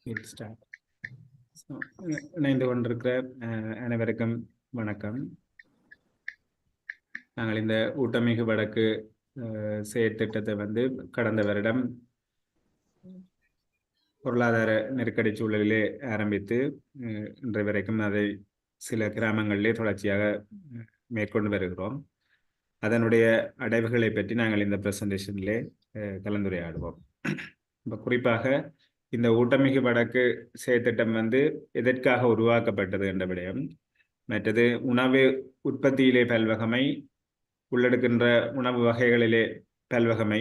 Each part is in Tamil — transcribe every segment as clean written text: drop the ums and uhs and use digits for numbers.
We'll start. So, இணைந்து கொண்டிருக்கிற அனைவருக்கும் வணக்கம். நாங்கள் இந்த ஊட்டமிகு வடக்கு செயற்திட்டத்தை கடந்த வருடம் பொருளாதார நெருக்கடி சூழலிலே ஆரம்பித்து இன்றைய வரைக்கும் அதை சில கிராமங்களிலே தொடர்ச்சியாக மேற்கொண்டு வருகிறோம். அதனுடைய அடைவுகளை பற்றி நாங்கள் இந்த பிரசன்டேஷனிலே கலந்துரையாடுவோம். இப்போ குறிப்பாக இந்த ஊட்டமிகு வடக்கு செயற்திட்டம் எதற்காக உருவாக்கப்பட்டது என்ற விடயம், மற்றது உணவு உற்பத்தியிலே பல்வகமை, உள்ளெடுக்கின்ற உணவு வகைகளிலே பல்வகமை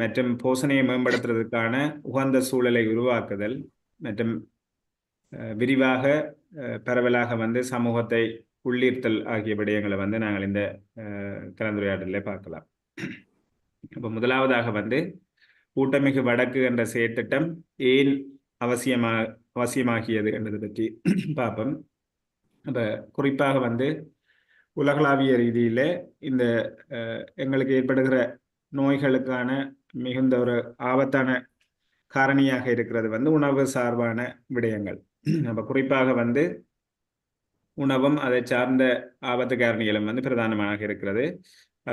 மற்றும் போஷணையை மேம்படுத்துவதற்கான உகந்த சூழலை உருவாக்குதல் மற்றும் விரிவாக பரவலாக சமூகத்தை உள்ளீர்த்தல் ஆகிய விடயங்களை நாங்கள் இந்த கலந்துரையாடலில் பார்க்கலாம். இப்போ முதலாவதாக ஊட்டமிகு வடக்கு என்ற செயற்திட்டம் ஏன் அவசியமாகியது என்பதை பற்றி பார்ப்போம். அப்போ குறிப்பாக உலகளாவிய ரீதியில் இந்த எங்களுக்கு ஏற்படுகிற நோய்களுக்கான மிகுந்த ஒரு ஆபத்தான காரணியாக இருக்கிறது உணவு சார்பான விடயங்கள். அப்போ குறிப்பாக உணவும் அதை சார்ந்த ஆபத்து காரணிகளும் பிரதானமாக இருக்கிறது.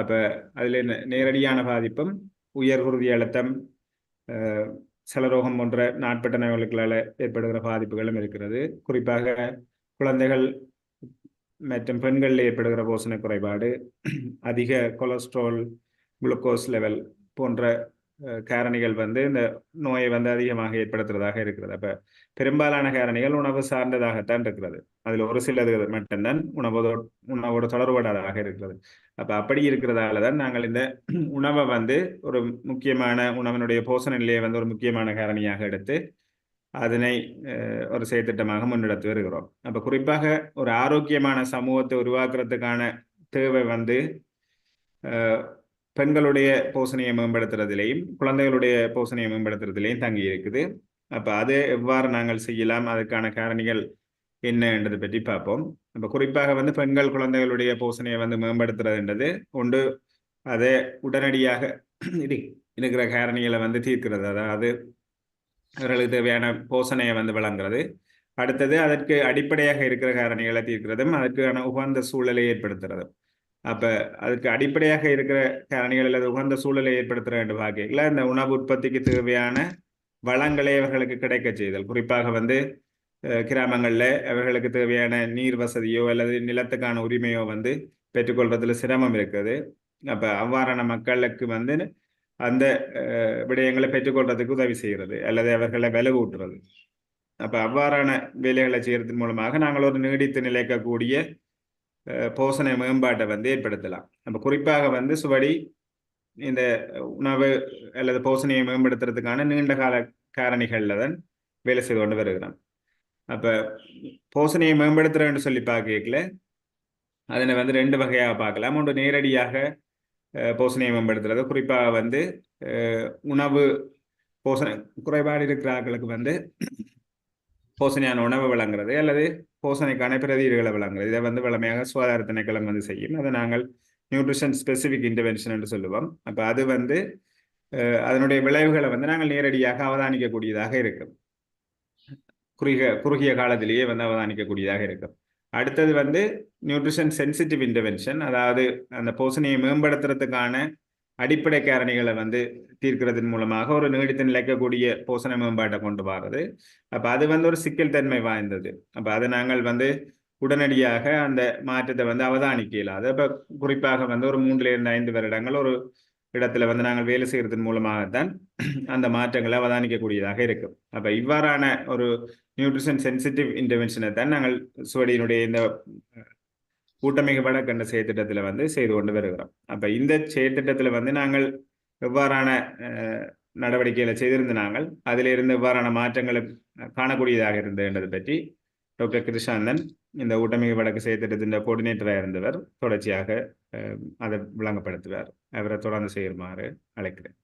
அப்போ அதில் நேரடியான பாதிப்பும் உயர் குருதி அழுத்தம், சலரோகம் போன்ற நாட்பட்ட நோய்களால் ஏற்படுகிற பாதிப்புகளும் இருக்கிறது. குறிப்பாக குழந்தைகள் மற்றும் பெண்களில் ஏற்படுகிற போஷண குறைபாடு, அதிக கொலஸ்ட்ரால், குளுக்கோஸ் லெவல் போன்ற காரணிகள் இந்த நோயை அதிகமாக ஏற்படுத்துறதாக இருக்கிறது. அப்போ பெரும்பாலான காரணிகள் உணவு சார்ந்ததாகத்தான் இருக்கிறது. அதில் ஒரு சிலது மட்டும்தான் உணவோடு தொடர்புடையதாக இருக்கிறது. அப்போ அப்படி இருக்கிறதால தான் நாங்கள் இந்த உணவை ஒரு முக்கியமான உணவினுடைய போஷண நிலையை ஒரு முக்கியமான காரணியாக எடுத்து அதனை ஒரு செயற்திட்டமாக முன்னெடுத்து வருகிறோம். அப்போ குறிப்பாக ஒரு ஆரோக்கியமான சமூகத்தை உருவாக்குறதுக்கான தேவை பெண்களுடைய போஷணையை மேம்படுத்துறதுலையும் குழந்தைகளுடைய போஷணையை மேம்படுத்துறதுலையும் தங்கி இருக்குது. அப்போ அது எவ்வாறு நாங்கள் செய்யலாம், அதுக்கான காரணிகள் என்ன என்றதை பற்றி பார்ப்போம். அப்போ குறிப்பாக பெண்கள் குழந்தைகளுடைய போஷணையை மேம்படுத்துறதுன்றது ஒன்று, அதை உடனடியாக இருக்கிற காரணிகளை தீர்க்கிறது, அதாவது அவர்களுக்கு தேவையான போஷணையை வழங்குறது. அடுத்தது அதற்கு அடிப்படையாக இருக்கிற காரணிகளை தீர்க்கிறதும் அதற்கான உகந்த சூழலை ஏற்படுத்துறதும். அப்போ அதுக்கு அடிப்படையாக இருக்கிற காரணிகள் அல்லது உகந்த சூழலை ஏற்படுத்துகிற ரெண்டு வகையில் இந்த உணவு உற்பத்திக்கு தேவையான வளங்களை அவர்களுக்கு கிடைக்க செய்தல். குறிப்பாக கிராமங்களில் அவர்களுக்கு தேவையான நீர் வசதியோ அல்லது நிலத்துக்கான உரிமையோ பெற்றுக்கொள்வதில் சிரமம் இருக்குது. அப்போ அவ்வாறான மக்களுக்கு அந்த விடயங்களை பெற்றுக்கொள்றதுக்கு உதவி செய்கிறது அல்லது அவர்களை விலகூட்டுறது. அப்போ அவ்வாறான வேலைகளை செய்யறதன் மூலமாக நாங்கள் ஒரு நீடித்து நிலைக்கக்கூடிய போஷண மேம்பாட்டை ஏற்படுத்தலாம். அப்போ குறிப்பாக சுவடி இந்த உணவு அல்லது போஷணையை மேம்படுத்துறதுக்கான நீண்ட கால காரணிகளில் தான் வேலை செய்து கொண்டு வருகிறோம். அப்போ போஷணையை மேம்படுத்துறேன்னு சொல்லி பார்க்கல அதனை ரெண்டு வகையாக பார்க்கலாம். ஒன்று நேரடியாக போஷணையை மேம்படுத்துறது, குறிப்பாக உணவு போஷணை குறைபாடு இருக்கிறார்களுக்கு போஷணையான உணவு வழங்குறது அல்லது போஷணைக்கான பிரதிகளை வழங்குறது. இதை வளமையாக சுகாதார திணைக்களம் செய்யும். அதை நாங்கள் நியூட்ரிஷன் ஸ்பெசிஃபிக் இன்டர்வென்ஷன் என்று சொல்லுவோம். அப்போ அது அதனுடைய விளைவுகளை நாங்கள் நேரடியாக அவதானிக்கக்கூடியதாக இருக்கும். குறுகிய காலத்திலேயே அவதானிக்கக்கூடியதாக இருக்கும். அடுத்தது நியூட்ரிஷன் சென்சிட்டிவ் இன்டர்வென்ஷன், அதாவது அந்த போஷணையை மேம்படுத்துறதுக்கான அடிப்படை காரணிகளை தீர்க்கிறதன் மூலமாக ஒரு நீடித்து நிலைக்கக்கூடிய போஷண மேம்பாட்டை கொண்டு வர்றது. அப்போ அது ஒரு சிக்கல் தன்மை வாய்ந்தது. அப்போ அதை நாங்கள் உடனடியாக அந்த மாற்றத்தை அவதானிக்க இயலாது. அப்போ குறிப்பாக ஒரு 3-5 வருடங்கள் ஒரு இடத்துல நாங்கள் வேலை செய்யறதன் மூலமாகத்தான் அந்த மாற்றங்களை அவதானிக்கக்கூடியதாக இருக்கும். அப்போ இவ்வாறான ஒரு நியூட்ரிஷன் சென்சிட்டிவ் இன்டர்வென்ஷனை தான் நாங்கள் சுவடியினுடைய இந்த ஊட்டமிகு வடக்கு என்ற செயற்திட்டத்தில் செய்து கொண்டு வருகிறோம். அப்போ இந்த செயற்திட்டத்தில் நாங்கள் எவ்வாறான நடவடிக்கைகளை செய்திருந்த நாங்கள் அதிலிருந்து எவ்வாறான மாற்றங்களை காணக்கூடியதாக இருந்தது என்பதை பற்றி டாக்டர் கிருஷாந்தன், இந்த ஊட்டமிகு வடக்கு செயற்திட்டத்தின் கோஆர்டினேட்டராக இருந்தவர், தொடர்ச்சியாக அதை விளங்கப்படுத்துவார். அவரை தொடர்ந்து செய்யுமாறு அழைக்கிறேன்.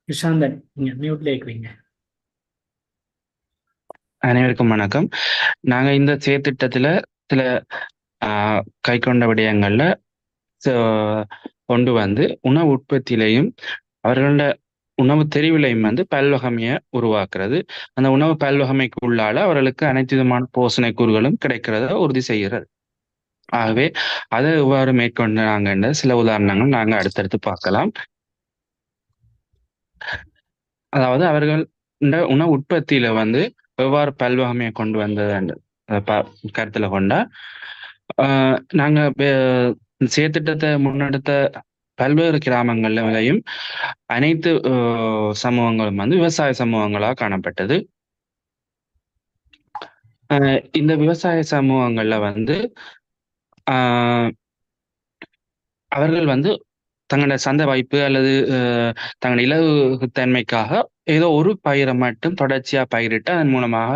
கிருஷாந்தன், நீங்க மியூட்ல இருக்கிறீங்க. அனைவருக்கும் வணக்கம். நாங்க இந்த செயற்திட்டத்துல சில கைக்கொண்ட விடயங்கள்ல ச கொண்டு வந்து உணவு உற்பத்தியிலையும், அவர்களோட உணவு தெரிவிலையும் வந்து பல்வகைமைய உருவாக்குறது. அந்த உணவு பல்வகைமைக்கு உள்ளால அவர்களுக்கு அனைத்து விதமான போஷணை கூறுகளும் கிடைக்கிறத உறுதி செய்கிறது. ஆகவே அதை எவ்வாறு மேற்கொண்டாங்கன்ற சில உதாரணங்கள் நாங்க அடுத்தடுத்து பார்க்கலாம். அதாவது அவர்கள் இந்த உணவு உற்பத்தியில வந்து எவ்வாறு பல்வகைமையை கொண்டு வந்தது கருத்துல கொண்டா நாங்க செயற்திட்டத்தை முன்னெடுத்த பல்வேறு கிராமங்கள்லையும் அனைத்து சமூகங்களும் வந்து விவசாய சமூகங்களா காணப்பட்டது. இந்த விவசாய சமூகங்கள்ல வந்து அவர்கள் வந்து தங்களோட சந்தை வாய்ப்பு அல்லது தங்களோட இலகுத்தன்மைக்காக ஏதோ ஒரு பயிரை மட்டும் தொடர்ச்சியா பயிரிட்டு அதன் மூலமாக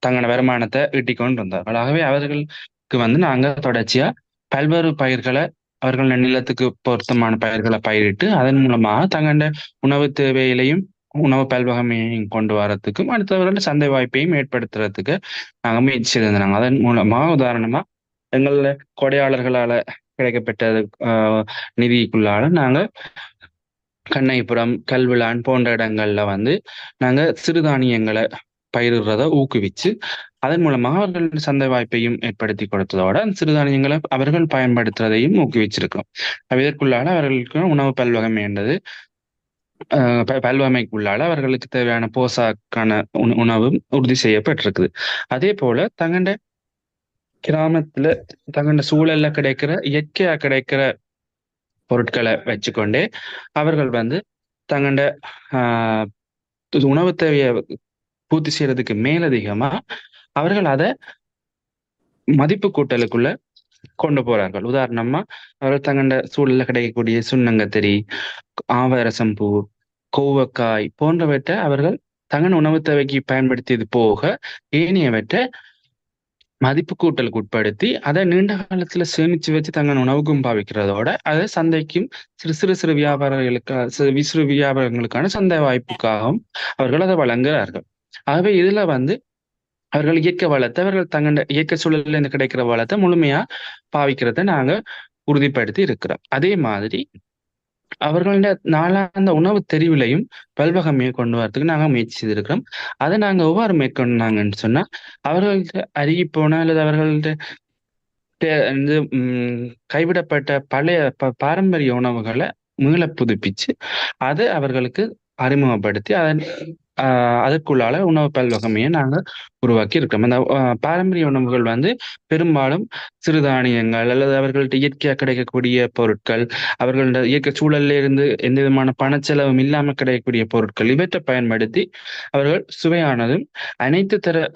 தங்களோட வருமானத்தை ஈட்டிக் கொண்டு இருந்தார்கள். ஆகவே அவர்களுக்கு வந்து நாங்க தொடர்ச்சியா பல்வேறு பயிர்களை அவர்கள் நிலத்துக்கு பொருத்தமான பயிர்களை பயிரிட்டு அதன் மூலமாக தங்களோட உணவு தேவையிலையும் உணவு பல்வகைமையையும் கொண்டு வரத்துக்கும் அடுத்தவர்களோட சந்தை வாய்ப்பையும் ஏற்படுத்துறதுக்கு நாங்கள் முயற்சி செய்திருந்தாங்க. அதன் மூலமா உதாரணமா எங்கள கொடையாளர்களால கிடைக்கப்பட்டது நிதிக்குள்ளால நாங்க கண்ணைப்புறம், கல்விளான் போன்ற இடங்கள்ல வந்து நாங்க சிறுதானியங்களை பயிரிடுறதை ஊக்குவிச்சு அதன் மூலமாக அவர்கள் சந்தை வாய்ப்பையும் ஏற்படுத்தி கொடுத்ததோட சிறுதானியங்களை அவர்கள் பயன்படுத்துறதையும் ஊக்குவிச்சிருக்கிறோம். இதற்குள்ளால அவர்களுக்கு உணவு பல்வகமை என்றது பல்வகைமைக்குள்ளால அவர்களுக்கு தேவையான போசாக்கான உணவும் உறுதி செய்யப்பட்டிருக்குது. அதே போல தங்கண்ட கிராமத்துல தங்கண்ட சூழல்ல கிடைக்கிற இயற்கையா கிடைக்கிற பொருட்களை வச்சுக்கொண்டே அவர்கள் வந்து தங்கண்ட உணவு தேவையை பூர்த்தி செய்யறதுக்கு மேலதிகமா அவர்கள் அதை மதிப்பு கூட்டலுக்குள்ள கொண்டு போறார்கள். உதாரணமா அவர்கள் தங்கண்ட சூழல்ல கிடைக்கக்கூடிய சுண்ணங்கத்திரி, ஆவரசம்பூ, கோவக்காய் போன்றவற்றை அவர்கள் தங்கன் உணவு தேவைக்கு பயன்படுத்தியது போக ஏனையவற்றை மதிப்பு கூட்டலுக்கு உட்படுத்தி அதை நீண்ட காலத்துல சேமிச்சு வச்சு தங்கள் உணவுக்கும் பாவிக்கிறதோட அதை சந்தைக்கும் சிறு சிறு சிறு வியாபாரங்களுக்கான சந்தை வாய்ப்புக்காகவும் அவர்கள் அதை வழங்குகிறார்கள். ஆகவே இதுல வந்து அவர்கள் இயற்கை வளத்தை அவர்கள் தங்கள் இயற்கை சூழல்ல இருந்து கிடைக்கிற வளத்தை முழுமையா பாவிக்கிறத நாங்க உறுதிப்படுத்தி இருக்கிறோம். அதே மாதிரி அவர்களோட நாளாந்த உணவு தெரிவிலையும் பல்வகமையை கொண்டு வரதுக்கு நாங்க முயற்சி செய்திருக்கிறோம். அதை நாங்க எவ்வாறு மேற்கொண்டாங்கன்னு சொன்னா அவர்கள்ட்ட அருகி போன அல்லது அவர்கள்ட்ட வந்து கைவிடப்பட்ட பழைய பாரம்பரிய உணவுகளை மீள புதுப்பிச்சு அதை அவர்களுக்கு அறிமுகப்படுத்தி அதற்குள்ளால உணவு பல்வகமையை நாங்க உருவாக்கி இருக்கிறோம். அந்த பாரம்பரிய உணவுகள் வந்து பெரும்பாலும் சிறுதானியங்கள் அல்லது அவர்கள்ட்ட இயற்கையா கிடைக்கக்கூடிய பொருட்கள், அவர்களோட இயற்கை சூழல்ல இருந்து எந்த விதமான பணச்செலவும் இல்லாம கிடைக்கக்கூடிய பொருட்கள் இவற்றை பயன்படுத்தி அவர்கள் சுவையானதும் அனைத்து தர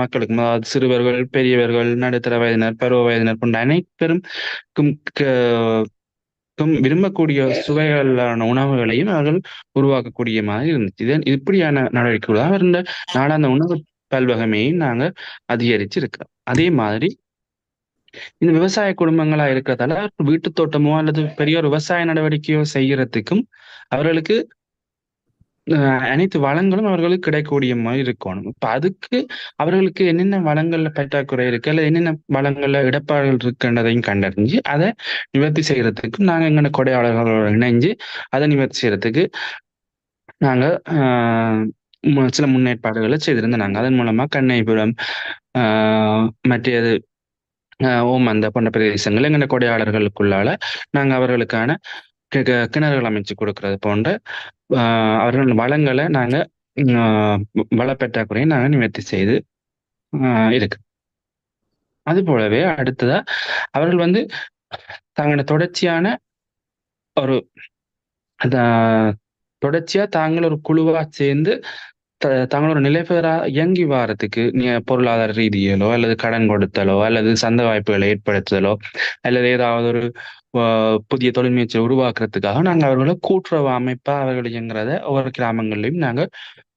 மக்களுக்கும், அதாவது சிறுவர்கள், பெரியவர்கள், நடுத்தர வயதினர், பருவ வயதினர் போன்ற அனைவரும் விரும்பக்கூடிய சுவைகளான உணவுகளையும் அவர்கள் உருவாக்கக்கூடிய மாதிரி இருந்துச்சு. இப்படியான நடவடிக்கைகள் தான் இருந்த நாளாந்த உணவு பல்வகைமையும் நாங்க அதிகரிச்சு இருக்கிறோம். அதே மாதிரி இந்த விவசாய குடும்பங்களா இருக்கிறதால வீட்டு தோட்டமோ அல்லது பெரிய ஒரு விவசாய நடவடிக்கையோ செய்யறதுக்கும் அவர்களுக்கு அனைத்து வளங்களும் அவர்களுக்கு கிடைக்கக்கூடிய மாதிரி இருக்கணும். இப்ப அதுக்கு அவர்களுக்கு என்னென்ன வளங்கள்ல பற்றாக்குறை இருக்கு அல்ல என்னென்ன வளங்கள்ல இடப்பாடுகள் இருக்குன்றதையும் கண்டறிஞ்சு அதை நிவர்த்தி செய்யறதுக்கு நாங்க எங்க கொடையாளர்களோட இணைஞ்சு அதை நிவர்த்தி செய்யறதுக்கு நாங்க சில முன்னேற்பாடுகளை செய்திருந்தோம். நாங்க அதன் மூலமா கண்ணைபுரம் மற்றது ஓமந்த போன்ற பிரதேசங்கள் எங்க கொடையாளர்களுக்குள்ளால நாங்க அவர்களுக்கான கிணறுகள் அமைச்சு கொடுக்கறது போன்ற அவர்கள் வளங்களை நாங்க வளப்பற்றாக்குறையை நாங்க நிவர்த்தி செய்து இருக்கு. அது போலவே அடுத்ததா அவர்கள் வந்து தங்களோட தொடர்ச்சியான ஒரு தொடர்ச்சியா தாங்கள் ஒரு குழுவா சேர்ந்து தங்களோட நிலைபெறா இயங்கி வாரத்துக்கு பொருளாதார ரீதியிலோ அல்லது கடன் கொடுத்தலோ அல்லது சந்தை வாய்ப்புகளை ஏற்படுத்துதலோ அல்லது ஏதாவது ஒரு புதிய தொழில் முயற்சியை உருவாக்குறதுக்காக நாங்கள் அவர்களை கூட்டுறவு அமைப்பா அவர்கள் இயங்குறத ஒவ்வொரு கிராமங்கள்லையும் நாங்கள்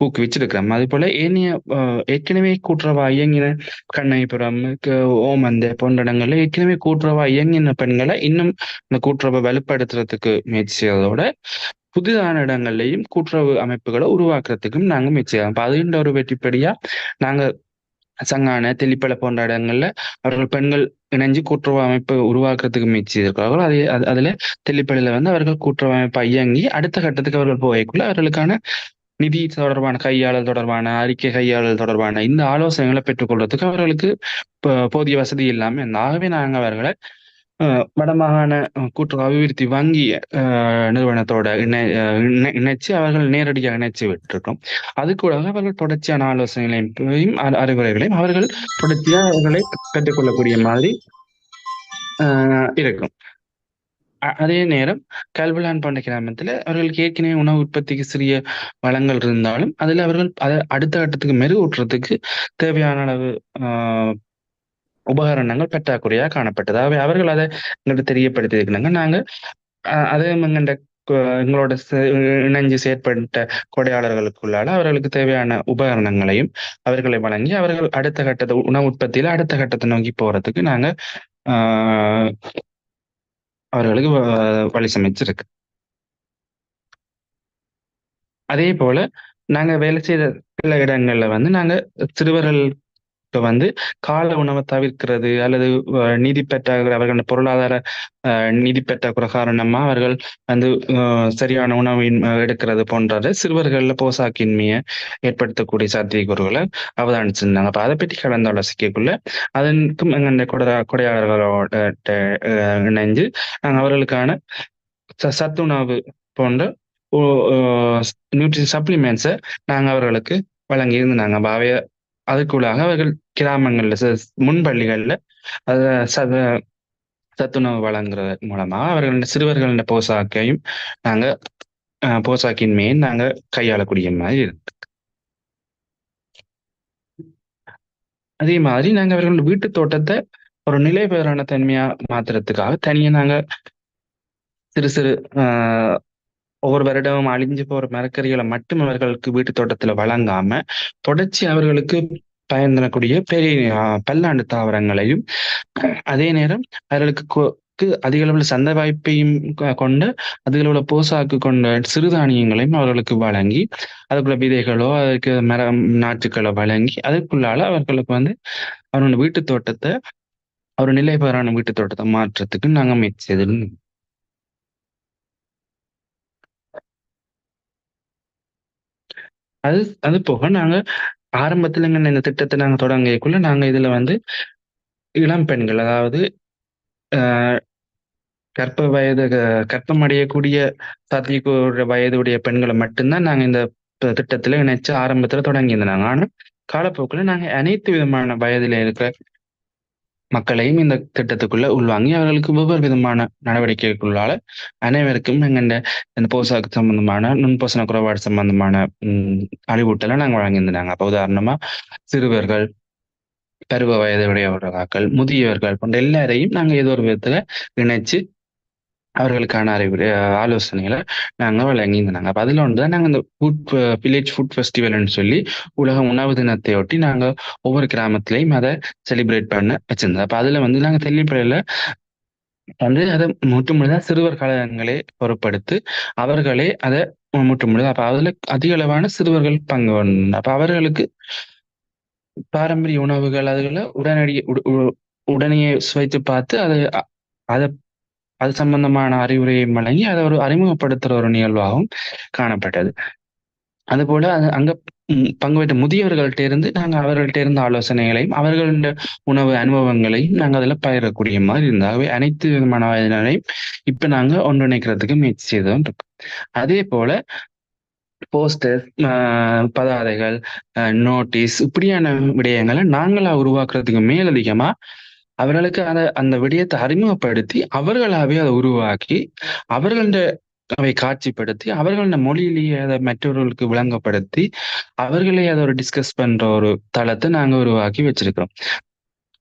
ஊக்குவிச்சிருக்கிறோம். அதே போல ஏற்கனவே கூட்டுறவா இயங்கின கண்ணைப்புறம், ஓமந்த போன்ற இடங்கள்ல ஏற்கனவே கூட்டுறவா இயங்கின பெண்களை இன்னும் இந்த கூட்டுறவை வலுப்படுத்துறதுக்கு முயற்சி செய்வதோட புதிதான இடங்கள்லயும் கூட்டுறவு அமைப்புகளை உருவாக்குறதுக்கும் நாங்க முயற்சி செய்யலாம். அப்ப அதுன்ற ஒரு வெற்றிப்படியா நாங்க சங்கான, தெல்லிப்பளை போன்ற இடங்கள்ல அவர்கள் பெண்கள் இணைஞ்சு கூட்டுறவு அமைப்பு உருவாக்குறதுக்கு முயற்சி செய்திருக்கிறார்கள். அதுல தெல்லிப்பளையில வந்து அவர்கள் கூட்டுறவு அமைப்பை இயங்கி அடுத்த கட்டத்துக்கு அவர்கள் போகக்குள்ள அவர்களுக்கான நிதி தொடர்பான கையாளல் தொடர்பான, அறிக்கை கையாளல் தொடர்பான இந்த ஆலோசனைகளை பெற்றுக்கொள்றதுக்கு அவர்களுக்கு போதிய வசதி இல்லாம இருந்தது. ஆகவே நாங்க அவர்களை வடமாகாண கூட்டுறவு அபிவிருத்தி வங்கி நிறுவனத்தோட இணைச்சு அவர்கள் நேரடியாக இணைச்சு விட்டிருக்கோம். அது கூட அவர்கள் தொடர்ச்சியான ஆலோசனைகளையும் அறிவுரைகளையும் அவர்கள் தொடர்ச்சியாக அவர்களை கற்றுக்கொள்ளக்கூடிய மாதிரி இருக்கும். அதே நேரம் கல்விலான் போன்ற கிராமத்துல அவர்களுக்கு ஏற்கனவே உணவு உற்பத்திக்கு சிறிய வளங்கள் இருந்தாலும் அதுல அவர்கள் அதை அடுத்த கட்டத்துக்கு மெருகூட்டுறதுக்கு தேவையான அளவு உபகரணங்கள் பற்றாக்குறையா காணப்பட்டது. ஆகவே அவர்கள் அதை எங்களுக்கு தெரியப்படுத்தி இருக்கிறாங்க. நாங்க அதே எங்களோட இணைஞ்சு செயற்பட்ட கொடையாளர்களுக்குள்ளால அவர்களுக்கு தேவையான உபகரணங்களையும் அவர்களை வழங்கி அவர்கள் அடுத்த கட்டத்தை உணவு உற்பத்தியில அடுத்த கட்டத்தை நோக்கி போறதுக்கு நாங்க அவர்களுக்கு வழி சமைச்சிருக்கு. அதே போல நாங்க வேலை செய்த சில இடங்கள்ல வந்து நாங்க சிறுவர்கள் வந்து கால உணவை தவிர்க்கிறது அல்லது நீதி பற்றாக்குறை அவர்கள் பொருளாதார நீதி பற்றாக்குறை காரணமா அவர்கள் வந்து சரியான உணவின் எடுக்கிறது போன்றது சிறுவர்கள்ல போசாக்கின்மையை ஏற்படுத்தக்கூடிய சாத்தியக்கூறுகளை அவதானிச்சிருந்தாங்க. அப்ப அதை பற்றி கலந்து ஆலோசிக்கக்குள்ள அதற்கும் எங்க கொடையாளர்களோட இணைஞ்சு நாங்கள் அவர்களுக்கான சத்துணவு போன்ற நியூட்ரிஷன் சப்ளிமெண்ட்ஸை நாங்கள் அவர்களுக்கு வழங்கி இருந்தாங்க. அவைய அதுக்குள்ளாக அவர்கள் கிராமங்கள்ல முன்பள்ளிகள்ல சத்துணவு வழங்குறது மூலமா அவர்கள் சிறுவர்களின் போசாக்கையும் நாங்க போசாக்கின்மையை நாங்க கையாளக்கூடிய மாதிரி இருக்கு. அதே மாதிரி நாங்க அவர்கள் வீட்டு தோட்டத்தை ஒரு நிலைபெறான தன்மையா மாத்துறதுக்காக தனியா நாங்க சிறு சிறு ஒவ்வொரு வருடமும் அழிஞ்சு போற மரக்கறிகளை மட்டும் அவர்களுக்கு வீட்டு தோட்டத்துல வழங்காம தொடர்ச்சி அவர்களுக்கு பயன் தரக்கூடிய பெரிய பல்லாண்டு தாவரங்களையும் அதே நேரம் அவர்களுக்கு அதிக அளவில் சந்தை வாய்ப்பையும் கொண்டு அதிக அளவில் போசாக்கு கொண்ட சிறுதானியங்களையும் அவர்களுக்கு வழங்கி அதுக்குள்ள விதைகளோ அதுக்கு மரம் நாற்றுக்களோ வழங்கி அதுக்குள்ளால அவர்களுக்கு வந்து அவரோட வீட்டு தோட்டத்தை ஒரு நிலைபெறான வீட்டு தோட்டத்தை மாற்றத்துக்கு நாங்க முயற்சி செய்திருந்தோம். அது போக நாங்க ஆரம்பத்துல இந்த திட்டத்தை நாங்க தொடங்கக்குள்ள நாங்க இதுல வந்து இளம் பெண்கள் அதாவது கர்ப்பம் அடையக்கூடிய சாத்தியக்கூற வயதுடைய பெண்களை மட்டும்தான் நாங்க இந்த திட்டத்துல இணைச்சு ஆரம்பத்துல தொடங்கி இருந்தாங்க. ஆனா காலப்போக்குல நாங்க அனைத்து விதமான வயதுல இருக்கிற மக்களையும் இந்த திட்டத்துக்குள்ள உள்வாங்கி அவர்களுக்கு ஒவ்வொரு விதமான நடவடிக்கைகளுக்குள்ளால அனைவருக்கும் இந்த போசாக்கு சம்பந்தமான நுண்போசன குறைபாடு சம்பந்தமான அழிவூட்டலை நாங்கள் வழங்கியிருந்தாங்க. அப்ப உதாரணமா சிறுவர்கள், பருவ வயதுடையவர்கள், முதியவர்கள் போன்ற எல்லாரையும் நாங்க ஏதோ ஒரு விதத்துல இணைச்சு அவர்களுக்கான ஆலோசனைகளை நாங்க வழங்கியிருந்தாங்க. அப்ப அதுல ஒன்றுதான் நாங்க இந்த வில்லேஜ் ஃபுட் ஃபெஸ்டிவல்னு சொல்லி உலக உணவு தினத்தை ஒட்டி நாங்க ஒவ்வொரு கிராமத்திலையும் அதை செலிப்ரேட் பண்ண வச்சிருந்தோம். அப்ப அதுல வந்து நாங்க தெல்லிப்பளையில வந்து அதை முற்றுமுழுதா சிறுவர் கழகங்களே பொறுப்படுத்து அவர்களே அதை முற்றுமுழுதா அப்ப அதுல அதிக அளவான சிறுவர்கள் பங்கு கொண்டு அப்ப அவர்களுக்கு பாரம்பரிய உணவுகள் அதுகளை உடனே சுவைத்து பார்த்து அதை அது சம்பந்தமான அறிவுரையை வழங்கி அதை ஒரு அறிமுகப்படுத்துற ஒரு நிகழ்வாகவும் காணப்பட்டது. அதுபோல அங்க பங்கு பெற்ற முதியவர்கள்ட்ட இருந்து நாங்க அவர்கள்ட்ட இருந்த ஆலோசனைகளையும் அவர்களோட உணவு அனுபவங்களையும் நாங்க அதுல பயிரக்கூடிய மாதிரி இருந்தாகவே அனைத்து விதமான வயதினரையும் இப்ப நாங்க ஒன்றிணைக்கிறதுக்கு முயற்சி செய்தோம் இருக்கோம். அதே போல போஸ்டர், பதாதைகள், நோட்டீஸ் இப்படியான விடயங்களை நாங்களா உருவாக்குறதுக்கு மேலதிகமா அவர்களுக்கு அந்த விடயத்தை அறிமுகப்படுத்தி அவர்களாவே அதை உருவாக்கி அவர்கள அவை காட்சிப்படுத்தி அவர்கள மொழியிலேயே அதை மற்றவர்களுக்கு விளங்கப்படுத்தி அவர்களே அதை ஒரு டிஸ்கஸ் பண்ற ஒரு தளத்தை நாங்க உருவாக்கி வச்சிருக்கிறோம்.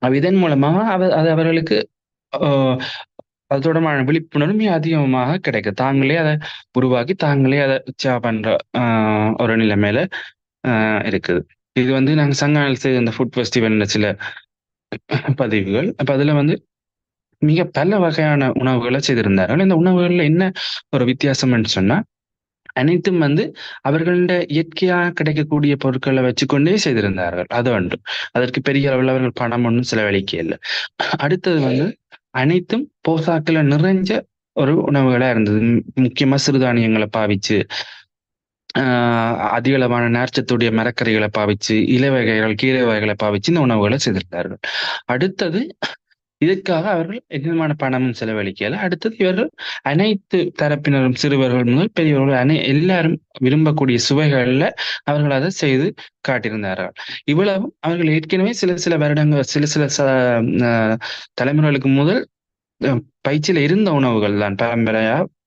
இதன் மூலமாக அது அவர்களுக்கு அது தொடர்பான விழிப்புணர்வு அதிகமாக கிடைக்கும். தாங்களே அதை உருவாக்கி தாங்களே அதை பண்ற ஒரு நிலைமையில இருக்குது. இது வந்து நாங்க சங்கால் செய்த இந்த ஃபுட் ஃபெஸ்டிவல் சில பதிவுகள். அப்ப அதுல வந்து மிக பல வகையான உணவுகளை செய்திருந்தார்கள். இந்த உணவுகள்ல என்ன ஒரு வித்தியாசம்னு சொன்னா அனைத்தும் வந்து அவர்களுடைய இயற்கையாக கிடைக்கக்கூடிய பொருட்களை வச்சுக்கொண்டே செய்திருந்தார்கள். அது ஒன்று. அதற்கு பெரிய அளவில் அவர்கள் பணம் ஒன்றும் செலவழிக்க இல்லை. அடுத்தது வந்து அனைத்தும் போசாக்குல நிறைஞ்ச ஒரு உணவுகளா இருந்தது. முக்கியமா சிறுதானியங்களை பாவிச்சு அதிக அளவான நார்ச்சத்துடைய மரக்கறிகளை பாவிச்சு, இலை வகைகள், கீரை வகைகளை பாவிச்சு இந்த உணவுகளை செய்திருந்தார்கள். அடுத்தது இதற்காக அவர்கள் எந்தவிதமான பணமும் செலவழிக்கல. அடுத்தது இவர்கள் அனைத்து தரப்பினரும் சிறுவர்கள் முதல் பெரியவர்கள் எல்லாரும் விரும்பக்கூடிய சுவைகள்ல அவர்கள் அதை செய்து காட்டியிருந்தார்கள். இவ்வளவும் அவர்கள் ஏற்கனவே சில சில வருடங்கள் சில சில தலைமுறைகளுக்கு முதல் பயிற்சியில இருந்த உணவுகள் தான்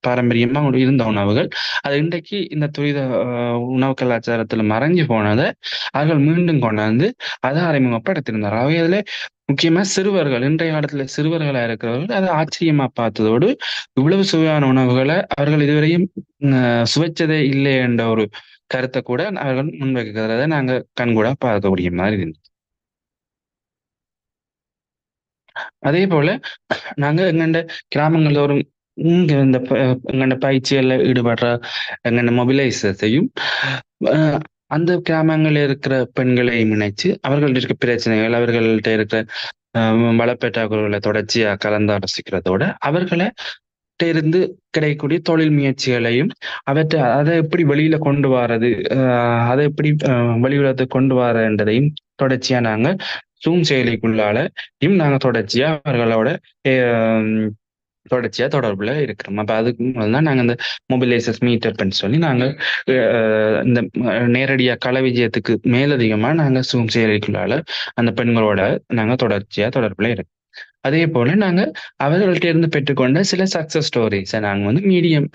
பாரம்பரியமா இருந்த உணவுகள். அது இன்றைக்கு இந்த துரித உணவு கலாச்சாரத்துல மறைஞ்சு போனதை அவர்கள் மீண்டும் கொண்டாந்து அதை அறிமுகப்படுத்தியிருந்தார்கள். அவையில முக்கியமா சிறுவர்கள், இன்றைய காலத்துல சிறுவர்களா இருக்கிறவர்கள் அதை ஆச்சரியமா பார்த்ததோடு, இவ்வளவு சுவையான உணவுகளை அவர்கள் இதுவரையும் சுவைச்சதே இல்லை என்ற ஒரு கருத்தை கூட அவர்கள் முன்வைக்கிறத நாங்க கண்கூட பார்க்கக்கூடிய மாதிரி இருந்தது. அதே போல நாங்க எங்கண்ட கிராமங்கள் தோறும் இங்க இந்த எங்கண்ட பயிற்சிகள்ல ஈடுபடுற எங்கண்ட மொபிலைசேஷனையும் அந்த கிராமங்களில் இருக்கிற பெண்களையும் இணைச்சு அவர்கள்ட்ட இருக்க பிரச்சனைகள், அவர்கள்ட்ட இருக்கிற வளப்பற்றாக்குறைகளை தொடர்ச்சியா கலந்தாலோசிக்கிறதோட அவர்களை இருந்து கிடைக்கக்கூடிய தொழில் முயற்சிகளையும் அதை எப்படி வெளியில கொண்டு வர்றது, அதை எப்படி வெளி உலகத்துக்கு கொண்டு வரன்றதையும் தொடர்ச்சியா நாங்க ஜூம் செயலிக்குள்ளாலையும் நாங்க தொடர்ச்சியா அவர்களோட தொடர்ச்சியா தொடர்புல இருக்கிறோம். அப்ப அதுக்கு தான் நாங்க இந்த மொபிலைசஸ் மீட்டப்ன்னு சொல்லி நாங்க இந்த நேரடியா கள விஜயத்துக்கு மேலதிகமா நாங்க ஜூம் செயலிக்குள்ளால அந்த பெண்களோட நாங்க தொடர்ச்சியா தொடர்புல இருக்கோம். அதே போல நாங்க அவர்கள்ட்ட இருந்து பெற்றுக்கொண்ட சில சக்சஸ் ஸ்டோரிஸை நாங்க வந்து மீடியம்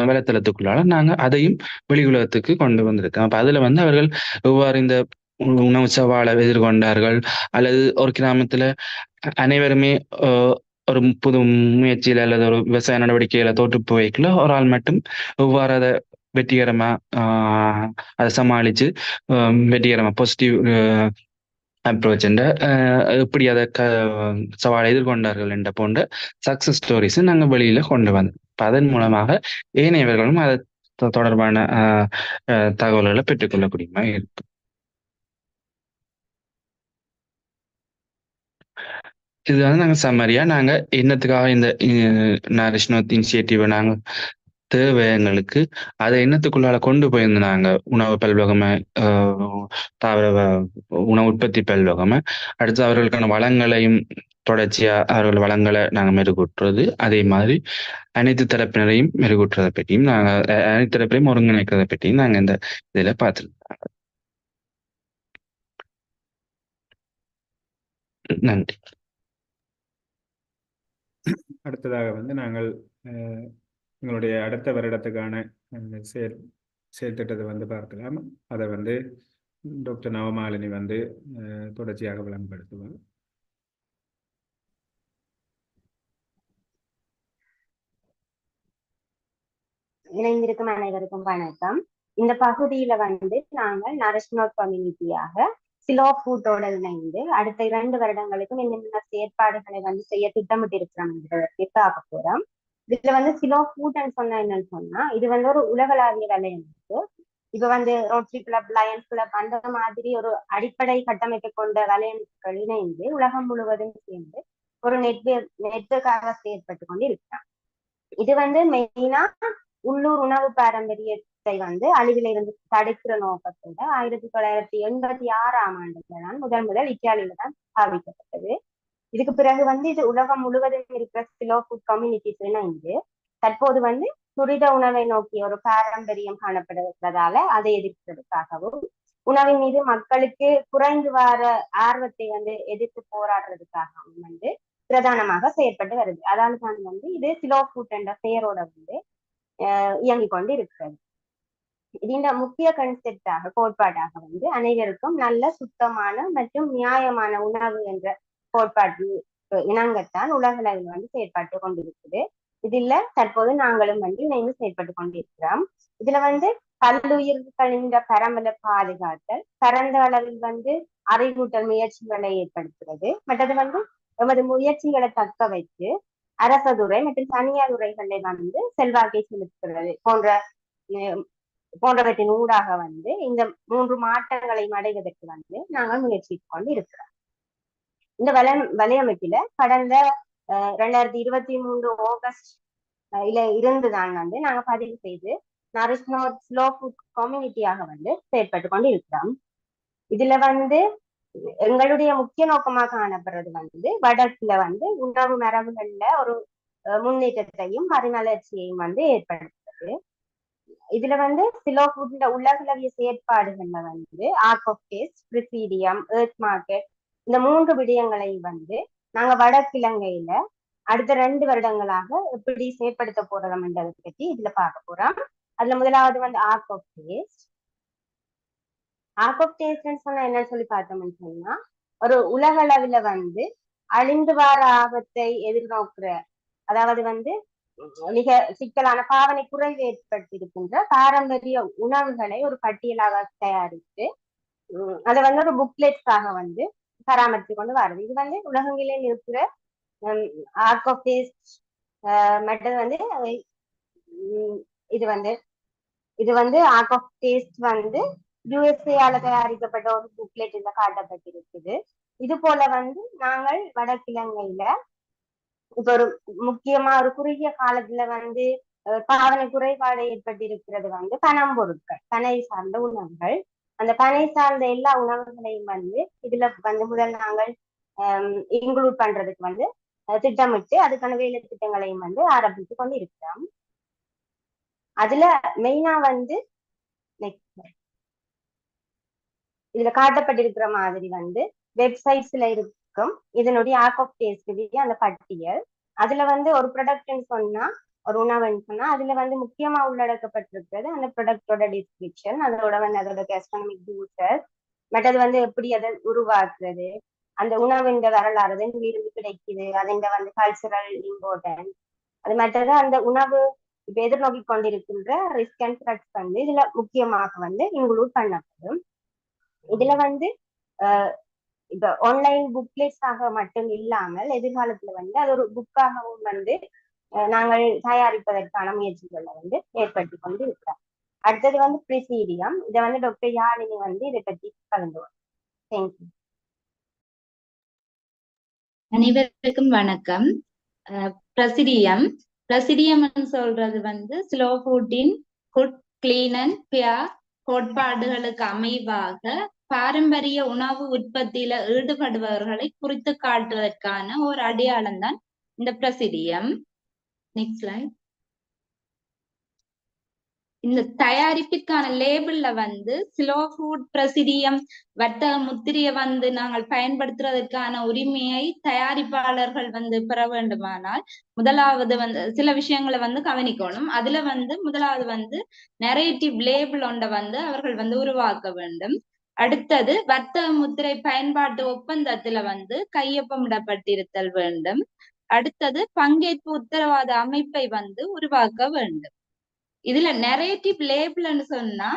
வலைத்தளத்துக்குள்ளால நாங்க அதையும் வெளி உலகத்துக்கு கொண்டு வந்திருக்கோம். அப்ப அதுல வந்து அவர்கள் எவ்வாறு இந்த உணவு சவாலை எதிர்கொண்டார்கள், அல்லது ஒரு கிராமத்துல அனைவருமே ஒரு புது முயற்சியில அல்லது ஒரு விவசாய நடவடிக்கையில தோற்று போய்க்குள்ள ஒரு ஆள் மட்டும் எவ்வாறு அதை வெற்றிகரமா அதை சமாளிச்சு வெற்றிகரமா பாசிட்டிவ் அப்ரோச் எப்படி அதை சவாலை எதிர்கொண்டார்கள் என்ற போன்ற சக்சஸ் ஸ்டோரிஸ் நாங்க வெளியில கொண்டு வந்தோம். அதன் மூலமாக ஏனையவர்களும் அது தொடர்பான தகவல்களை பெற்றுக்கொள்ளக்கூடியமா இருக்கு. இது வந்து நாங்க சம்மரியா நாங்க என்னத்துக்காக இந்த நரிஷ் நோத் இனிஷியேட்டிவை நாங்க தேவை எங்களுக்கு அதை எண்ணத்துக்குள்ளால கொண்டு போயிருந்தோம். நாங்க உணவு பல்வகமை, தாவர உணவு உற்பத்தி பல்வகமை, அடுத்து அவர்களுக்கான வளங்களையும் தொடர்ச்சியா அவர்கள் வளங்களை நாங்க மெருகூட்டுறது, அதே மாதிரி அனைத்து தரப்பினரையும் மெருகூட்டுறதை பற்றியும் நாங்க அனைத்து தரப்பிலையும் ஒருங்கிணைக்கிறத பற்றியும் நாங்க இந்த இதுல பார்த்துருக்கோம். நன்றி. அடுத்ததாக வந்து நாங்கள் எங்களுடைய அடுத்த வருடத்துக்கான செயல்திட்டத்தை வந்து பார்க்கலாம். அதை வந்து டாக்டர் நவமாலினி வந்து தொடர்ச்சியாக விளம்பரப்படுத்துவார். இணைந்திருக்கும் அனைவருக்கும் வணக்கம். இந்த பகுதியில வந்து நாங்கள் நரிஷ் நோத் கம்யூனிட்டியாக சிலோ ஃபுட்டோட இணைந்து அடுத்த 2 வருடங்களுக்கும் என்னென்ன செயற்பாடுகளை வந்து செய்ய திட்டமிட்டு இருக்கிறோம் பார்க்க போறோம். இதுல வந்து சிலோ ஃபுட்ன்னு சொன்னா என்னன்னு சொன்னா, இது வந்து ஒரு உலகளாவிய வலையம் இருக்கு. இப்ப வந்து ரோட்டரி கிளப், லயன்ஸ் கிளப் அந்த மாதிரி ஒரு அடிப்படை கட்டமைப்பு கொண்ட வலையமைப்புகள் இணைந்து உலகம் முழுவதும் சேர்ந்து ஒரு நெட்வொர்க்காக செயற்பட்டு கொண்டு இருக்கிறான். இது வந்து மெயினா உள்ளூர் உணவு பாரம்பரியத்தை வந்து அழிவில இருந்து தடுக்கிற நோக்கத்தோட 1986ஆம் ஆண்டுல தான் முதல் இத்தாலியில தான் ஸ்தாபிக்கப்பட்டது. இதுக்கு பிறகு வந்து இது உலகம் முழுவதும் இருக்கிற ஸ்லோ ஃபுட் கம்யூனிட்டிஸ் இணைந்து தற்போது வந்து துரித உணவை நோக்கிய ஒரு பாரம்பரியம் காணப்படுவதால அதை எதிர்க்கிறதுக்காகவும், உணவின் மீது மக்களுக்கு குறைந்து வர ஆர்வத்தை வந்து எதிர்த்து போராடுறதுக்காகவும் வந்து பிரதானமாக செயற்பட்டு வருது. அதால தான் வந்து இது ஸ்லோ ஃபுட் என்ற பெயரோட வந்து இயங்கிக் கொண்டு இருக்கிறது. இந்த முக்கிய கன்செப்டாக கோட்பாடாக வந்து அனைவருக்கும் நல்ல சுத்தமான மற்றும் நியாயமான உணவு என்ற கோட்பாட்டு இணங்கத்தான் உலகளவில் வந்து செயற்பட்டு கொண்டிருக்குது. இதுல தற்போது நாங்களும் வந்து இணைந்து செயற்பட்டு கொண்டிருக்கிறோம். இதுல வந்து பல்லுயிர்களின் பரம்பலை பாதுகாத்தல், பரந்த அளவில் வந்து அறிவூட்டல் முயற்சிகளை ஏற்படுத்துறது, மற்றது வந்து எமது முயற்சிகளை தக்க வைத்து அரசதுறை மற்றும் தனியார் துறைகளில் வந்து செல்வாக்கை செலுத்துகிறது போன்றவற்றின் ஊடாக வந்து இந்த 3 மாற்றங்களை அடைவதற்கு வந்து நாங்கள் முயற்சி கொண்டு இருக்கிறோம். இந்த வலையமைப்பில கடந்த 2023 ஆகஸ்ட் இருந்துதான் வந்து நாங்க பதிவு செய்து நரிஷ் நோட் ஸ்லோ ஃபுட் கம்யூனிட்டியாக வந்து செயற்பட்டு கொண்டு இருக்கிறோம். இதுல வந்து எங்களுடைய முக்கிய நோக்கமாக காணப்படுறது வந்து வடக்குல வந்து உணவு மரபுகள்ல ஒரு முன்னேற்றத்தையும் மறுமலர்ச்சியையும் வந்து ஏற்படுத்துறது. இதுல வந்து ஸ்லோ ஃபுட்ல உலகளவிய செயற்பாடுகள்ல வந்து ark of taste, presidium, earth market இந்த 3 விடயங்களை வந்து நாங்க வடக்கிழங்கையில அடுத்த 2 வருடங்களாக எப்படி செயற்படுத்த போறோம் என்றதை பற்றி இதுல பார்க்க போறோம். அதுல முதலாவது வந்து ark of taste. Ark of டேஸ்ட்ன்னு சொன்னா என்னன்னு சொல்லி பார்த்தோம்னு சொன்னா, ஒரு உலக அளவுல வந்து அழிந்து வார ஆபத்தை எதிர்நோக்குற, அதாவது வந்து மிக சிக்கலான பாவனை குறைவு ஏற்பட்டிருக்கின்ற பாரம்பரிய உணவுகளை ஒரு பட்டியலாக தயாரித்து அதை வந்து ஒரு புக்லெட்ஸாக வந்து பராமரித்து கொண்டு வருது. இது வந்து உலகங்களில் இருக்கிற ஆர்க் ஆஃப் டேஸ்ட் மற்றது வந்து இது வந்து ஆர்க் ஆஃப் டேஸ்ட் வந்து யுஎஸ்ஏல தயாரிக்கப்பட்ட ஒரு புக்லெட் இதுல காட்டப்பட்டிருக்குது. இது போல வந்து நாங்கள் வடக்கிழங்கையில இப்ப ஒரு முக்கியமா ஒரு குறுகிய காலத்துல வந்து பாவனை குறைபாடு ஏற்பட்டிருக்கிறது வந்து பனம்பொருட்கள், பனை சார்ந்த உணவுகள். அந்த பனை சார்ந்த எல்லா உணவுகளையும் வந்து இதுல வந்து முதல் நாங்கள் இன்க்ளூட் பண்றதுக்கு வந்து திட்டமிட்டு அதுக்கான வேலை திட்டங்களையும் வந்து ஆரம்பித்து கொண்டு இருக்கிறோம். அதுல மெயினா வந்து இதுல காட்டப்பட்டிருக்கிற மாதிரி வந்து வெப்சைட்ஸ்ல இருக்கும் இதனுடைய ஆர்க் ஆஃப் டேஸ்ட் அந்த பட்டியல். அதுல வந்து ஒரு ப்ராடக்ட்னு சொன்னா, ஒரு உணவுன்னு சொன்னா அதுல வந்து முக்கியமா உள்ளடக்கப்பட்டிருக்கிறது அந்த ப்ராடக்டோட டிஸ்கிரிப்ஷன், அதோட வந்து அதோட கேஸ்ட்ரோனமிக் யூசர், மற்றது வந்து எப்படி அதை உருவாக்குறது, அந்த உணவின் வரலாறு இருந்து கிடைக்குது, அதன் வந்து கல்ச்சரல் இம்பார்ட்டன்ஸ், அது மற்றது அந்த உணவு இப்ப எதிர்நோக்கி கொண்டிருக்கின்ற ரிஸ்க் அண்ட் த்ரெட்ஸ் வந்து இதுல முக்கியமாக வந்து இன்க்ளூட் பண்ணப்படும். இதுல வந்து இப்ப ஆன்லைன் புக்லெட்ஸாக மட்டும் இல்லாமல் எதிர்காலத்துல வந்து அது ஒரு புக்காகவும் வந்து நாங்கள் தயாரிப்பதற்கான முயற்சிகளை வந்து ஏற்படுத்தி கொண்டு இருக்கிறோம். அடுத்தது வந்து பிரிசீடியம். இதை வந்து டாக்டர் யாழினி வந்து இதை பற்றி கலந்துவார். தேங்க்யூ. அனைவருக்கும் வணக்கம். பிரசிடியம் சொல்றது வந்து ஸ்லோ ஃபுட்டின் குட் கிளீன் அண்ட் பியர் கோட்பாடுகளுக்கு அமைவாக பாரம்பரிய உணவு உற்பத்தியில ஈடுபடுபவர்களை குறித்து காட்டுவதற்கான ஒரு அடையாளம் தான் இந்த பிரசிடியம். Next slide. இந்த தயாரிப்பிற்கான லேபிள்ல வந்து ஸ்லோ ஃபுட் பிரசிடியம் வர்த்தக முத்திரையை வந்து நாங்கள் பயன்படுத்துறதுக்கான உரிமையை தயாரிப்பாளர்கள் வந்து பெற வேண்டுமானால் முதலாவது வந்து சில விஷயங்களை வந்து கவனிக்கணும். அதுல வந்து முதலாவது வந்து நரேட்டிவ் லேபிள் ஒன்றை வந்து அவர்கள் வந்து உருவாக்க வேண்டும். அடுத்தது வர்த்தக முத்திரை பயன்பாட்டு ஒப்பந்தத்துல வந்து கையொப்பமிடப்பட்டிருத்தல் வேண்டும். அடுத்தது பங்கேற்பு உத்தரவாத அமைப்பை வந்து உருவாக்க வேண்டும். இதுல நரேட்டிவ் லேபிள்னு சொன்னா,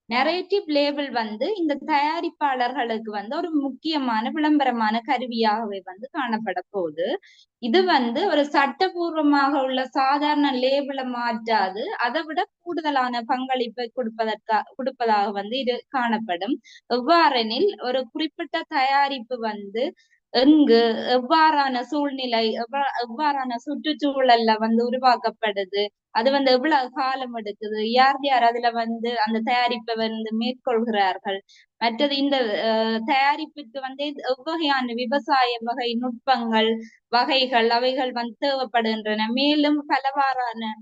நரேட்டிவ் லேபிள் வந்து இந்த தயாரிப்பாளர்களுக்கு வந்து ஒரு முக்கியமான விளம்பரமான கருவியாகவே வந்து காணப்பட போகுது. இது வந்து ஒரு சட்டபூர்வமாக உள்ள சாதாரண லேபிளை மாற்றாது, அதை விட கூடுதலான பங்களிப்பை கொடுப்பதாக வந்து இது காணப்படும். எவ்வாறெனில் ஒரு குறிப்பிட்ட தயாரிப்பு வந்து எங்கு எவ்வாறான சூழ்நிலை எவ்வாறான சுற்றுச்சூழல்ல வந்து உருவாக்கப்படுது, அது வந்து எவ்வளவு காலம் எடுக்குது, யார் யார் அதுல வந்து அந்த தயாரிப்பை வந்து மேற்கொள்கிறார்கள், மற்றது இந்த தயாரிப்புக்கு வந்து எவ்வகையான விவசாய வகை நுட்பங்கள் வகைகள் அவைகள் வந்து தேவைப்படுகின்றன, மேலும் பலவாறான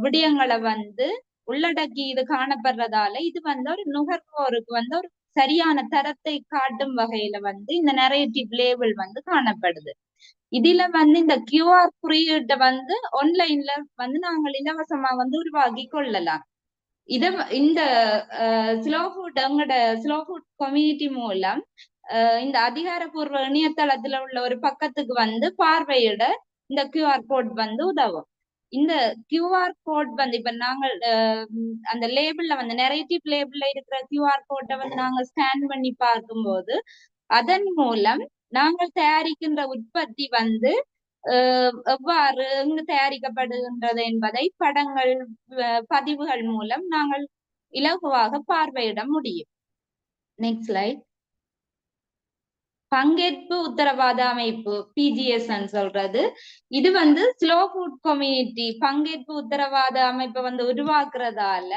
விடயங்களை வந்து உள்ளடக்கி இது காணப்படுறதால இது வந்து ஒரு நுகர்வோருக்கு வந்து ஒரு சரியான தரத்தை காட்டும் வகையில வந்து இந்த நரேட்டிவ் லேபிள் வந்து காணப்படுது. இதுல வந்து இந்த கியூஆர் குறியீட்டை வந்து ஆன்லைன்ல வந்து நாங்கள் இலவசமா வந்து உருவாக்கி கொள்ளலாம். இந்த ஸ்லோ ஃபுட் எங்களோட ஸ்லோ ஃபுட் கம்யூனிட்டி மூலம் இந்த அதிகாரப்பூர்வ இணையதளத்துல உள்ள ஒரு பக்கத்துக்கு வந்து பார்வையிட இந்த கியூஆர் கோட் வந்து உதவும். இந்த கியூஆர் கோட் வந்து இப்ப நாங்கள் அந்த லேபிள்ல வந்து நரேட்டிவ் லேபிள்ல இருக்கிற கியூஆர் கோட்டை வந்து நாங்க ஸ்கேன் பண்ணி பார்க்கும்போது அதன் மூலம் நாங்கள் தயாரிக்கின்ற உற்பத்தி வந்து எவ்வாறு எங்கு தயாரிக்கப்படுகின்றது என்பதை படங்கள் பதிவுகள் மூலம் நாங்கள் இலகுவாக பார்வையிட முடியும். Next slide. பங்கேற்பு உத்தரவாத அமைப்பு PGS சொல்றது, இது ஸ்லோ ஃபுட் கம்யூனிட்டி பங்கேற்பு உத்தரவாத அமைப்பை உருவாக்குறதால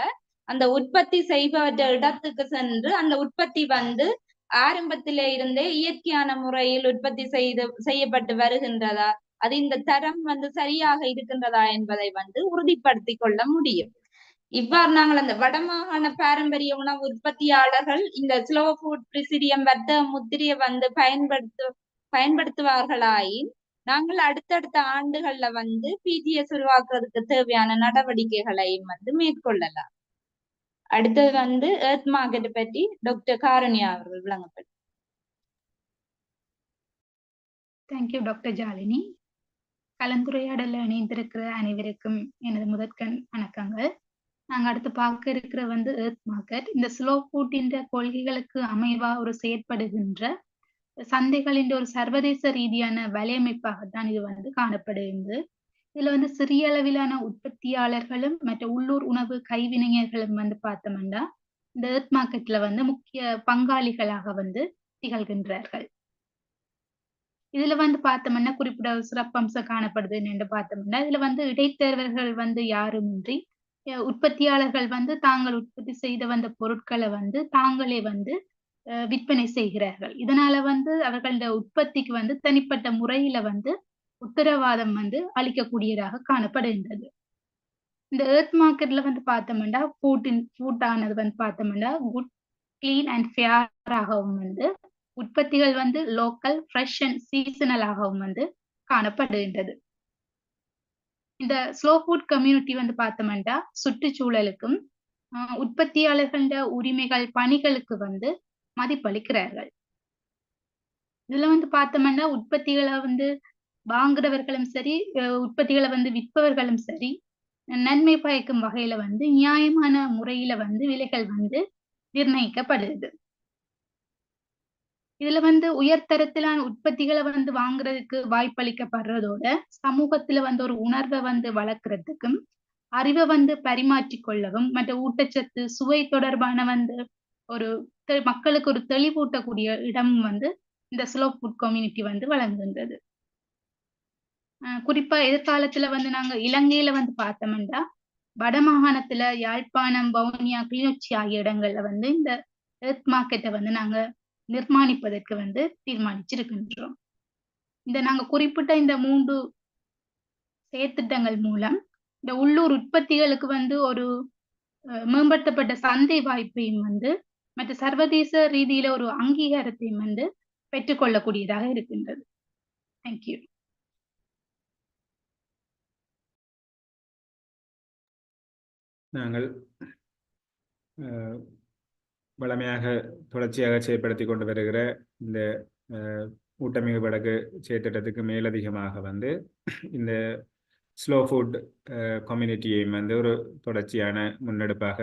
அந்த உற்பத்தி செய்பவற்ற இடத்துக்கு சென்று அந்த உற்பத்தி ஆரம்பத்திலே இருந்தே இயற்கையான முறையில் உற்பத்தி செய்யப்பட்டு வருகின்றதா, அது இந்த தரம் சரியாக இருக்கின்றதா என்பதை உறுதிப்படுத்தி கொள்ள முடியும். இவ்வாறு நாங்கள் அந்த வடமாகாண பாரம்பரிய உணவு உற்பத்தியாளர்கள் இந்த ஸ்லோ ஃபுட் பிரிசிடியம் வர்த்தக முத்திரையை பயன்படுத்துவார்களாயின் நாங்கள் அடுத்தடுத்த ஆண்டுகள்ல PGS உருவாக்குறதுக்கு தேவையான நடவடிக்கைகளையும் மேற்கொள்ளலாம். அடுத்தது எர்த் மார்க்கெட் பற்றி டாக்டர் காரண்யா அவர்கள் விளங்கப்படும். Thank you doctor Jalini. கலந்துரையாடல இணைந்திருக்கிற அனைவருக்கும் எனது முதற்கண் வணக்கங்கள். நாங்க அடுத்து பார்க்க இருக்கிற எர்த் மார்க்கெட் இந்த ஸ்லோ ஃபுட்டின் கொள்கைகளுக்கு அமைவா ஒரு செயற்படுகின்ற சந்தைகளின் ஒரு சர்வதேச ரீதியான வலையமைப்பாகத்தான் இது காணப்படுகிறது. இதுல சிறிய அளவிலான உற்பத்தியாளர்களும் மற்ற உள்ளூர் உணவு கைவினைஞர்களும் பார்த்தோம்னா இந்த எர்த் மார்க்கெட்ல முக்கிய பங்காளிகளாக திகழ்கின்றார்கள். இதுல பார்த்தோம்னா குறிப்பிட்ட சிறப்பம்சம் காணப்படுதுன்னு என்று பார்த்தோம்னா இதுல இடைத்தரகர்கள் யாருமின்றி உற்பத்தியாளர்கள் தாங்கள் உற்பத்தி செய்த பொருட்களை தாங்களே விற்பனை செய்கிறார்கள். இதனால அவர்களோட உற்பத்திக்கு தனிப்பட்ட முறையில உத்தரவாதம் அளிக்கக்கூடியதாக காணப்படுகின்றது. இந்த எர்த் மார்க்கெட்ல பார்த்தோம்னா ஃபுட்டானது பார்த்தோம்னா குட், கிளீன் அண்ட் ஃபேராகவும் உற்பத்திகள் லோக்கல், ஃப்ரெஷ் அண்ட் சீசனலாகவும் காணப்படுகின்றது. இந்த ஸ்லோ ஃபுட் கம்யூனிட்டி பார்த்தோம்னா சுற்றுச்சூழலுக்கும் உற்பத்தியாளர்கள உரிமைகள் பணிகளுக்கு மதிப்பளிக்கிறார்கள். இதுல பார்த்தோம்னா உற்பத்திகளை வாங்குறவர்களும் சரி, உற்பத்திகளை விற்பவர்களும் சரி நன்மை பயக்கும் வகையில நியாயமான முறையில விலைகள் நிர்ணயிக்கப்படுது. இதுல உயர்தரத்திலான உற்பத்திகளை வாங்குறதுக்கு வாய்ப்பளிக்கப்படுறதோட சமூகத்துல ஒரு உணர்வை வளர்க்கறதுக்கும் அறிவை பரிமாற்றிக் கொள்ளவும் மற்ற ஊட்டச்சத்து சுவை தொடர்பான ஒரு மக்களுக்கு ஒரு தெளிவூட்டக்கூடிய இடமும் இந்த ஸ்லோ ஃபுட் கம்யூனிட்டி வழங்குகின்றது. குறிப்பா எதிர்காலத்துல நாங்க இலங்கையில பார்த்தோம்னா வடமாகாணத்துல யாழ்ப்பாணம், வவுனியா, கிளிநொச்சி ஆகிய இடங்கள்ல இந்த எர்த் மார்க்கெட்டை நாங்க நிர்மாணிப்பதற்கு தீர்மானிச்சிருக்கின்றோம். இந்த நாங்க குறிப்பிட்ட இந்த 3 செயற்திட்டங்கள் மூலம் இந்த உள்ளூர் உற்பத்திகளுக்கு ஒரு மேம்படுத்தப்பட்ட சந்தை வாய்ப்பையும் மற்ற சர்வதேச ரீதியில ஒரு அங்கீகாரத்தையும் பெற்றுக்கொள்ளக்கூடியதாக இருக்கின்றது. தேங்க்யூ. நாங்கள் வளமையாக தொடர்ச்சியாக செயல்படுத்தி கொண்டு வருகிற இந்த ஊட்டமிகு வடக்கு செயற்திட்டத்துக்கு மேலதிகமாக இந்த ஸ்லோ ஃபுட் கம்யூனிட்டியையும் ஒரு தொடர்ச்சியான முன்னெடுப்பாக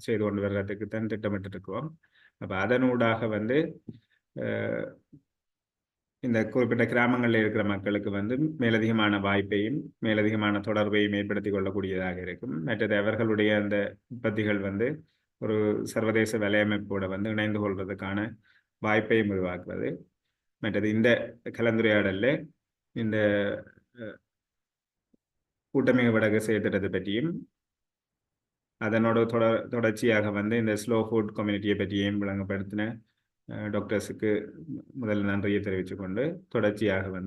செய்து கொண்டு வர்றதுக்கு தான் திட்டமிட்டு இருக்கிறோம். அப்போ அதனூடாக இந்த குறிப்பிட்ட கிராமங்களில் இருக்கிற மக்களுக்கு மேலதிகமான வாய்ப்பையும் மேலதிகமான தொடர்பையும் ஏற்படுத்தி கொள்ளக்கூடியதாக இருக்கும். மற்றது அவர்களுடைய அந்த உற்பத்திகள் ஒரு சர்வதேச வலையமைப்போட இணைந்து கொள்வதற்கான வாய்ப்பையும் உருவாக்குவது. மற்றது இந்த கலந்துரையாடலில் இந்த கூட்டமிகு வடக்கு செயற்திட்டத்தை பற்றியும் அதனோட தொடர்ச்சியாக இந்த ஸ்லோ ஃபுட் கம்யூனிட்டியை பற்றியும் விளங்கப்படுத்தின டாக்டர்ஸுக்கு முதல் நன்றியை தெரிவித்துக் கொண்டு தொடர்ச்சியாக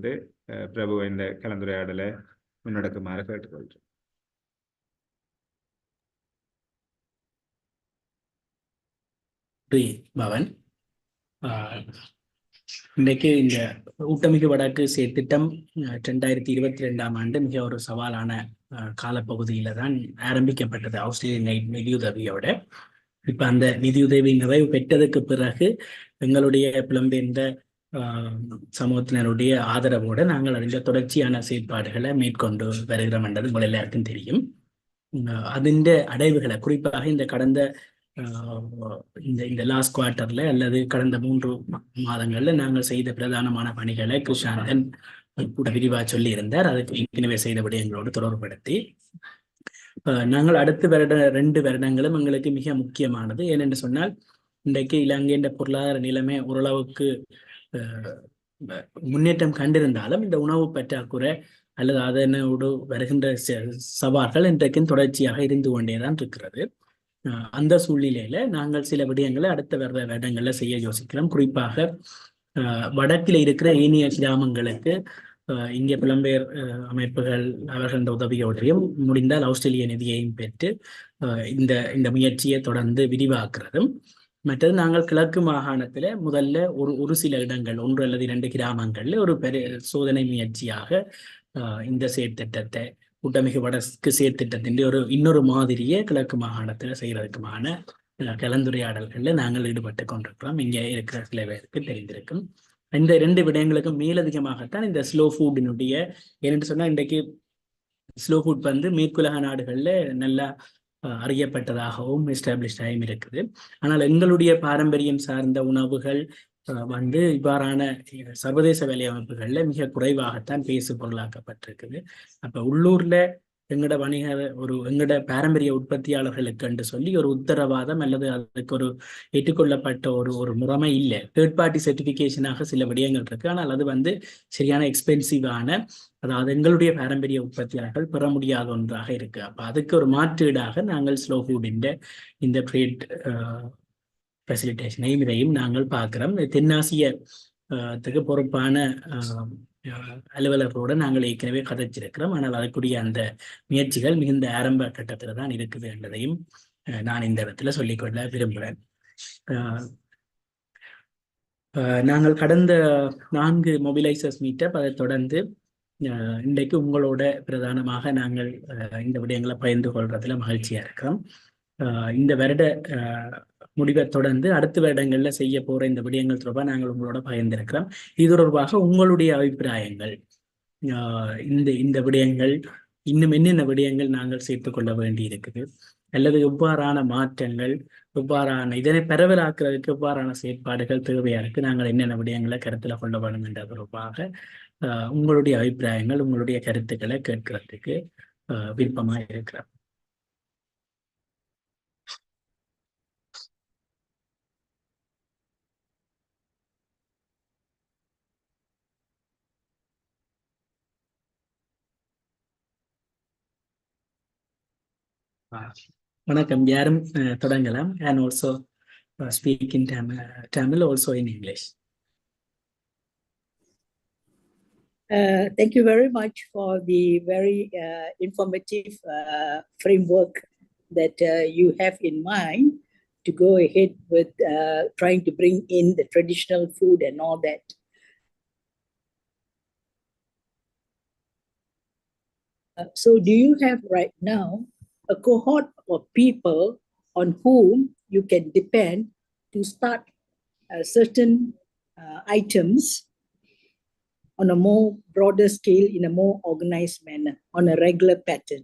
பிரபு இந்த கலந்துரையாடலை முன்னெடுக்குமாறு கேட்டுக்கொள்கிறேன். பவன், இன்றைக்கு இந்த ஊட்டமிகு வடக்கு செயற்திட்டம் 2022ஆம் ஆண்டு மிக ஒரு சவாலான காலப்பகுதியில தான் ஆரம்பிக்கப்பட்டது ஆஸ்திரேலிய நிதியுதவியோட. இப்ப அந்த நிதியுதவி நிறைவு பெற்றதுக்கு பிறகு எங்களுடைய புலம்பெயர்ந்த சமூகத்தினருடைய ஆதரவோடு நாங்கள் அதில் தொடர்ச்சியான செயற்பாடுகளை மேற்கொண்டு வருகிறோம் என்றது உங்கள் எல்லாருக்கும் தெரியும். அதிൻ്റെ அடைவுகளை குறிப்பாக இந்த கடந்த இந்த லாஸ்ட் குவார்ட்டர்ல அல்லது கடந்த 3 மாதங்கள்ல நாங்கள் செய்த பிரதானமான பணிகளை கிருஷாந்தன் கூட விரிவாக சொல்லியிருந்தார். அதுக்கு ஏற்கனவே செய்தபடி எங்களோடு தொடர்புபடுத்தி நாங்கள் அடுத்த 2 வருடங்களும் எங்களுக்கு மிக முக்கியமானது. ஏனென்று சொன்னால் இன்றைக்கு இலங்கையின் பொருளாதார நிலைமை ஓரளவுக்கு முன்னேற்றம் கண்டிருந்தாலும் இந்த உணவு பற்றாக்குறை அல்லது அதனோடு வருகின்ற சவால்கள் இன்றைக்கும் தொடர்ச்சியாக இருந்து கொண்டேதான் இருக்கிறது. அந்த சூழ்நிலையில நாங்கள் சில விடயங்களை அடுத்த வருடங்கள்ல செய்ய யோசிக்கிறோம். குறிப்பாக வடக்கில் இருக்கிற ஏனைய கிராமங்களுக்கு இங்கே புலம்பெயர் அமைப்புகள் அவர்கள உதவியோடையும் முடிந்தால் ஆஸ்திரேலிய நிதியையும் பெற்று இந்த முயற்சியை தொடர்ந்து விரிவாக்குறதும். மற்றது நாங்கள் கிழக்கு மாகாணத்துல முதல்ல ஒரு சில இடங்கள் 1 அல்லது 2 கிராமங்கள்ல ஒரு பெரிய சோதனை முயற்சியாக இந்த செயற்திட்டத்தை கூட்டமைப்பு வடக்கு செயற்திட்டத்தின் இன்னொரு மாதிரியே கிழக்கு மாகாணத்துல செய்யறதுக்குமான கலந்துரையாடல்கள்ல நாங்கள் ஈடுபட்டு கொண்டிருக்கிறோம். இங்கே இருக்கிற சில பேருக்கு தெரிந்திருக்கும். இந்த 2 விடயங்களுக்கும் மேலதிகமாகத்தான் இந்த ஸ்லோ ஃபுட்டினுடைய, ஏன்னு சொன்னா இன்றைக்கு ஸ்லோ ஃபுட் மேற்குலக நாடுகள்ல நல்லா அறியப்பட்டதாகவும் எஸ்டாப்ளிஷ்டாகவும் இருக்குது. ஆனால் எங்களுடைய பாரம்பரியம் சார்ந்த உணவுகள் இவ்வாறான சர்வதேச வேலையமைப்புகள்ல மிக குறைவாகத்தான் பேசு பொருளாக்கப்பட்டிருக்குது. அப்ப உள்ளூர்ல எங்கட எங்கட பாரம்பரிய உற்பத்தியாளர்களுக்கு என்று சொல்லி ஒரு உத்தரவாதம் அல்லது அதுக்கு ஒரு ஏற்றுக்கொள்ளப்பட்ட ஒரு முறைமை இல்லை. தேர்ட் பார்ட்டி சர்டிபிகேஷனாக சில விடயங்கள் இருக்கு. ஆனால் அது சரியான எக்ஸ்பென்சிவான, அதாவது எங்களுடைய பாரம்பரிய உற்பத்தியாளர்கள் பெற முடியாத ஒன்றாக இருக்கு. அப்ப அதுக்கு ஒரு மாற்றீடாக நாங்கள் ஸ்லோ ஃபுட் இந்த ட்ரேட் ஃபெசிலிட்டேஷனையும் இதையும் நாங்கள் பார்க்கிறோம். தென்னாசியத்துக்கு பொறுப்பான அலுவலர்களோடு நாங்கள் ஏற்கனவே கதைச்சிருக்கிறோம். ஆனால் அதற்குரிய அந்த முயற்சிகள் மிகுந்த ஆரம்ப கட்டத்தில் தான் இருக்குது என்பதையும் நான் இந்த இடத்துல சொல்லிக்கொள்ள விரும்புகிறேன். நாங்கள் கடந்த 4 மொபிலைசர்ஸ் மீட்டப், அதை தொடர்ந்து இன்றைக்கு உங்களோட பிரதானமாக நாங்கள் இந்த விடயங்களை பகிர்ந்து கொள்றதுல மகிழ்ச்சியா இருக்கிறோம். இந்த வருட முடிவை தொடர்ந்து அடுத்த வருடங்கள்ல செய்ய போற இந்த விடயங்கள் தொடர்பாக நாங்கள் உங்களோட பகிர்ந்திருக்கிறோம். இது தொடர்பாக உங்களுடைய அபிப்பிராயங்கள், இந்த விடயங்கள் இன்னும் என்னென்ன விடயங்கள் நாங்கள் சேர்த்துக் கொள்ள வேண்டி இருக்குது, அல்லது எவ்வாறான மாற்றங்கள், எவ்வாறான இதனை பரவலாக்குறதுக்கு எவ்வாறான செயற்பாடுகள் தேவையா இருக்கு, நாங்கள் என்னென்ன விடயங்களை கருத்துல கொள்ள வேண்டும் என்ற தொடர்பாக உங்களுடைய அபிப்பிராயங்கள், உங்களுடைய கருத்துக்களை கேட்கறதுக்கு விருப்பமாக இருக்கிறோம். வணக்கம். யாரும் தொடங்கலாம். and also speak in Tamil, also in English. Thank you very much for the very informative framework that you have in mind to go ahead with trying to bring in the traditional food and all that. So do you have right now a cohort of people on whom you can depend to start certain items on a more broader scale, in a more organized manner, on a regular pattern?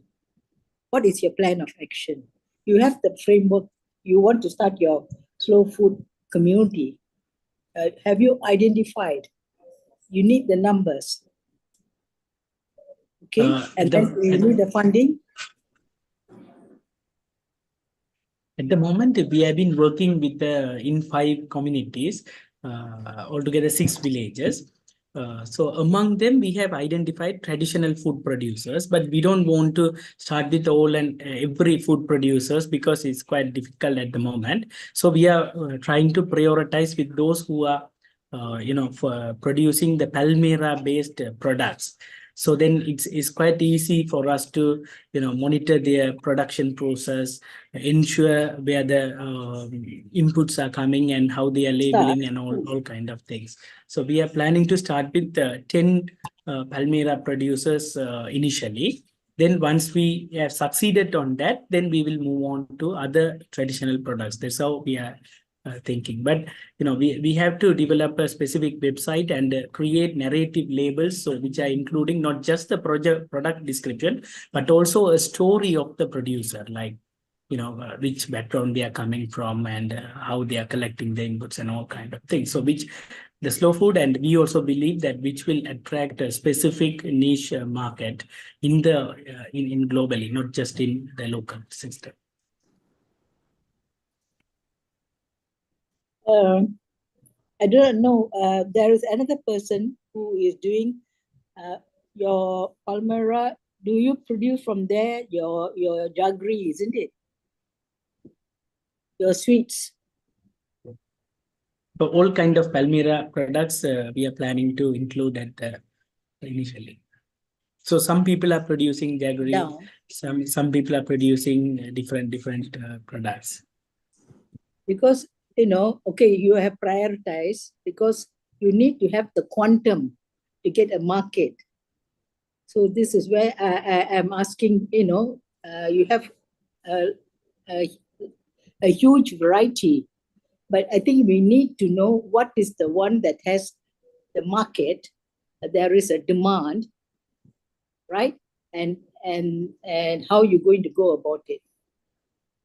What is your plan of action? You have the framework, you want to start your slow food community. Have you identified? You need the numbers. Okay, and then you need the funding. At the moment, we have been working with in 5 communities, altogether 6 villages. So among them, we have identified traditional food producers, but we don't want to start with all and every food producers because it's quite difficult at the moment. So we are trying to prioritize with those who are, for producing the Palmyra-based products. So then it's quite easy for us to, monitor their production process, ensure where the inputs are coming and how they are labeling and all kind of things. So we are planning to start with 10 Palmyra producers initially. Then once we have succeeded on that, then we will move on to other traditional products. That's how we are thinking. But we have to develop a specific website and create narrative labels, so which are including not just the product description, but also a story of the producer, like which background they are coming from and how they are collecting the inputs and all kind of things. So which the slow food, and we also believe that which will attract a specific niche market in the in globally, not just in the local system. I don't know. There is another person who is doing your Palmyra. Do you produce from there your jaggery, isn't it? Your sweets. So all kind of Palmyra products we are planning to include at initially. So some people are producing jaggery. Now, Some people are producing different products. because okay, you have prioritized because you need to have the quantum to get a market. So this is where I am asking. You have a huge variety, but I think we need to know what is the one that has the market. There is a demand, right? And how you're going to go about it,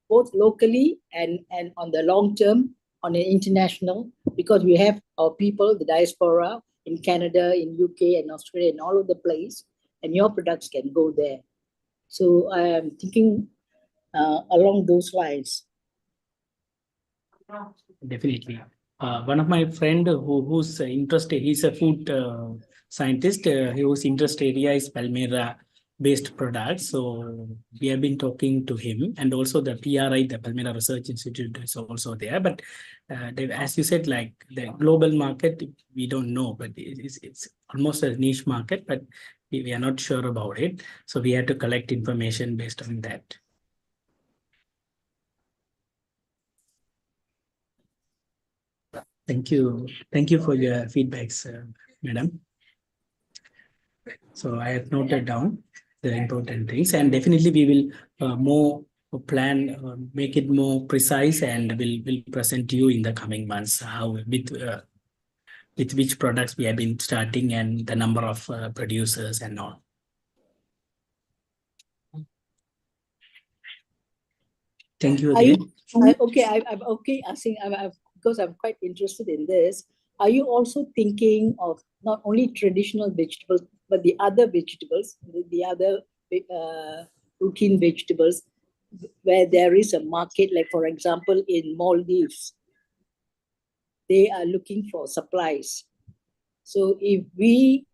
both locally and on the long term, on an international, because we have our people, the diaspora in Canada, in UK, and Australia, and all over the place, and your products can go there. So I am thinking along those lines. Definitely. One of my friend who's interested, he's a food scientist. Whose interest area is Palmyra based products. So we have been talking to him, and also the PRI, the Palmyra Research Institute, is also there. But as you said, like the global market, we don't know, but it's almost a niche market, but we are not sure about it. So we have to collect information based on that. Thank you. Thank you for your feedbacks, madam. So I have noted down the important things, and definitely we will more plan, make it more precise, and will present to you in the coming months how with which products we have been starting and the number of producers and all. Thank you again. I'm okay asking, because I'm quite interested in this. Are you also thinking of not only traditional vegetables, but the other vegetables, the other routine vegetables, where there is a market, like for example, in Maldives, they are looking for supplies. So if we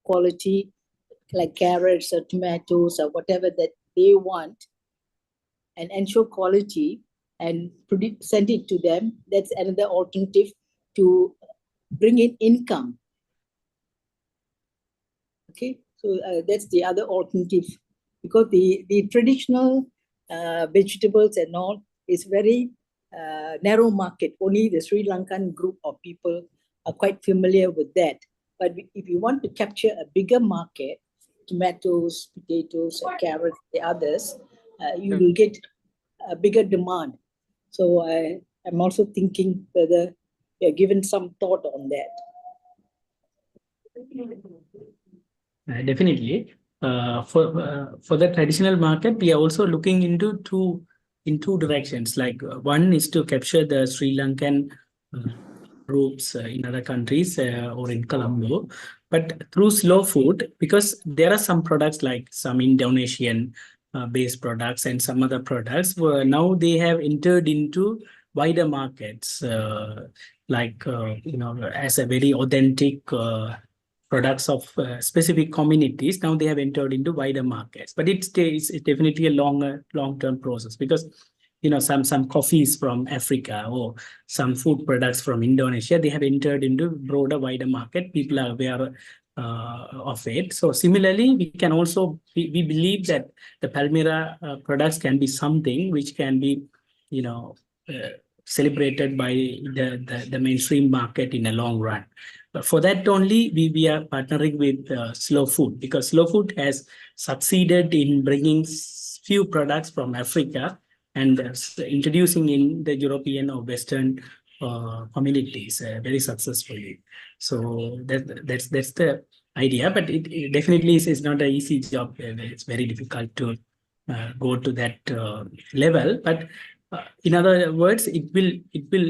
quality, like carrots or tomatoes or whatever that they want, and ensure quality and send it to them, that's another alternative to bring in income. Okay, so that's the other alternative, because the traditional vegetables and all is very narrow market. Only the Sri Lankan group of people are quite familiar with that. But if you want to capture a bigger market, tomatoes, potatoes, carrots, the others, you will get a bigger demand. So I'm also thinking whether you're given some thought on that. Definitely. For the traditional market, we are also looking into two directions. Like one is to capture the Sri Lankan groups in other countries or in Colombo, but through slow food, because there are some products like some Indonesian based products and some other products where now they have entered into wider markets, as a very authentic products of specific communities. Now they have entered into wider markets, but it's definitely a long-term process, because some coffees from Africa or some food products from Indonesia, they have entered into broader, wider market. People are aware of it. So similarly, we can also we believe that the Palmyra products can be something which can be celebrated by the mainstream market in a long run. But for that only, we are partnering with Slow Food, because Slow Food has succeeded in bringing few products from Africa and introducing in the European or Western communities very successfully. So that's the idea, but it definitely is not an easy job. It's very difficult to go to that level, but in other words, it will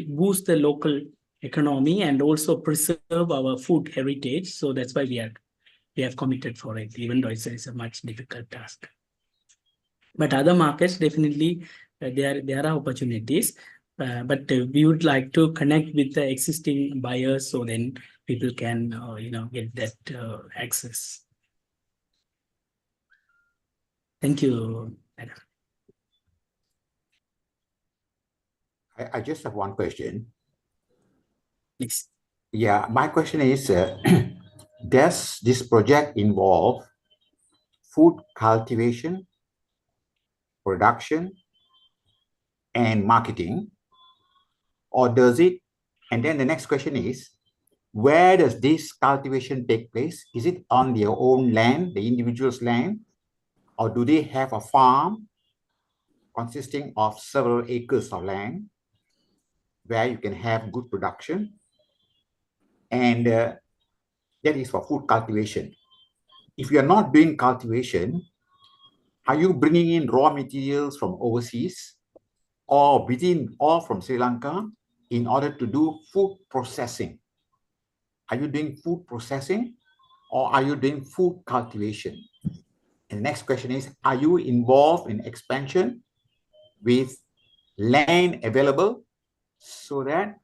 boost the local economy and also preserve our food heritage. So that's why we have committed for it, even though it's a much difficult task. But other markets definitely there are opportunities. But we would like to connect with the existing buyers so then people can get that access. Thank you, Madam. I just have one question. Please. Yeah, my question is, does this project involve food cultivation, production, and marketing? Or does it? And then the next question is, where does this cultivation take place? Is it on their own land, the individual's land? Or do they have a farm consisting of several acres of land where you can have good production? And that is for food cultivation. If you are not doing cultivation, are you bringing in raw materials from overseas or from Sri Lanka in order to do food processing? Are you doing food processing or are you doing food cultivation? And the next question is, are you involved in expansion with land available so that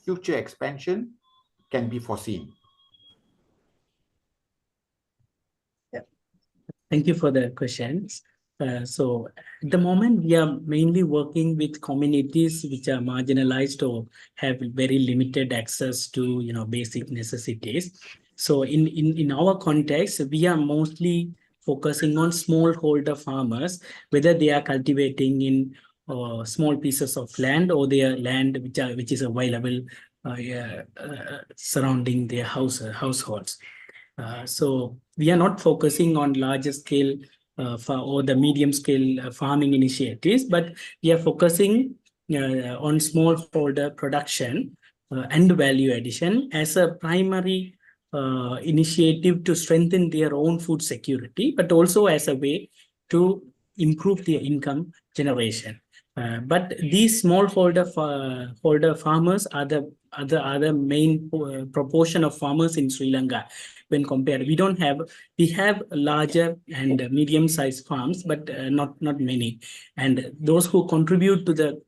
future expansion can be foreseen? Thank you for the questions. So at the moment, we are mainly working with communities which are marginalized or have very limited access to basic necessities. So in our context, we are mostly focusing on smallholder farmers, whether they are cultivating in small pieces of land or their land which is available surrounding their households. So we are not focusing on larger scale or the medium scale farming initiatives, but we are focusing on smallholder production and value addition as a primary initiative to strengthen their own food security, but also as a way to improve their income generation. But these smallholder farmers are the main proportion of farmers in Sri Lanka. When compared, we have larger and medium-sized farms, but not many. And those who contribute to the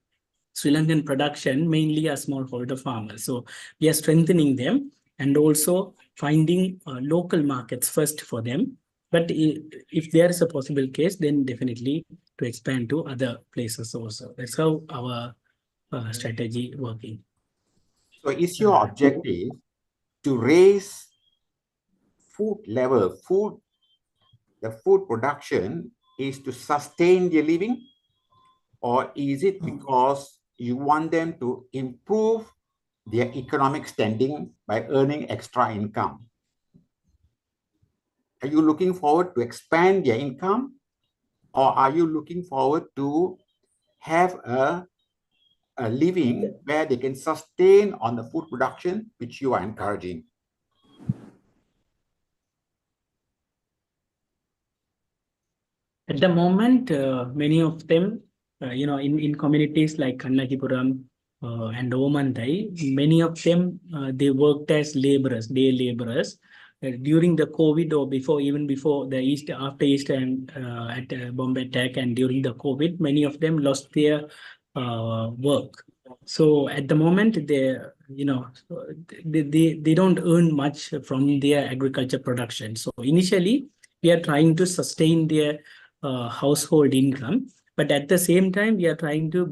Sri Lankan production mainly are smallholder farmers. So we are strengthening them and also finding local markets first for them. But if there is a possible case, then definitely to expand to other places also. That's how our strategy working. So is your objective to raise the food production is to sustain their living? Or is it because you want them to improve their economic standing by earning extra income? Are you looking forward to expand their income? Or are you looking forward to have a living where they can sustain on the food production, which you are encouraging? At the moment, many of them, in communities like Kannakipuram and Omandai, many of them, they worked as laborers, day laborers. During the COVID or even before after Easter and at Bombay attack and during the COVID, many of them lost their work. So at the moment, they don't earn much from their agriculture production. So initially, we are trying to sustain their household income, but at the same time we are trying to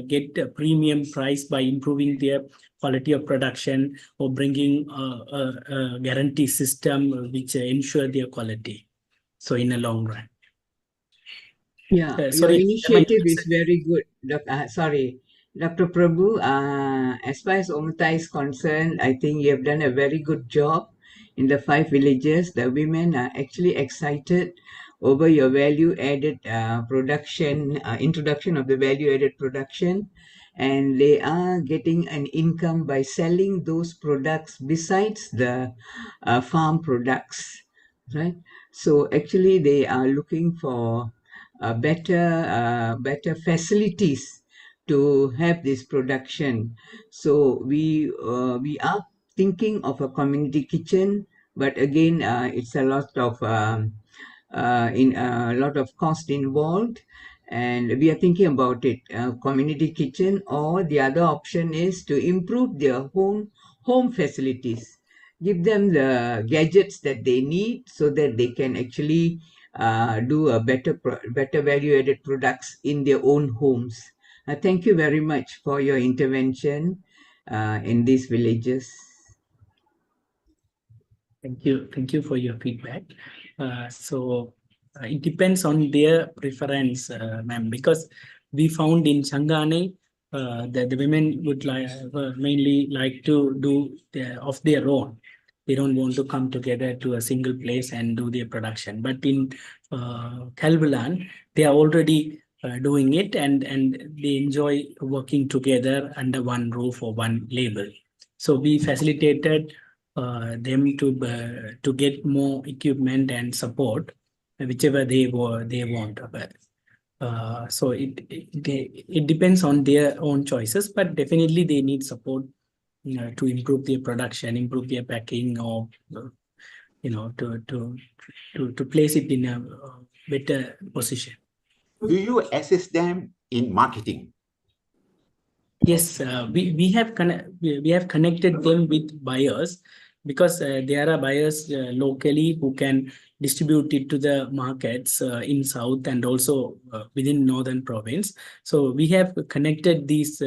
get a premium price by improving their quality of production or bringing a guarantee system which ensure their quality, so in the long run. Yeah, your sorry, initiative is very good. Sorry, Dr. Prabhu, as far as Omata is concerned, I think you have done a very good job in the 5 villages. The women are actually excited over your value-added production, introduction of the value-added production, and they are getting an income by selling those products besides the farm products, right? So actually they are looking for better facilities to have this production. So we are thinking of a community kitchen, but again, it's a lot of in a lot of cost involved, and we are thinking about it, community kitchen, or the other option is to improve their home facilities, give them the gadgets that they need so that they can actually do a better value added products in their own homes. Thank you very much for your intervention in these villages. Thank you for your feedback. It depends on their preference, ma'am, because we found in Changane that the women would mainly like to do of their own. They don't want to come together to a single place and do their production. But in Kalbalan, they are already doing it, and they enjoy working together under one roof or one label. So we facilitated them to get more equipment and support, whichever they want. So it depends on their own choices, but definitely they need support to improve their production, improve their packing, or to place it in a better position. Do you assist them in marketing? Yes, we have connected them with buyers, because there are buyers locally who can distribute it to the markets in South and also within Northern province. So we have connected these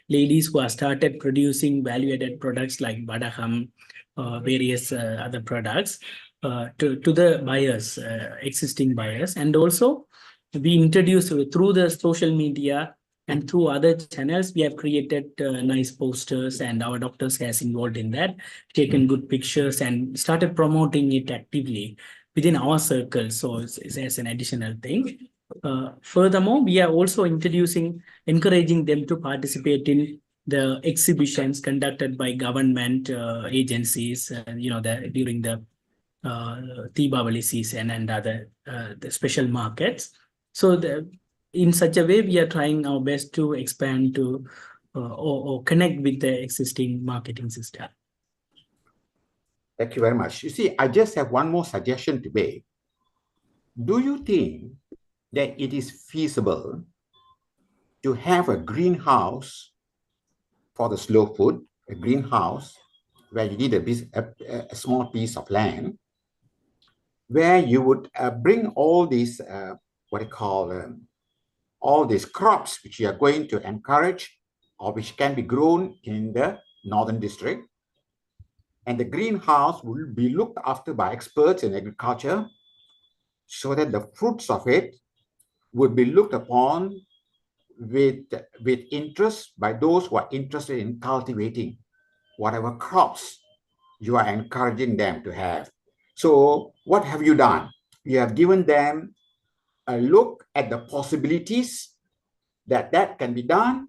ladies who have started producing value-added products like Badaham, various other products to the buyers, existing buyers. And also we introduce through the social media and through other channels, we have created nice posters, and our doctors has involved in that, taken good pictures and started promoting it actively within our circle. So it's as an additional thing. Furthermore, we are also encouraging them to participate in the exhibitions conducted by government agencies, during the Deepavali season and other the special markets. So in such a way, we are trying our best to expand to or connect with the existing marketing system. Thank you very much. You see, I just have one more suggestion to make. Do you think that it is feasible to have a greenhouse for the slow food, a greenhouse where you need a small piece of land, where you would bring all these, all these crops which you are going to encourage or which can be grown in the northern district. And the greenhouse will be looked after by experts in agriculture so that the fruits of it would be looked upon with interest by those who are interested in cultivating whatever crops you are encouraging them to have. So what have you done? You have given them a look at the possibilities that can be done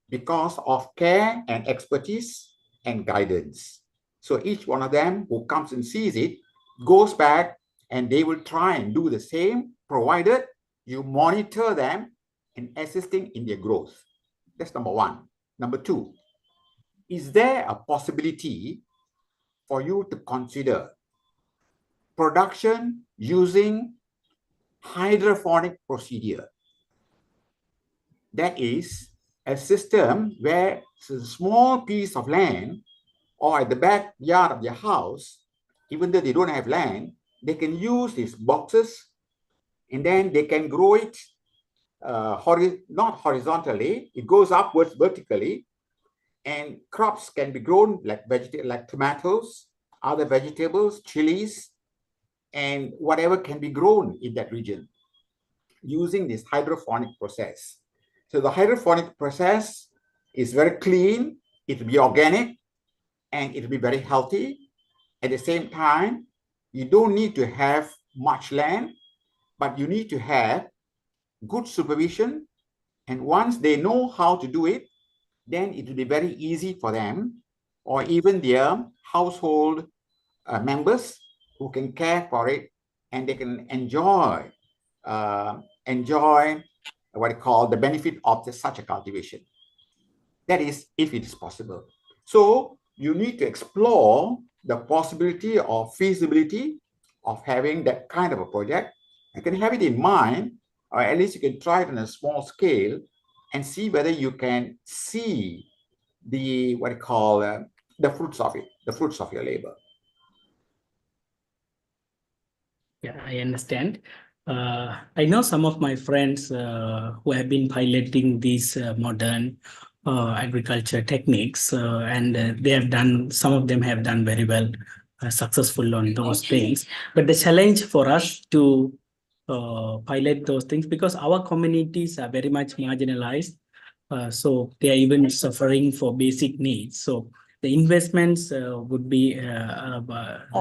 because of care and expertise and guidance. So each one of them who comes and sees it goes back and they will try and do the same, provided you monitor them and assisting in their growth. That's number one. Number two, is there a possibility for you to consider production using hydroponic procedure? That is a system where it's a small piece of land or at the backyard of their house, even though they don't have land, they can use these boxes and then they can grow it not horizontally, it goes upwards vertically, and crops can be grown like tomatoes, other vegetables, chilies, and whatever can be grown in that region using this hydroponic process. So the hydroponic process is very clean, it will be organic, and it will be very healthy. At the same time, you don't need to have much land, but you need to have good supervision. And once they know how to do it, then it will be very easy for them or even their household members who can care for it, and they can enjoy what I call the benefit of such a cultivation. That is, if it is possible. So you need to explore the possibility or feasibility of having that kind of a project. You can have it in mind, or at least you can try it on a small scale and see whether you can see the, what I call, the fruits of it, the fruits of your labor. Yeah, I understand. I know some of my friends who have been piloting these modern agriculture techniques, and they have done, some of them have done very well, successful on those things. But the challenge for us to pilot those things, because our communities are very much marginalized, so they are even suffering for basic needs. So the investments would be a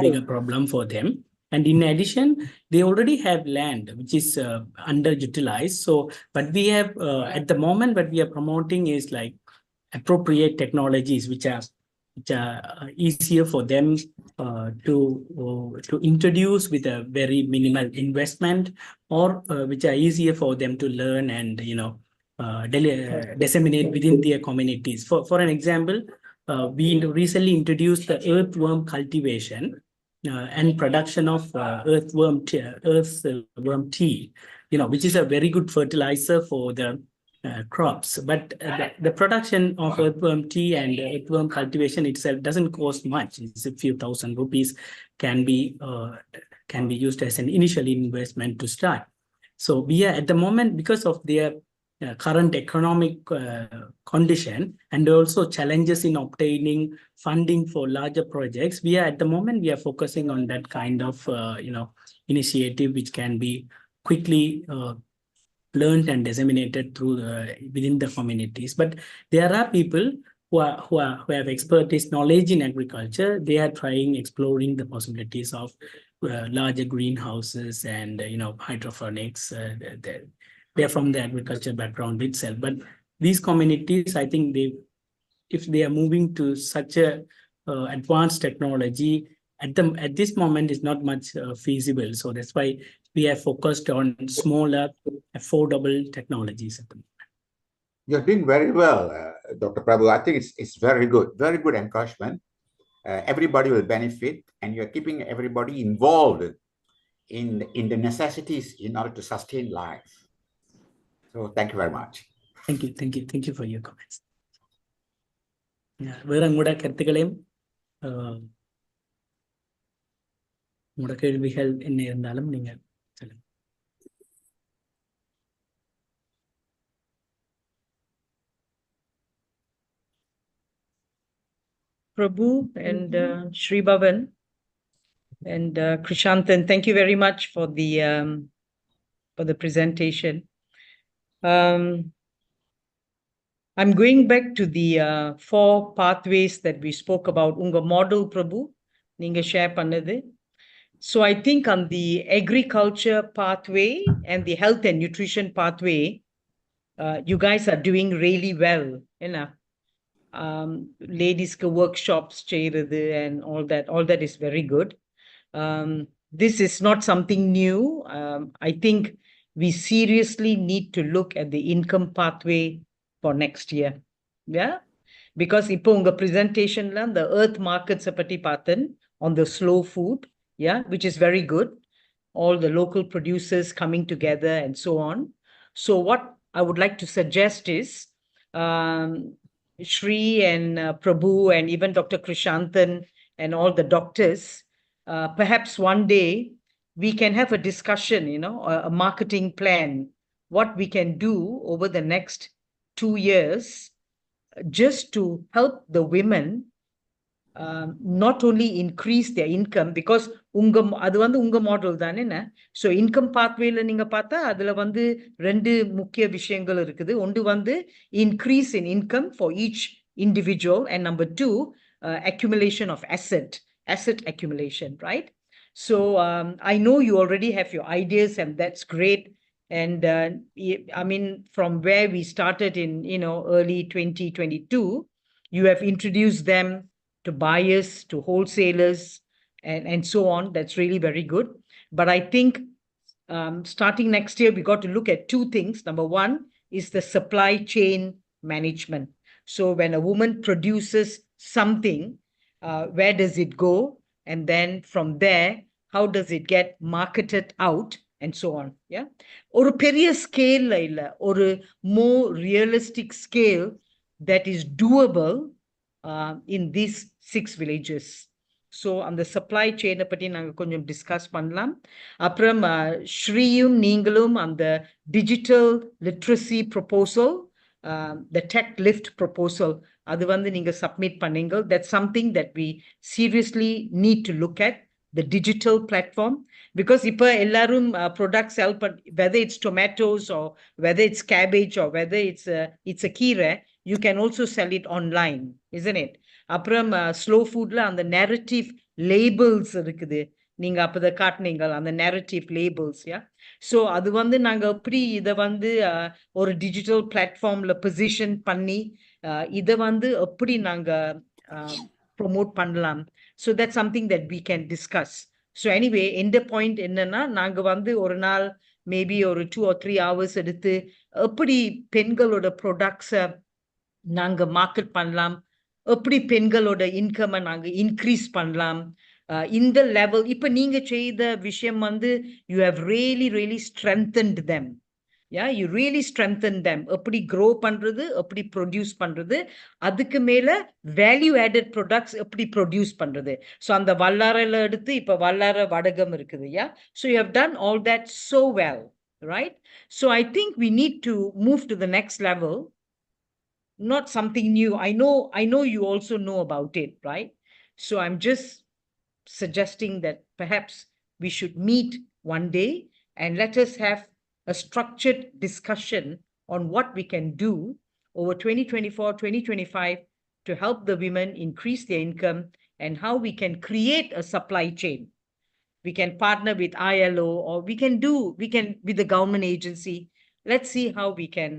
bigger problem for them. And in addition, they already have land which is underutilized. So, but we have at the moment, what we are promoting is like appropriate technologies which are easier for them to introduce with a very minimal investment, or which are easier for them to learn and disseminate within their communities. For an example, we recently introduced the earthworm cultivation and production of earthworm tea, which is a very good fertilizer for the crops. But the production of earthworm tea and earthworm cultivation itself doesn't cost much. It's a few thousand rupees, can be used as an initial investment to start. So we are at the moment, because of their current economic condition and also challenges in obtaining funding for larger projects, we are at the moment, we are focusing on that kind of initiative which can be quickly learned and disseminated through within the communities. But there are people who have expertise, knowledge in agriculture. They are exploring the possibilities of larger greenhouses and hydroponics. They're from the agriculture background itself. But these communities, I think if they are moving to such a advanced technology, at this moment is not much feasible. So that's why we have focused on smaller, affordable technologies at the moment. You're doing very well, Dr. Prabhu. I think it's very good encouragement. Everybody will benefit, and you're keeping everybody involved in the necessities in order to sustain life. So thank you very much. Thank you for your comments. வேற உங்களோட கருத்துக்களையும் உங்களோட கேள்விகள் என்ன இருந்தாலும் நீங்க சொல்லுங்க. Prabhu and Sri Bhavan and Krishanthan, thank you very much for the presentation. I'm going back to the 4 pathways that we spoke about. Unga model, Prabhu, ninga share pannadhu. So I think on the agriculture pathway and the health and nutrition pathway, you guys are doing really well. Ladies workshops and all that is very good. This is not something new. I think we seriously need to look at the income pathway for next year. Yeah, because ipo unga presentation la the earth markets patti paathen on the slow food, yeah, which is very good. All the local producers coming together and so on. So what I would like to suggest is Shri and Prabhu and even Dr. Krishanthan and all the doctors, perhaps one day we can have a discussion, a marketing plan, what we can do over the next 2 years just to help the women not only increase their income, because அது வந்து உங்க மாடல் தானே. So income pathwayல நீங்க பார்த்தா அதுல வந்து 2 முக்கிய விஷயங்கள் இருக்குது. ஒன்று வந்து increase in income for each individual, and number 2 accumulation of asset accumulation, right? So I know you already have your ideas, and that's great. And I mean, from where we started in early 2022, you have introduced them to buyers, to wholesalers, and so on. That's really very good. But I think starting next year, we got to look at two things. Number one is the supply chain management. So when a woman produces something, where does it go? And then from there, how does it get marketed out? And so on. Yeah. ஒரு பெரிய ஸ்கேல்ல இல்ல, ஒரு more realistic scale that is doable in these 6 villages. So அந்த சப்ளை செயினை பற்றி நாங்கள் கொஞ்சம் டிஸ்கஸ் பண்ணலாம். அப்புறம் ஸ்ரீயும் நீங்களும் அந்த digital literacy proposal, the tech lift proposal, அது வந்து நீங்கள் சப்மிட் பண்ணீங்க. That's something that we seriously need to look at the digital platform, because இப்போ எல்லாரும் products sell, whether it's tomatoes or whether it's cabbage or whether it's a கீரை, you can also sell it online, isn't it? அப்புறம் ஸ்லோ ஃபுட்ல அந்த நெரட்டிவ் லேபிள்ஸ் இருக்குது, நீங்க அப்போ காட்டினீங்க அந்த நெரட்டிவ் லேபிள்ஸ். யா, ஸோ அது வந்து நாங்கள் எப்படி இதை வந்து ஒரு டிஜிட்டல் பிளாட்ஃபார்ம்ல பொசிஷன் பண்ணி இதை வந்து எப்படி நாங்கள் ப்ரொமோட் பண்ணலாம். So that's something that we can discuss. So anyway, end point என்னன்னா, நாங்க வந்து ஒரு நாள் மேபி ஒரு 2 or 3 hours எடுத்து எப்படி பெண்களோட ப்ராடக்ட்ஸை நாங்க மார்க்கெட் பண்ணலாம், எப்படி பெண்களோட இன்கமை நாங்க இன்க்ரீஸ் பண்ணலாம், இந்த லெவல். இப்ப நீங்க செய்த விஷயம் வந்து you have really strengthened them. Yeah, you really strengthen them. எப்படி grow பண்றது, எப்படி produce பண்றது, அதுக்கு மேல value added products எப்படி produce பண்றது. So அந்த வல்லாரையில எடுத்து இப்ப வல்லாரை வடகம் இருக்குது. Yeah, so you have done all that so well, right? So I think we need to move to the next level, not something new. I know you also know about it, right? So I'm just suggesting that perhaps we should meet one day and let us have a structured discussion on what we can do over 2024-2025 to help the women increase their income, and how we can create a supply chain. We can partner with ILO, or we can with the government agency. Let's see how we can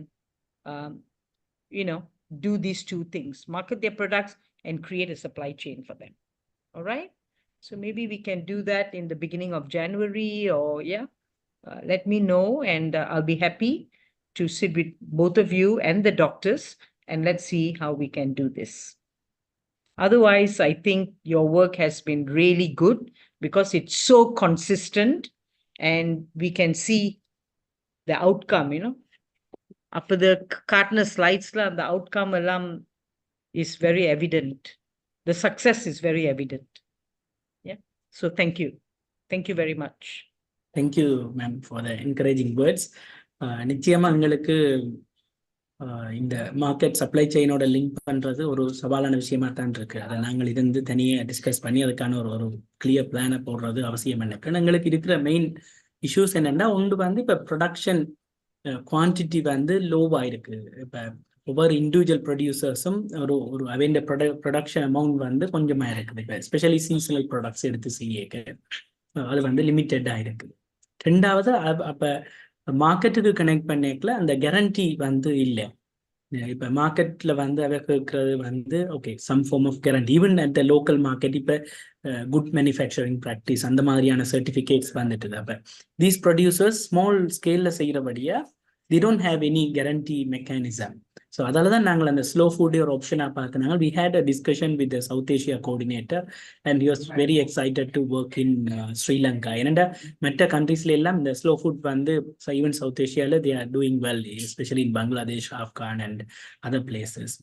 do these two things: market their products and create a supply chain for them. All right, so maybe we can do that in the beginning of January, or let me know, and I'll be happy to sit with both of you and the doctors, and let's see how we can do this. Otherwise, I think your work has been really good because it's so consistent and we can see the outcome, After the partner slides, the outcome is very evident. The success is very evident. Yeah. So thank you. Thank you very much. Thank you, ma'am, for the encouraging words. நிச்சயமா எங்களுக்கு இந்த மார்க்கெட் சப்ளை செயினோட லிங்க் பண்றது ஒரு சவாலான விஷயமா தான் இருக்கு. அதை நாங்கள் இருந்து தனியாக டிஸ்கஸ் பண்ணி அதுக்கான ஒரு கிளியர் பிளானை போடுறது அவசியம். எனக்கு எங்களுக்கு இருக்கிற மெயின் இஷ்யூஸ் என்னன்னா, ஒன்று வந்து இப்போ ப்ரொடக்ஷன் குவான்டிட்டி வந்து லோவா இருக்கு. இப்போ ஒவ்வொரு இண்டிவிஜுவல் ப்ரொடியூசர்ஸும் ஒரு அவன் ப்ரொடக்ஷன் அமௌண்ட் வந்து கொஞ்சமாக இருக்குது. இப்போ எஸ்பெஷலி சீசனல் ப்ராடக்ட்ஸ் எடுத்து செய்ய அது வந்து லிமிட்டடாக இருக்குது. ரெண்டாவது, அப்போ மார்க்கெட்டுக்கு கனெக்ட் பண்ணிக்கல அந்த கேரண்டி வந்து இல்லை. இப்போ மார்க்கெட்டில் வந்து இருக்கிறது வந்து okay some form of guarantee, even at the local market. இப்போ குட் மேனுஃபேக்சரிங் ப்ராக்டிஸ் அந்த மாதிரியான சர்டிஃபிகேட்ஸ் வந்துட்டுது. அப்போ தீஸ் ப்ரொடியூசர்ஸ் ஸ்மால் ஸ்கேலில் செய்கிறபடியா they don't have any guarantee mechanism. So அதால தான் நாங்கள் அந்த ஸ்லோ ஃபுட்டே ஒரு ஆப்ஷனாக பார்க்குறாங்க. We had a discussion with the South Asia coordinator and he was very excited to work in Sri Lanka. ஏன்னா மற்ற கண்ட்ரீஸ்ல எல்லாம் இந்த ஸ்லோ ஃபுட் வந்து ஈவன் சவுத் ஏஷியாவில் they are doing well, especially in Bangladesh, Afghan and other places.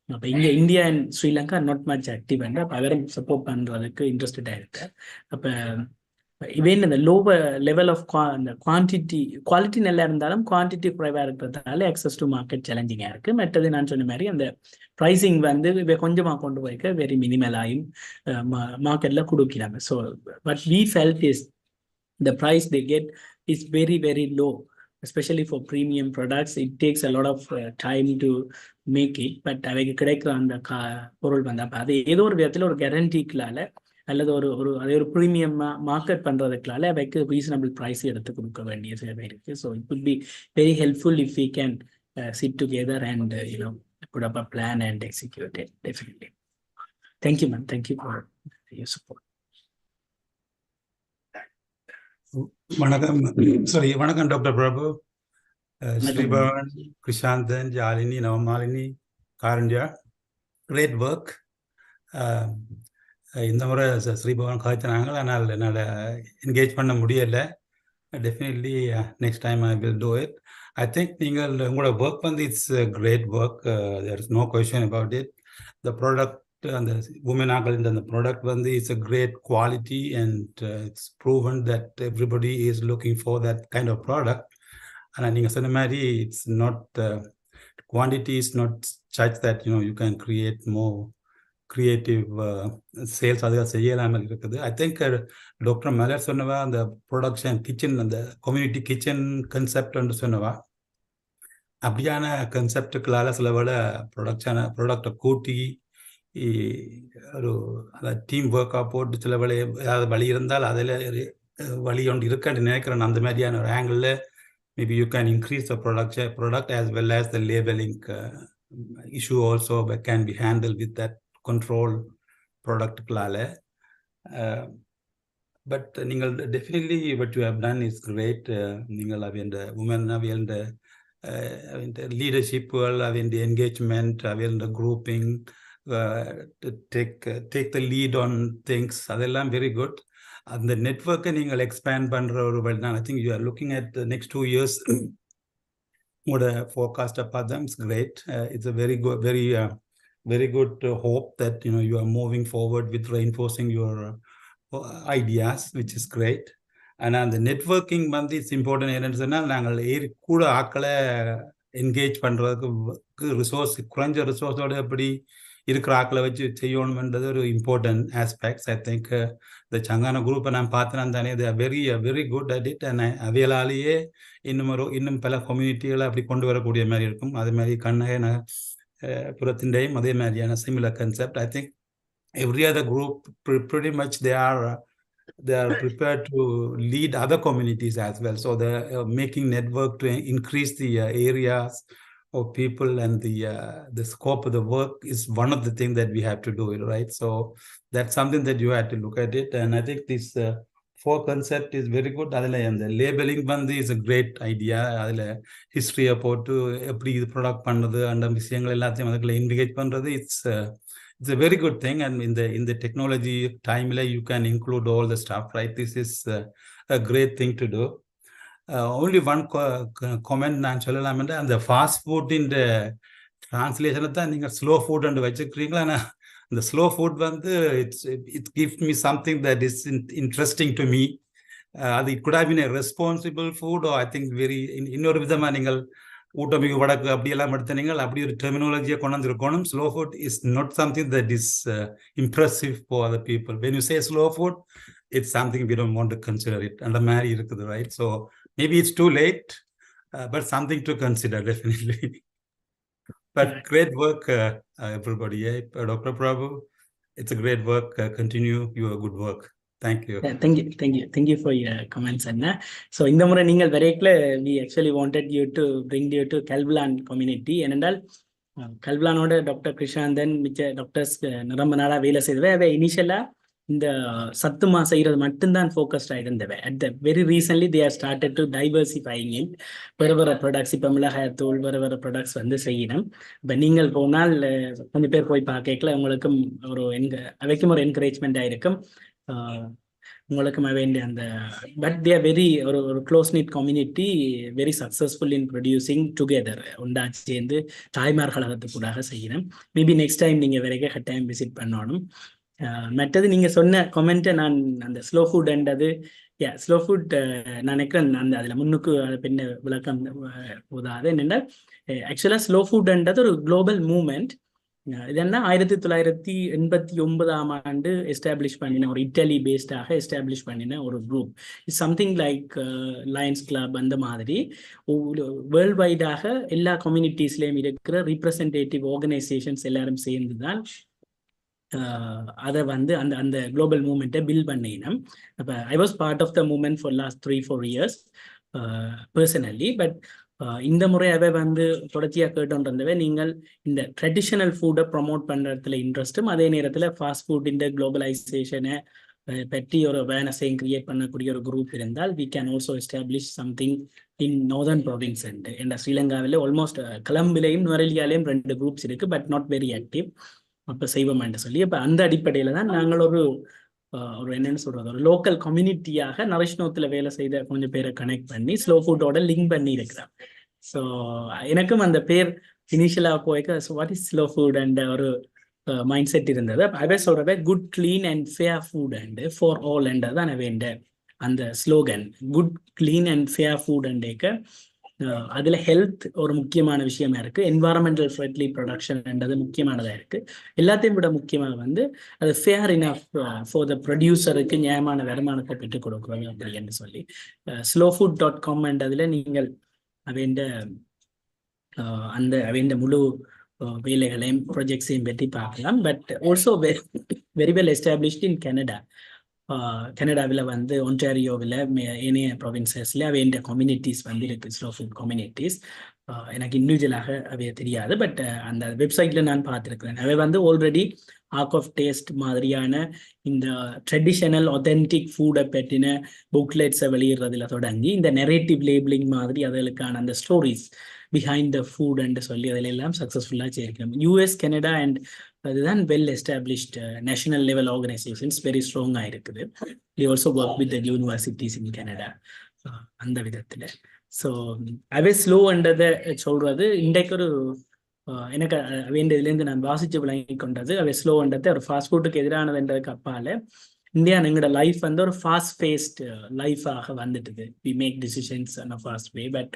அப்போ இங்கே India and Sri Lanka not much active and அப்போ அவரும் சப்போர்ட் பண்ணுறதுக்கு இன்ட்ரெஸ்டடாக இருக்கு. அப்போ இவன் இந்த லோவர் லெவல் ஆஃப் அந்த குவாலிட்டி நல்லா இருந்தாலும் குவான்டிட்டி குறைவாக இருக்கிறதுனால அக்சஸ் டு மார்க்கெட் சேலஞ்சிங்காக இருக்குது. மற்றது நான் சொன்ன மாதிரி அந்த ப்ரைஸிங் வந்து கொஞ்சமாக கொண்டு போய்க்க வெரி மினிமலாயும் மார்க்கெட்டில் கொடுக்கிறாங்க. So but we felt is the price they get is very low, especially for premium products. It takes a lot of time to make it, but அவைக்கு கிடைக்கிற அந்த பொருள் வந்து அப்போ அது ஏதோ ஒரு விதத்தில் ஒரு கேரண்டிக்கலால் அல்லது அதே ஒரு ப்ரீமியம் மார்க்கெட் பண்ணுறதுக்கலால அவைக்கு ரீசனபிள் ப்ரைஸ் எடுத்து கொடுக்க வேண்டிய தேவை இருக்குது. So it would be very helpful if we can sit together and put up a plan and execute it. Definitely. Thank you, ma'am. Thank you for your support. வணக்கம் வணக்கம் டாக்டர் பிரபு, வணக்கம். Sribavan, Krishanthan, Jalini, Navamalini, Karanya, great work. இந்த முறை ஸ்ரீபவன் காய்ச்சினாங்க, ஆனால் என்னால் என்கேஜ் பண்ண முடியலை. Definitely next time I will do it. I think நீங்கள் உங்களோட ஒர்க் வந்து it's great work, there is no question about it. The product, அந்த உமன் ஆக்கள் இந்த ப்ராடக்ட் வந்து it's a great quality and it's proven that everybody is looking for that kind of product. ஆனால் நீங்கள் சொன்ன மாதிரி it's not quantity is not such that you can create more creative sales அதுக்காக செய்யலாமல் இருக்குது. ஐ திங்க் டாக்டர் மலர் சொன்னவா அந்த ப்ரொடக்ஷன் கிச்சன், அந்த கம்யூனிட்டி கிச்சன் கன்செப்ட்னு சொன்னவா, அப்படியான கன்செப்டுக்களால் சில வேளை ப்ரொடக்டை கூட்டி ஒரு அதை டீம் ஒர்க்காக போட்டு சில வேளை ஏதாவது வழி இருந்தால் அதில் வழி ஒன்று இருக்கான்னு நினைக்கிறேன். அந்த மாதிரியான ஒரு ஆங்கிளில் maybe you can increase the product as well as the labeling issue also but can be handled with that control product clale. But நீங்கள் definitely what you have done is great. நீங்கள் அவந்த women அவந்த leadership அவந்த engagement அவந்த grouping to take the lead on things, அதெல்லாம் very good. அந்த நெட்வொர்க்கை நீங்கள் எக்ஸ்பேண்ட் பண்ணுற ஒரு வழி தான். I think you are looking at the next 2 years. உங்களோட ஃபோர்காஸ்ட்டை பார்த்தா it's great. It's a very good hope that you are moving forward with reinforcing your ideas which is great. ஆனால் அந்த நெட்வொர்க்கிங் வந்து இட்ஸ் இம்பார்ட்டன்ட். என்னென்னு சொன்னால் நாங்கள் கூட ஆக்களை என்கேஜ் பண்ணுறதுக்கு குறைஞ்ச ரிசோர்ஸோடு எப்படி இருக்கிற ஆக்களை வச்சு செய்யணுன்றது ஒரு இம்பார்ட்டன்ட் ஆஸ்பெக்ட்ஸ். ஐ திங்க் இந்த சங்கான குரூப்பை நான் பார்த்தேன்னா தானே இது very good at it. And அவைகளாலேயே இன்னும் பல கம்யூனிட்டிகளை அப்படி கொண்டு வரக்கூடிய மாதிரி இருக்கும். அதே மாதிரி கண்ணகன புறத்தின்டையும் அதே மாதிரியான similar concept. I think every other group pretty much they are prepared to lead other communities as well. So they're making network to increase the areas of people, and the scope of the work is one of the things that we have to do it, right? So that's something that you have to look at it. And I think this four concept is very good. adile and the labeling band is a great idea. adile history போட்டு எப்படி இது ப்ராடக்ட் பண்ணது அந்த விஷயங்கள் எல்லாத்தையும் அதுக்குள்ள இன்டிகேட் பண்றது it's a very good thing. And in the technology time you can include all the stuff, right? This is a great thing to do. Only one comment நான் சொல்லலாம். அந்த ஃபாஸ்ட் ஃபுட் இந்த டிரான்ஸ்லேஷனை தான் நீங்கள் ஸ்லோ ஃபுட் அண்டு வச்சுக்கிறீங்களா? ஆனால் இந்த ஸ்லோ ஃபுட் வந்து it gives me something that is interesting to me. அது it could have been a responsible food. I think இன்னொரு விதமாக நீங்கள் ஊட்டமிகு வடக்கு அப்படியெல்லாம் எடுத்தீங்கள், அப்படி ஒரு டெர்மினாலஜியை கொண்டு வந்திருக்கணும். Slow food is not something that is impressive for other people. When you say slow food, it's something we don't want to consider it. And the marry இருக்குது, right? So maybe it's too late, but something to consider definitely. But great work, everybody. Dr. Prabhu, it's a great work. Continue your good work. Thank you. Thank you for your comments, Anna. So இந்த முறை நீங்கள் வரைக்குள்ள we actually wanted you to bring you to Kalbulan community. ஏனென்றால் கல்புலானோட டாக்டர் கிருஷாந்தன் மிச்ச டாக்டர்ஸ் ரொம்ப நாளாக வேலை செய்தவை. இனிஷியலா இந்த சத்துமா செய்யறது மட்டும்தான் ஃபோக்கஸ்ட் ஆகிருந்தவை. At the very recently they are started to diversifying it. வேறு ப்ராடக்ட்ஸ், இப்போ மிளகாய்த்தூள் வேறு ப்ராடக்ட்ஸ் வந்து செய்யணும். இப்போ நீங்கள் போனால் கொஞ்சம் பேர் போய் பார்க்கல, உங்களுக்கும் அவைக்கும் ஒரு என்கரேஜ்மெண்ட் ஆகிருக்கும். உங்களுக்கும் வேண்டிய அந்த பட் தே ஆர் வெரி ஒரு close knit community, very successful in producing together. ஒன்றாச்சு சேர்ந்து தாய்மார்களகத்துக்கூடாக செய்யணும். மேபி நெக்ஸ்ட் டைம் நீங்கள் வரைக்கும் கட்டாயம் விசிட் பண்ணணும். மற்றது நீங்கள் சொன்ன கமெண்ட்டை நான் அந்த ஸ்லோ ஃபுட்ன்றது ஸ்லோ ஃபுட் நான் நினைக்கிறேன் அந்த அதில் முன்னுக்கு பின்ன விளக்கம் போதாது. என்னென்றால் ஆக்சுவலாக ஸ்லோ ஃபுட்ன்றது ஒரு குளோபல் மூவ்மெண்ட். இதெல்லாம் 1989 எஸ்டாப்ளிஷ் பண்ணின ஒரு இட்டாலி பேஸ்டாக எஸ்டாப்ளிஷ் பண்ணின ஒரு group. It's something like Lions club. அந்த மாதிரி வேர்ல்டு வைடாக எல்லா கம்யூனிட்டிஸ்லேயும் இருக்கிற ரீப்ரசன்டேட்டிவ் ஆர்கனைசேஷன்ஸ் எல்லாரும் சேர்ந்து தான் அதை வந்து அந்த குளோபல் மூவ்மெண்ட்டை பில்ட் பண்ணினோம். அப்போ I was part of the movement for last 3-4 years personally. But இந்த முறையாகவே வந்து தொடர்ச்சியாக கேட்டோன்றவே நீங்கள் இந்த ட்ரெடிஷ்னல் ஃபுட்டை ப்ரொமோட் பண்ணுறதுல இன்ட்ரெஸ்ட்டும், அதே நேரத்தில் ஃபாஸ்ட் ஃபுட் இந்த குளோபலைசேஷனை பற்றி ஒரு அவேர்னஸையும் கிரியேட் பண்ணக்கூடிய ஒரு குரூப் இருந்தால் we can also establish something in northern province. இந்த ஸ்ரீலங்காவில் ஆல்மோஸ்ட் கொலம்பிலையும் நுவரெலியாலையும் 2 குரூப்ஸ் இருக்கு, பட் நாட் வெரி ஆக்டிவ். அப்போ செய்வோம்னு சொல்லி அப்போ அந்த அடிப்படையில் தான் நாங்கள் ஒரு என்னன்னு சொல்றது, ஒரு லோக்கல் கம்யூனிட்டியாக நரிஷ்னோத்தில் வேலை செய்த கொஞ்சம் பேரை கனெக்ட் பண்ணி ஸ்லோ ஃபுட்டோட லிங்க் பண்ணி இருக்கிறேன். ஸோ எனக்கும் அந்த பேர் இனிஷியலாக போய்க்க what is slow food and ஒரு மைண்ட் செட் இருந்தது. அவே சொல்றத good clean and fair food and for all and தான் வேண்ட அந்த slogan. Good clean and fair food அண்டேக்க அதில் ஹெல்த் ஒரு முக்கியமான விஷயமா இருக்கு, என்வாரன்மெண்டல் ஃப்ரெண்ட்லி ப்ரொடக்ஷன்ன்றது முக்கியமானதாக இருக்கு. எல்லாத்தையும் விட முக்கியமாக வந்து அது ஃபேர் இனஃப் ஃபார் த ப்ரொடியூசருக்கு நியாயமான வருமானத்தை பெற்றுக் கொடுக்குறது அப்படின்னு சொல்லி slowfood.com அதில் நீங்கள் அவைண்ட அந்த அவைண்ட முழு வேலைகளையும் ப்ராஜெக்ட்ஸையும் பற்றி பார்க்கலாம். But also very well established in Canada. கனடாவில் வந்து ஒன்டாரியோவில் ஏனைய ப்ரொவின்சஸில் அவைண்ட கம்யூனிட்டிஸ் வந்து இருக்கு, ஸ்லோ ஃபுட் கம்யூனிட்டிஸ். எனக்கு இண்டிவிஜுவலாக அவைய தெரியாது, பட் அந்த வெப்சைட்டில் நான் பார்த்துருக்கிறேன். அவை வந்து ஆல்ரெடி ஆர்க் ஆஃப் டேஸ்ட் மாதிரியான இந்த ட்ரெடிஷனல் ஒத்தென்டிக் ஃபுட்டை பற்றின புக்லெட்ஸை வெளியிடுறதுல தொடங்கி இந்த நெரேட்டிவ் லேபிளிங் மாதிரி அதுகளுக்கான அந்த stories behind the food and சொல்லி அதில் எல்லாம் சக்ஸஸ்ஃபுல்லாக சேர்க்கணும். யூஎஸ், கனடா அண்ட் அதுதான் well established national level organisations very ஸ்ட்ராங்காக இருக்குது. They also work with the universities in Canada. அந்த விதத்தில் ஸோ அவே ஸ்லோன்றதை சொல்றது இன்றைக்கு ஒரு எனக்கு வேண்டியதுலேருந்து நான் வாசிச்சு விளங்கி கொண்டது. அவை ஸ்லோன்றதை ஒரு ஃபாஸ்ட் ஃபுட்டுக்கு எதிரானதுன்றதுக்கு அப்பால இந்தியா எங்களோட லைஃப் வந்து ஒரு ஃபாஸ்ட் பேஸ்ட் லைஃபாக வந்துட்டுது. We make decisions in a fast way, but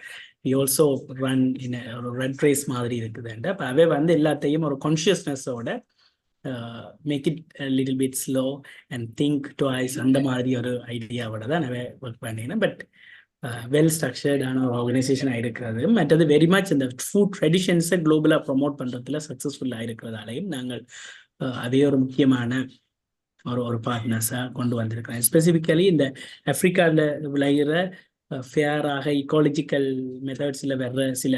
we also run in ஒரு ரெட் ரேஸ் மாதிரி இருக்குதுன்ற. அப்போ அவை வந்து எல்லாத்தையும் ஒரு கான்ஷியஸ்னஸோட make it little bit slow and think twice அந்த மாதிரி ஒரு ஐடியாவோட தான் நான் ஒர்க் பண்ணினேன். பட் வெல் ஸ்ட்ரக்சர்டான ஒரு ஆர்கனைசேஷனாக இருக்கிறது. மற்றது வெரி மச் இந்த ஃபுட் ட்ரெடிஷன்ஸை குளோபலாக ப்ரொமோட் பண்ணுறதுல சக்ஸஸ்ஃபுல்லாக இருக்கிறதாலையும் நாங்கள் அதே ஒரு முக்கியமான ஒரு பார்ட்னர்ஸாக கொண்டு வந்திருக்கிறேன். ஸ்பெசிஃபிக்கலி இந்த ஆப்பிரிக்காவில் விளைகிற ஃபேராக இக்காலஜிக்கல் மெத்தட்ஸில் வர்ற சில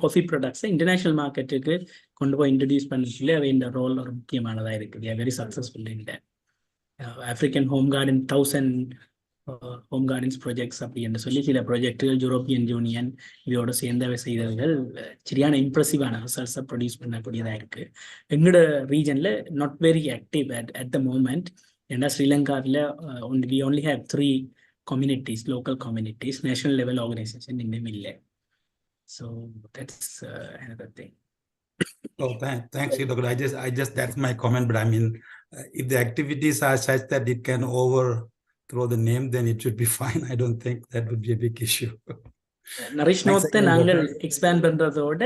காஃபி ப்ராடக்ட்ஸை இன்டர்நேஷ்னல் மார்க்கெட்டுக்கு கொண்டு போய் இன்ட்ரடியூஸ் பண்ணி அவை இந்த ரோல் ஒரு முக்கியமானதாக இருக்குது. வெரி சக்ஸஸ்ஃபுல் இந்த African home garden 1000 home gardens projects அப்படி என்று சொல்லி சில ப்ராஜெக்டுகள் யூரோப்பியன் யூனியன் இதோட சேர்ந்தவை செய்தவர்கள் சரியான இம்ப்ரெசிவான ரிசல்ட்ஸை ப்ரொடியூஸ் பண்ணக்கூடியதாக இருக்குது. எங்களோட ரீஜனில் not very active at the moment. ஏன்னா ஸ்ரீலங்காவில் we only have 3 communities, local communities, national level organization இன்னும் இல்லை. So that's another thing. Oh, thanks, Doctor. I just that's my comment. But I mean, if the activities are such that it can overthrow the name, then it should be fine. I don't think that would be a big issue. Nourish Note நாங்கள் எக்ஸ்பேண்ட் பண்றதோட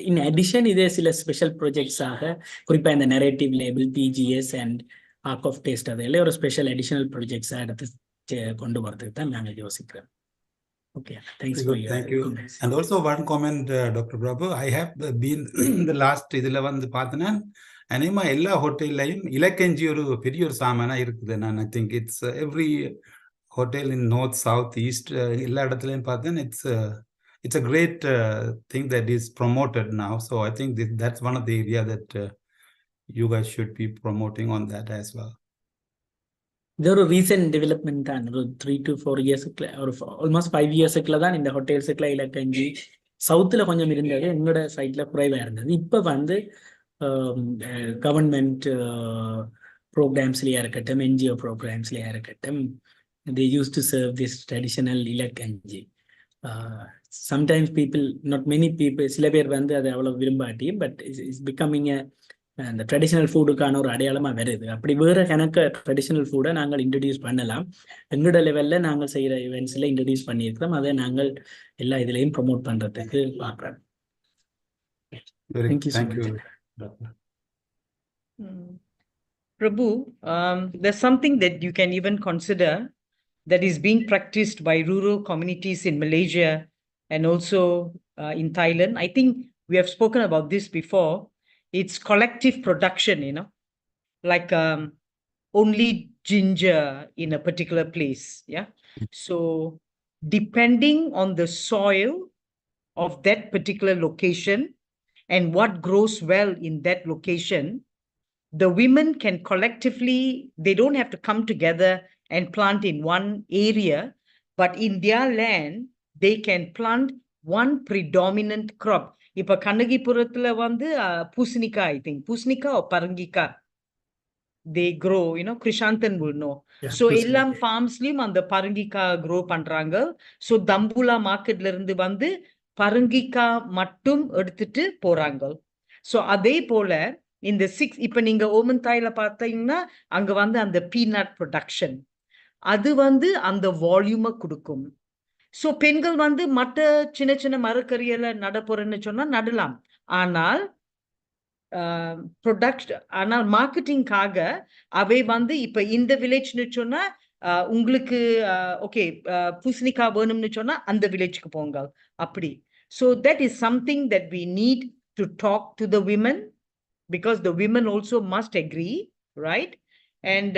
இன் அடிஷன் இதே சில ஸ்பெஷல் ப்ராஜெக்ட்ஸாக குறிப்பாக இந்த narrative label, PGS and Ark of Taste அதில் ஒரு ஸ்பெஷல் அடிஷனல் ப்ராஜெக்ட்ஸாக எடுத்து கொண்டு வரதுக்கு தான் நாங்கள் யோசிக்கிறோம். Okay, thanks for your Thank you. Comments. And also one comment, Dr. Prabhu, I have been the last இதில் வந்து பார்த்தேன்னா அனிமா எல்லா ஹோட்டல்லையும் இலக்கஞ்சி ஒரு பெரிய ஒரு சாமானா இருக்குது. நான் I think it's every hotel in north, south, east எல்லா இடத்துலையும் பார்த்தேன். It's a great thing that is promoted now. So I think that's one of the area that you guys should be promoting on that as well. இது ஒரு ரீசெண்ட் டெவலப்மெண்ட் தான். ஒரு 3 to 4 இயர்ஸுக்குள்ள ஒரு ஆல்மோஸ்ட் 5 இயர்ஸுக்குள்ள தான் இந்த ஹோட்டல்ஸுக்குள்ள இலக்கஞ்சி சவுத்தில் கொஞ்சம் இருந்தது, எங்களோட சைடில் குறைவாக இருந்தது. இப்போ வந்து கவர்மெண்ட் ப்ரோக்ராம்ஸ்லேயே இருக்கட்டும், என்ஜிஓ ப்ரோக்ராம்ஸ்லேயே இருக்கட்டும், they used to serve this traditional இலக்கஞ்சி. Sometimes people, not many people, சில பேர் வந்து அதை அவ்வளோ விரும்பாட்டி, பட் இட்ஸ் பிகமிங் அந்த ட்ரெடிஷ்னல் ஃபுட்டுக்கான ஒரு அடையாளமாக வருது. அப்படி வேறு கணக்கு ட்ரெடிஷ்னல் ஃபுட்டை நாங்கள் இன்ட்ரடியூஸ் பண்ணலாம். எங்களோட லெவலில் நாங்கள் செய்கிற இவெண்ட்ஸில் இன்ட்ரடியூஸ் பண்ணியிருக்கிறோம். அதை நாங்கள் எல்லா இதுலேயும் ப்ரொமோட் பண்ணுறதுக்கு பார்க்குறோம். Thank you. Prabhu, there's something that you can even consider that is being practiced by rural communities in Malaysia and also in Thailand. I think we have spoken about this before. It's collective production, like only ginger in a particular place. Yeah. So depending on the soil of that particular location and what grows well in that location, the women can collectively, they don't have to come together and plant in one area, but in their land, they can plant one predominant crop. இப்ப கண்ணகிபுரத்துல வந்து பூசணிக்காய், I think பூசணிக்காய் or பரங்கிக்காய் they grow, Krishantan will know. So எல்லாம் farmsலயும் அந்த பரங்கிக்காய் grow பண்றாங்க. So தம்புலா மார்க்கெட்ல இருந்து வந்து பரங்கிக்காய் மட்டும் எடுத்துட்டு போறாங்க. So அதே போல இந்த 6, இப்ப நீங்க ஓமந்தாயில பார்த்தீங்கன்னா அங்க வந்து அந்த பீனட் ப்ரொடக்ஷன், அது வந்து அந்த வால்யூமை கொடுக்கும். ஸோ பெண்கள் வந்து மற்ற சின்ன சின்ன மரக்கறியில நட போறேன்னு சொன்னா நடலாம். ஆனால் ஆனால் மார்க்கெட்டிங்காக அவை வந்து இப்ப இந்த வில்லேஜ்னு சொன்னா உங்களுக்கு ஓகே பூசணிக்காய் வேணும்னு சொன்னா அந்த வில்லேஜ்க்கு போங்க அப்படி. So that is something that we need to talk to the women, because the women also must agree, right? And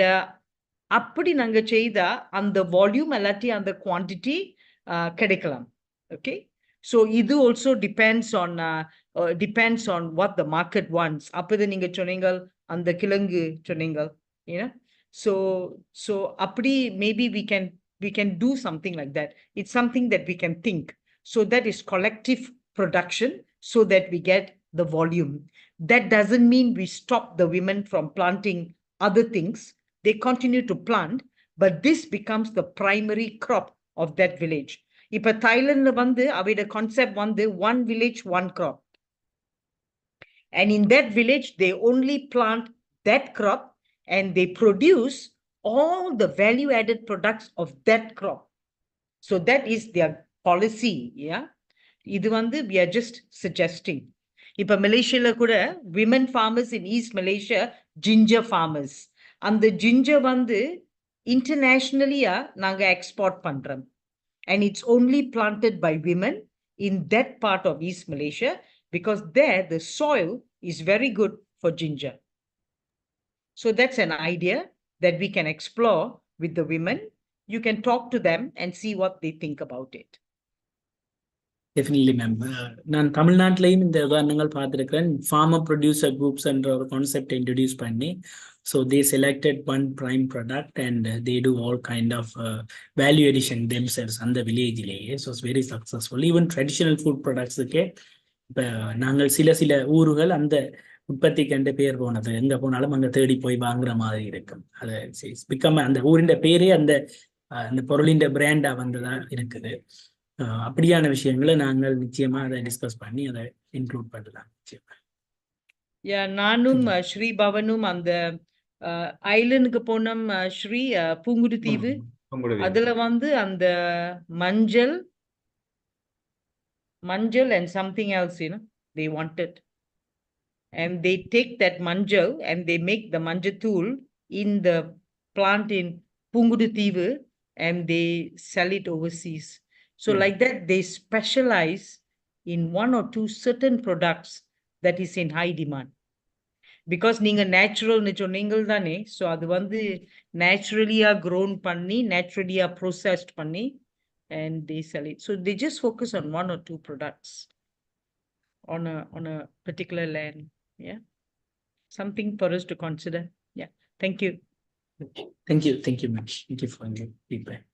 அப்படி நாங்க செய்தா அந்த வால்யூம் இல்லாட்டி அந்த குவான்டிட்டி கிடைக்கலாம். ஓகே, so இது also depends on what the market wants. அப்பது நீங்க சொன்னீங்க அந்த கிழங்கு சொன்னீங்க, so அப்படி maybe we can do something like that. It's something that we can think. So that is collective production, so that we get the volume. That doesn't mean we stop the women from planting other things. They continue to plant, but this becomes the primary crop of that village. இப்ப தாய்லாந்துல வந்து அவையோட கான்செப்ட் வந்து one village one crop, and in that village they only plant that crop and they produce all the value added products of that crop. So that is their policy. Yeah, இது வந்து we are just suggesting. இப்ப மலேசியால கூட women farmers in East Malaysia, ginger farmers, அந்த ginger வந்து internationally நாங்க எக்ஸ்போர்ட் பண்றோம், and it's only planted by women in that part of East Malaysia, because there the soil is very good for ginger. So that's an idea that we can explore with the women. You can talk to them and see what they think about it. Definitely ma'am. நான் தமிழ்நாட்டிலையும் இந்த உதாரணங்கள் பார்த்துருக்கிறேன். ஃபார்மர் ப்ரொடியூசர் குரூப்ஸ் என்ற ஒரு கான்செப்டை இன்ட்ரடியூஸ் பண்ணி, so they selected one prime product and they do all kind of value addition themselves அந்த வில்லேஜிலேயே. So it's very successful. Even traditional food ப்ராடக்ட்ஸுக்கே இப்போ நாங்கள் சில ஊர்கள் அந்த உற்பத்தி கண்டு பேர் போனது, எங்கே போனாலும் அங்கே தேடி போய் வாங்குற மாதிரி இருக்கும். அது பிகம் அந்த ஊரின் பேரே அந்த பொருளின் பிராண்டாக வந்துதான் இருக்குது. அப்படியான விஷயங்களை நாங்கள் நிச்சயமா அதை டிஸ்கஸ் பண்ணி அதை இன்க்ளூட் பண்ணலாம். நானும் ஸ்ரீ பவனும் அந்த ஐலண்டுக்கு போனோம், ஸ்ரீ பூங்குடி தீவு. அதுல வந்து அந்த மஞ்சள் and something else, they wanted, and they take that manjal and they make the manjathul in the plant in Poongudi தீவு and they sell it overseas. So like that, they specialize in one or two certain products that is in high demand. Because நீங்க நேச்சுரல்னு சொன்னீங்க தானே, ஸோ அது வந்து நேச்சுரலியா grown பண்ணி நேச்சுரலியா ப்ரோசஸ்ட் பண்ணி and they sell it. So they just focus on one or two products on a particular land. Yeah, something for us to consider. Yeah, thank you. Thank you, ma'am. Thank you for your feedback.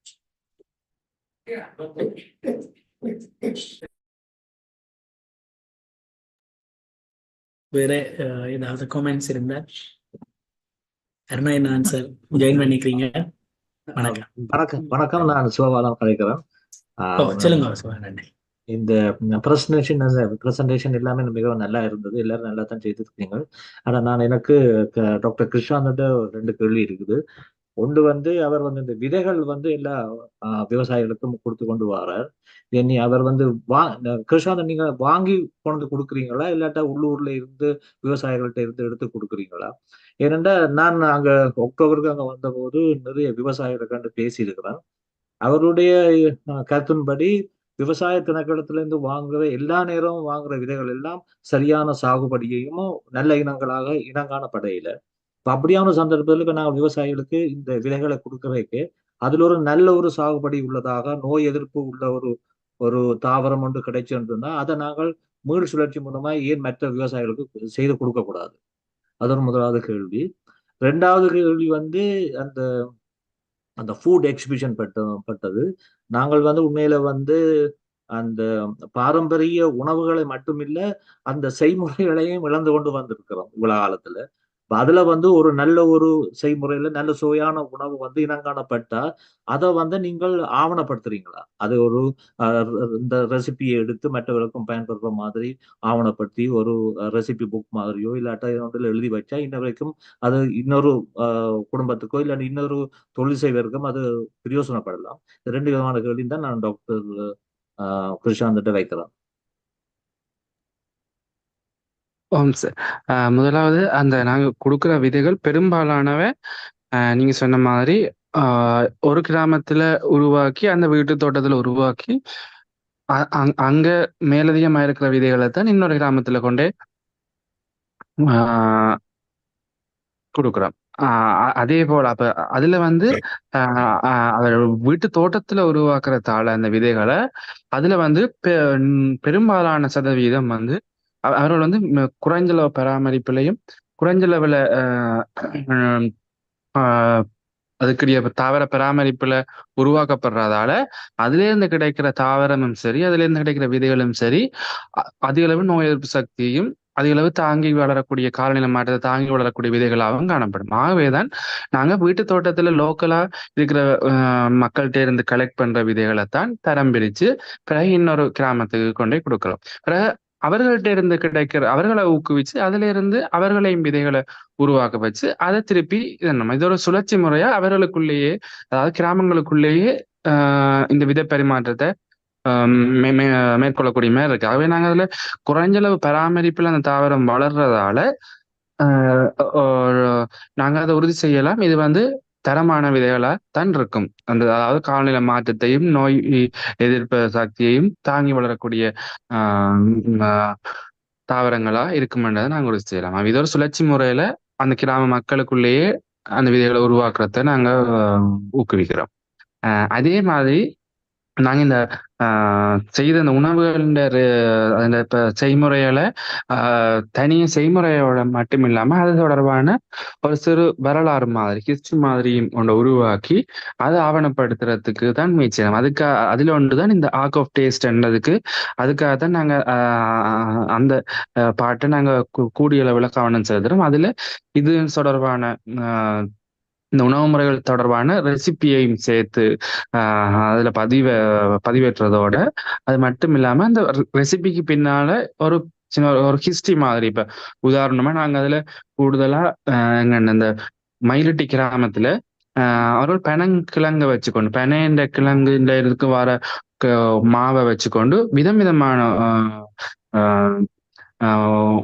வேற ஏதாவது கமெண்ட்ஸ் இருந்தா? அருணாயன் சார் ஜாயின் பண்ணிக்கிறீங்க. வணக்கம். நான் சிவபாலம் கலைக்கிறேன். சொல்லுங்க சிவபாலன். இந்த பிரசன்டேஷன் எல்லாமே மிகவும் நல்லா இருந்தது. எல்லாரும் நல்லா தான் செய்திருக்கீங்க. ஆனா எனக்கு டாக்டர் கிருஷ்ணாந்திட்ட 2 கேள்வி இருக்குது. ஒன்று வந்து அவர் வந்து இந்த விதைகள் வந்து எல்லா விவசாயிகளுக்கும் கொடுத்து கொண்டு வரார். அவர் வந்து கிருஷ்ணாந்தன் நீங்க வாங்கி கொண்டு கொடுக்குறீங்களா, இல்லாட்டா உள்ளூர்ல இருந்து விவசாயிகள்கிட்ட இருந்து எடுத்து கொடுக்குறீங்களா? ஏனென்றா நான் அங்க அக்டோபருக்கு அங்க வந்த போது நிறைய விவசாயிகளை கண்டு பேசியிருக்கிறேன். அவருடைய கருத்தின்படி விவசாய திணைக்களத்துல இருந்து வாங்குற எல்லா நேரமும் வாங்குற விதைகள் எல்லாம் சரியான சாகுபடியையும் நல்ல இனங்காணப்படையில. இப்ப அப்படியான சந்தர்ப்பத்தில் இப்ப நாங்கள் விவசாயிகளுக்கு இந்த விதைகளை கொடுக்கறதுக்கு அதுல ஒரு நல்ல ஒரு சாகுபடி உள்ளதாக, நோய் எதிர்ப்பு உள்ள ஒரு தாவரம் ஒன்று கிடைச்சுன்னா அதை நாங்கள் மீள் சுழற்சி மூலமா ஏன் மற்ற விவசாயிகளுக்கு செய்து கொடுக்க கூடாது? அது ஒரு முதலாவது கேள்வி. ரெண்டாவது கேள்வி வந்து அந்த அந்த ஃபுட் எக்ஸிபிஷன் பட்டது. நாங்கள் வந்து உண்மையில வந்து அந்த பாரம்பரிய உணவுகளை மட்டுமில்ல, அந்த செய்முறைகளையும் இழந்து கொண்டு வந்திருக்கிறோம் இவ்வளவு காலத்துல. அதுல வந்து ஒரு நல்ல ஒரு செய்முறையில நல்ல சுவையான உணவு வந்து இனங்காணப்பட்டா அதை வந்து நீங்கள் ஆவணப்படுத்துறீங்களா? அது ஒரு இந்த ரெசிபியை எடுத்து மற்றவர்களுக்கும் பயன்படுற மாதிரி ஆவணப்படுத்தி ஒரு ரெசிபி புக் மாதிரியோ இல்லாட்டா ஒன்றில் எழுதி வச்சா இன்ன வரைக்கும் அது இன்னொரு குடும்பத்துக்கோ இல்ல இன்னொரு தொழில் செய்வதற்கும் அது பிரயோசனப்படலாம். ரெண்டு விதமான கேள்வி தான் நான் டாக்டர் கிருஷாந்திட்ட வைக்கிறேன். சார். முதலாவது அந்த நாங்க கொடுக்குற விதைகள் பெரும்பாலானவை நீங்க சொன்ன மாதிரி ஒரு கிராமத்துல உருவாக்கி அந்த வீட்டு தோட்டத்துல உருவாக்கி அங்க மேலதிகமா இருக்கிற விதைகளை தான் இன்னொரு கிராமத்துல கொண்டே கொடுக்குறோம். அதே போல அப்ப அதுல வந்து அவர் வீட்டு தோட்டத்துல உருவாக்குற தாழ அந்த விதைகளை அதுல வந்து பெரும்பாலான சதவீதம் வந்து அவர்கள் வந்து குறைஞ்சளவு பராமரிப்பிலையும் குறைஞ்சளவுல அதுக்குரிய தாவர பராமரிப்புல உருவாக்கப்படுறதால அதுல இருந்து கிடைக்கிற தாவரமும் சரி அதுல இருந்து கிடைக்கிற விதைகளும் சரி அதிக அளவு நோய் எதிர்ப்பு சக்தியும் அதிக அளவு தாங்கி வளரக்கூடிய காலநிலை மாற்றத்தை தாங்கி வளரக்கூடிய விதைகளாகவும் காணப்படும். ஆகவேதான் நாங்க வீட்டு தோட்டத்துல லோக்கலா இருக்கிற மக்கள்கிட்ட இருந்து கலெக்ட் பண்ற விதைகளைத்தான் தரம் பிரிச்சு பிறகு இன்னொரு கிராமத்துக்கு கொண்டே கொடுக்கிறோம். பிறகு அவர்கள்ட்ட இருந்து கிடைக்கிற அவர்களை ஊக்குவிச்சு அதுல இருந்து அவர்களையும் விதைகளை உருவாக்க வச்சு அதை திருப்பி இது ஒரு சுழற்சி முறையா அவர்களுக்குள்ளேயே அதாவது கிராமங்களுக்குள்ளேயே இந்த விதை பரிமாற்றத்தை மேற்கொள்ளக்கூடிய மாதிரி இருக்கு. ஆகவே நாங்க அதுல குறைஞ்சளவு பராமரிப்புல அந்த தாவரம் வளர்றதால நாங்க அதை உறுதி செய்யலாம் இது வந்து தரமான விதைகளா தான் இருக்கும். அந்த அதாவது காலநிலை மாற்றத்தையும் நோய் எதிர்ப்பு சக்தியையும் தாங்கி வளரக்கூடிய தாவரங்களா இருக்குமென்றதை நாங்க உறுதி செய்யலாம். இது ஒரு சுழற்சி முறையில அந்த கிராம மக்களுக்குள்ளேயே அந்த விதைகளை உருவாக்குறத நாங்க ஊக்குவிக்கிறோம். அதே மாதிரி நாங்க இந்த செய்த அந்த உணவுகள் அந்த இப்ப செய்முறைகளை தனிய செய்முறையோட மட்டும் இல்லாம அது தொடர்பான ஒரு சிறு வரலாறு மாதிரி ஹிஸ்டரி மாதிரியும் ஒன்றை உருவாக்கி அதை ஆவணப்படுத்துறதுக்கு தான் முயற்சி. அதுல ஒன்றுதான் இந்த ஆர்க் ஆஃப் டேஸ்ட்ன்றதுக்கு அதுக்காகத்தான் நாங்க அந்த பாட்டை நாங்க கூடிய அளவுல கவனம் செலுத்துறோம். அதுல இது தொடர்பான இந்த உணவு முறைகள் தொடர்பான ரெசிபியையும் சேர்த்து அதுல பதிவேற்றதோட அது மட்டும் இல்லாம அந்த ரெசிபிக்கு பின்னால ஒரு சின்ன ஒரு ஹிஸ்டரி மாதிரி இப்ப உதாரணமா நாங்க அதுல கூடுதலா இந்த மயிலட்டி கிராமத்துல அவர்கள் பெனங்கிழங்க வச்சுக்கொண்டு பெனேன்ற கிழங்குல இருக்கு வர மாவை வச்சுக்கொண்டு விதம் விதமான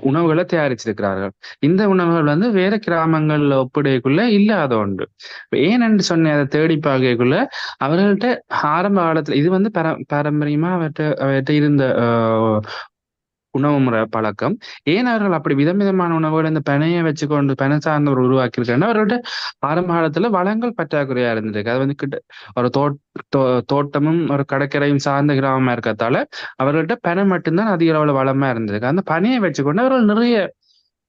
உணவுகளை தயாரிச்சிருக்கிறார்கள். இந்த உணவுகள் வந்து வேற கிராமங்கள்ல ஒப்பிடைக்குள்ள இல்லாத ஒன்று. ஏனென்று சொன்ன அதை தேடி பார்க்கக்குள்ள அவர்கள்ட்ட ஆரம்ப காலத்துல இது வந்து பாரம்பரியமா அவர்கிட்ட இருந்த உணவு முறை பழக்கம். ஏன் அவர்கள் அப்படி விதவிதமான உணவுகள் இந்த பெனையை வச்சுக்கொண்டு பெனை சார்ந்தவர் உருவாக்கியிருக்காங்க. அவர்கள்ட்ட ஆரம்ப காலத்துல வளங்கள் பற்றாக்குறையா இருந்திருக்கு. அது வந்து ஒரு தோட்டமும் ஒரு கடற்கரையும் சார்ந்த கிராமமா இருக்கிறதால அவர்கள்ட்ட பெனை மட்டும்தான் அதிக அளவுல வளமா இருந்திருக்கு. அந்த பனையை வச்சுக்கொண்டு அவர்கள் நிறைய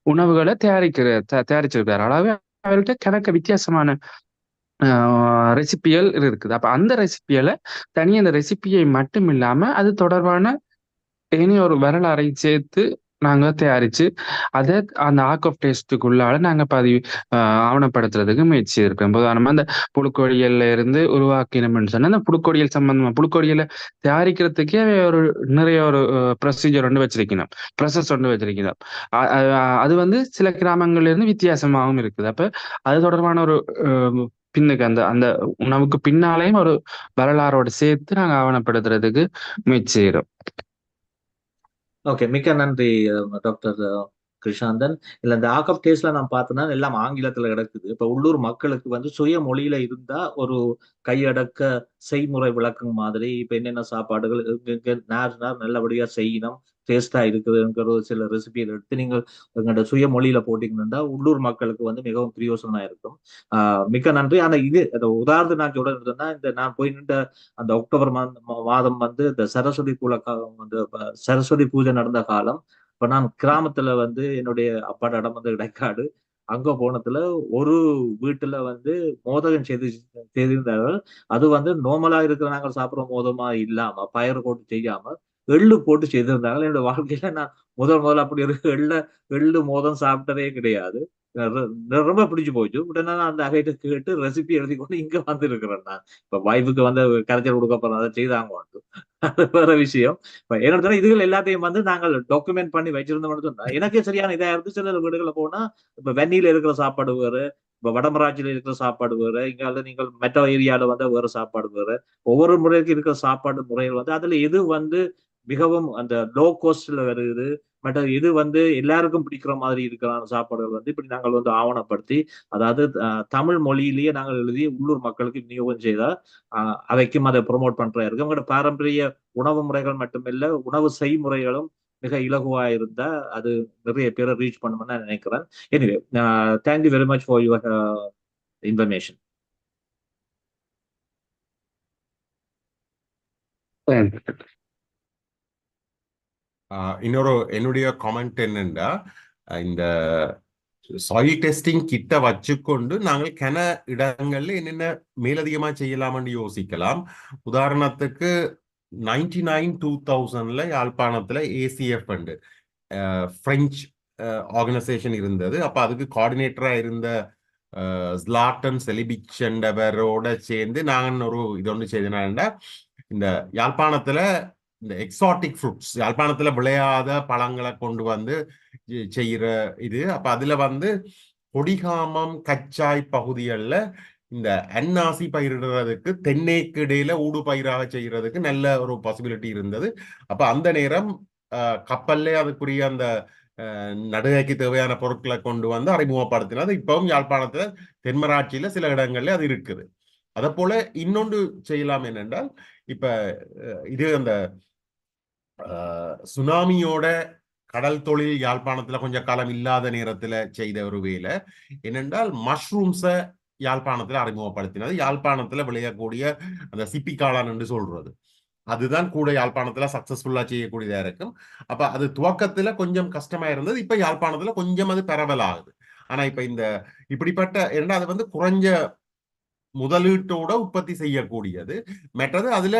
உணவுகளை தயாரிச்சிருக்கிறார். அதாவது அவர்கள்ட்ட கணக்க வித்தியாசமான ரெசிபிகள் இருக்குது. அப்ப அந்த ரெசிபிகளை தனியாக அந்த ரெசிபியை மட்டும் இல்லாம அது தொடர்பான இனி ஒரு வரலாறை சேர்த்து நாங்க தயாரிச்சு அதை அந்த ஆர்க் ஆஃப் டேஸ்டுக்குள்ளால நாங்க ஆவணப்படுத்துறதுக்கு முயற்சி இருக்கோம். உதாரணமா அந்த புழுக்கொடியல்ல இருந்து உருவாக்கினோம்னு சொன்னா அந்த புழுக்கொடியல் சம்பந்தமா புழுக்கொடியலை தயாரிக்கிறதுக்கே ஒரு நிறைய ஒரு ப்ரொசீஜர் ஒன்று வச்சிருக்கணும், ப்ரொசஸ் ஒன்று வச்சிருக்கணும். அது வந்து சில கிராமங்கள்ல இருந்து வித்தியாசமாகவும் இருக்குது. அப்ப அது தொடர்பான ஒரு பின்னுக்கு அந்த அந்த உணவுக்கு பின்னாலேயும் ஒரு வரலாறோட சேர்த்து நாங்க ஆவணப்படுத்துறதுக்கு முயற்சி செய்கிறோம். ஓகே, மிக்க நன்றி டாக்டர் கிருஷாந்தன். இல்ல இந்த ஆர்க் ஆஃப் டேஸ்ட்ல நான் பார்த்தேன்னா எல்லாம் ஆங்கிலத்துல கிடக்குது. இப்ப உள்ளூர் மக்களுக்கு வந்து சுய மொழியில இருந்தா ஒரு கையடக்க செய்முறை விளக்கம் மாதிரி இப்ப என்னென்ன சாப்பாடுகள் நல்லபடியா செய்யணும், டேஸ்டா இருக்குதுங்கிற சில ரெசிபிகள் எடுத்து நீங்கள் எங்களோட சுய மொழியில போட்டீங்கன்னா உள்ளூர் மக்களுக்கு வந்து மிகவும் பிரயோசனமா இருக்கும். மிக்க நன்றி. ஆனா இது உதாரணத்துக்கு நான் சொல்றதுன்னா இந்த நான் போய் நின்ற அந்த அக்டோபர் மாதம் வந்து இந்த சரஸ்வதி பூஜை நடந்த காலம். இப்ப நான் கிராமத்துல வந்து என்னுடைய அப்பாட இடம் வந்து இடைக்காடு. அங்க போனதுல ஒரு வீட்டுல வந்து மோதகம் செய்திருந்தார்கள். அது வந்து நார்மலா இருக்கிற நாங்கள் சாப்பிடுற மோதமா இல்லாம பயறு போட்டு செய்யாம எள்ளு போட்டு செய்திருந்தாங்க. என்னோட வாழ்க்கையில நான் முதல்ல அப்படி ஒரு எள்ளு மோதம் சாப்பிட்டதே கிடையாது. ரொம்ப பிடிச்சு போச்சு. உடனே நான் அந்த அகைட்ட கேட்டு ரெசிபி எழுதி கொண்டு இங்க வந்து இருக்கிறேன். நான் இப்ப வைஃபுக்கு வந்து கரைச்சல் கொடுக்க போறோம், அதை செய்தாங்க. அது வேற விஷயம். இப்ப என்னோட இதுகள் எல்லாத்தையும் வந்து நாங்கள் டாக்குமெண்ட் பண்ணி வச்சிருந்தோம்னு சொன்னா எனக்கே சரியான இதா இருந்து. சில வீடுகளை போனா இப்ப வெண்ணில இருக்கிற சாப்பாடு வேறு, இப்ப வடமராட்சியில இருக்கிற சாப்பாடு வேறு, இங்க நீங்கள் மெட்ரோ ஏரியால வந்து வேறு சாப்பாடு வேறு. ஒவ்வொரு முறைக்கு இருக்கிற சாப்பாடு முறைகள் வந்து அதுல எது வந்து மிகவும் அந்த லோ கோஸ்ட்ல வருது, பட் இது வந்து எல்லாருக்கும் பிடிக்கிற மாதிரி இருக்கிற சாப்பாடுகள் வந்து இப்படி நாங்கள் வந்து ஆவணப்படுத்தி, அதாவது தமிழ் மொழியிலேயே நாங்கள் எழுதி உள்ளூர் மக்களுக்கு விநியோகம் செய்தா அவைக்கும் அதை ப்ரொமோட் பண்றா இருக்கு. அவங்களோட பாரம்பரிய உணவு முறைகள் மட்டுமில்ல, உணவு செய்முறைகளும் மிக இலகுவா இருந்தா அது நிறைய பேரை ரீச் பண்ணும்னு நான் நினைக்கிறேன். Anyway, thank you very much for your information. இன்னொரு என்னுடைய காமெண்ட் என்னன்னா, இந்த சாயில் டெஸ்டிங் கிட்ட வச்சுக்கொண்டு நாங்கள் கன இடங்கள்ல என்னென்ன மேலதிகமா செய்யலாம்னு யோசிக்கலாம். உதாரணத்துக்கு 99-2000 யாழ்ப்பாணத்துல ACF உண்டு, பிரெஞ்சு ஆர்கனைசேஷன் இருந்தது. அப்ப அதுக்கு கோஆர்டினேட்டரா இருந்த ஸ்லாட்டன் செலிபிச்சண்டவரோட சேர்ந்து நாங்கள் ஒரு இது ஒன்று செய்தனா, இந்த யாழ்ப்பாணத்துல இந்த எக்ஸாட்டிக் ஃப்ரூட்ஸ், யாழ்ப்பாணத்துல விளையாத பழங்களை கொண்டு வந்து செய்யற இது. அப்ப அதுல வந்து கொடிகாமம் கச்சாய் பகுதிகளில் இந்த அன்னாசி பயிரிடுறதுக்கு தென்னைக்கு இடையில ஊடு பயிராக செய்யறதுக்கு நல்ல ஒரு பாசிபிலிட்டி இருந்தது. அப்ப அந்த நேரம் கப்பல்ல அதுக்குரிய அந்த நடுகைக்கு தேவையான பொருட்களை கொண்டு வந்து அறிமுகப்படுத்தினது. இப்பவும் யாழ்ப்பாணத்துல தென்மராட்சியில சில இடங்கள்ல அது இருக்குது. அதை போல இன்னொன்று செய்யலாம் என்னென்றால், இப்ப இது அந்த சுனாமியோட கடல் தொழில் யாழ்ப்பாணத்துல கொஞ்சம் காலம் இல்லாத நேரத்துல செய்த ஒரு வேலை என்னென்றால், மஷ்ரூம்ஸை யாழ்ப்பாணத்துல அறிமுகப்படுத்தினது. யாழ்ப்பாணத்துல விளையக்கூடிய அந்த சிப்பி காளான் என்று சொல்றது, அதுதான் கூட யாழ்ப்பாணத்துல சக்சஸ்ஃபுல்லா செய்யக்கூடியதா இருக்கும். அப்ப அது துவக்கத்துல கொஞ்சம் கஷ்டமா இருந்தது. இப்ப யாழ்ப்பாணத்துல கொஞ்சம் அது பரவலாகுது. ஆனா இப்ப இந்த இப்படிப்பட்ட ஏன்னா அது வந்து குறைஞ்ச முதலீட்டோட உற்பத்தி செய்யக்கூடியது. மற்றது அதுல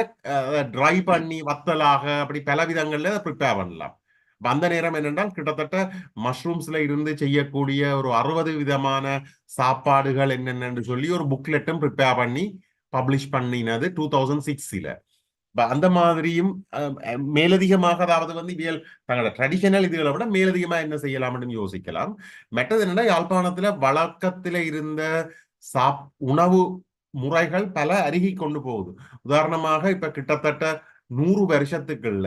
ட்ரை பண்ணி வத்தலாக அப்படி பல விதங்கள்ல ப்ரிப்பேர் பண்ணலாம். அந்த நேரம் என்னென்றால், கிட்டத்தட்ட மஷ்ரூம்ஸ்ல இருந்து செய்யக்கூடிய ஒரு 60 விதமான சாப்பாடுகள் என்னென்னு சொல்லி ஒரு புக்லெட்டும் ப்ரிப்பேர் பண்ணி பப்ளிஷ் பண்ணினது 2006. அந்த மாதிரியும் மேலதிகமாக, அதாவது வந்து இவியல் தங்களோட ட்ரெடிஷனல் இதுகளை விட மேலதிகமா என்ன செய்யலாம்னு யோசிக்கலாம். மற்றது என்னன்னா, யாழ்ப்பாணத்துல வழக்கத்துல இருந்த உணவு முறைகள் பல அருகி கொண்டு போகுது. உதாரணமாக இப்ப கிட்டத்தட்ட 100 வருஷத்துக்குள்ள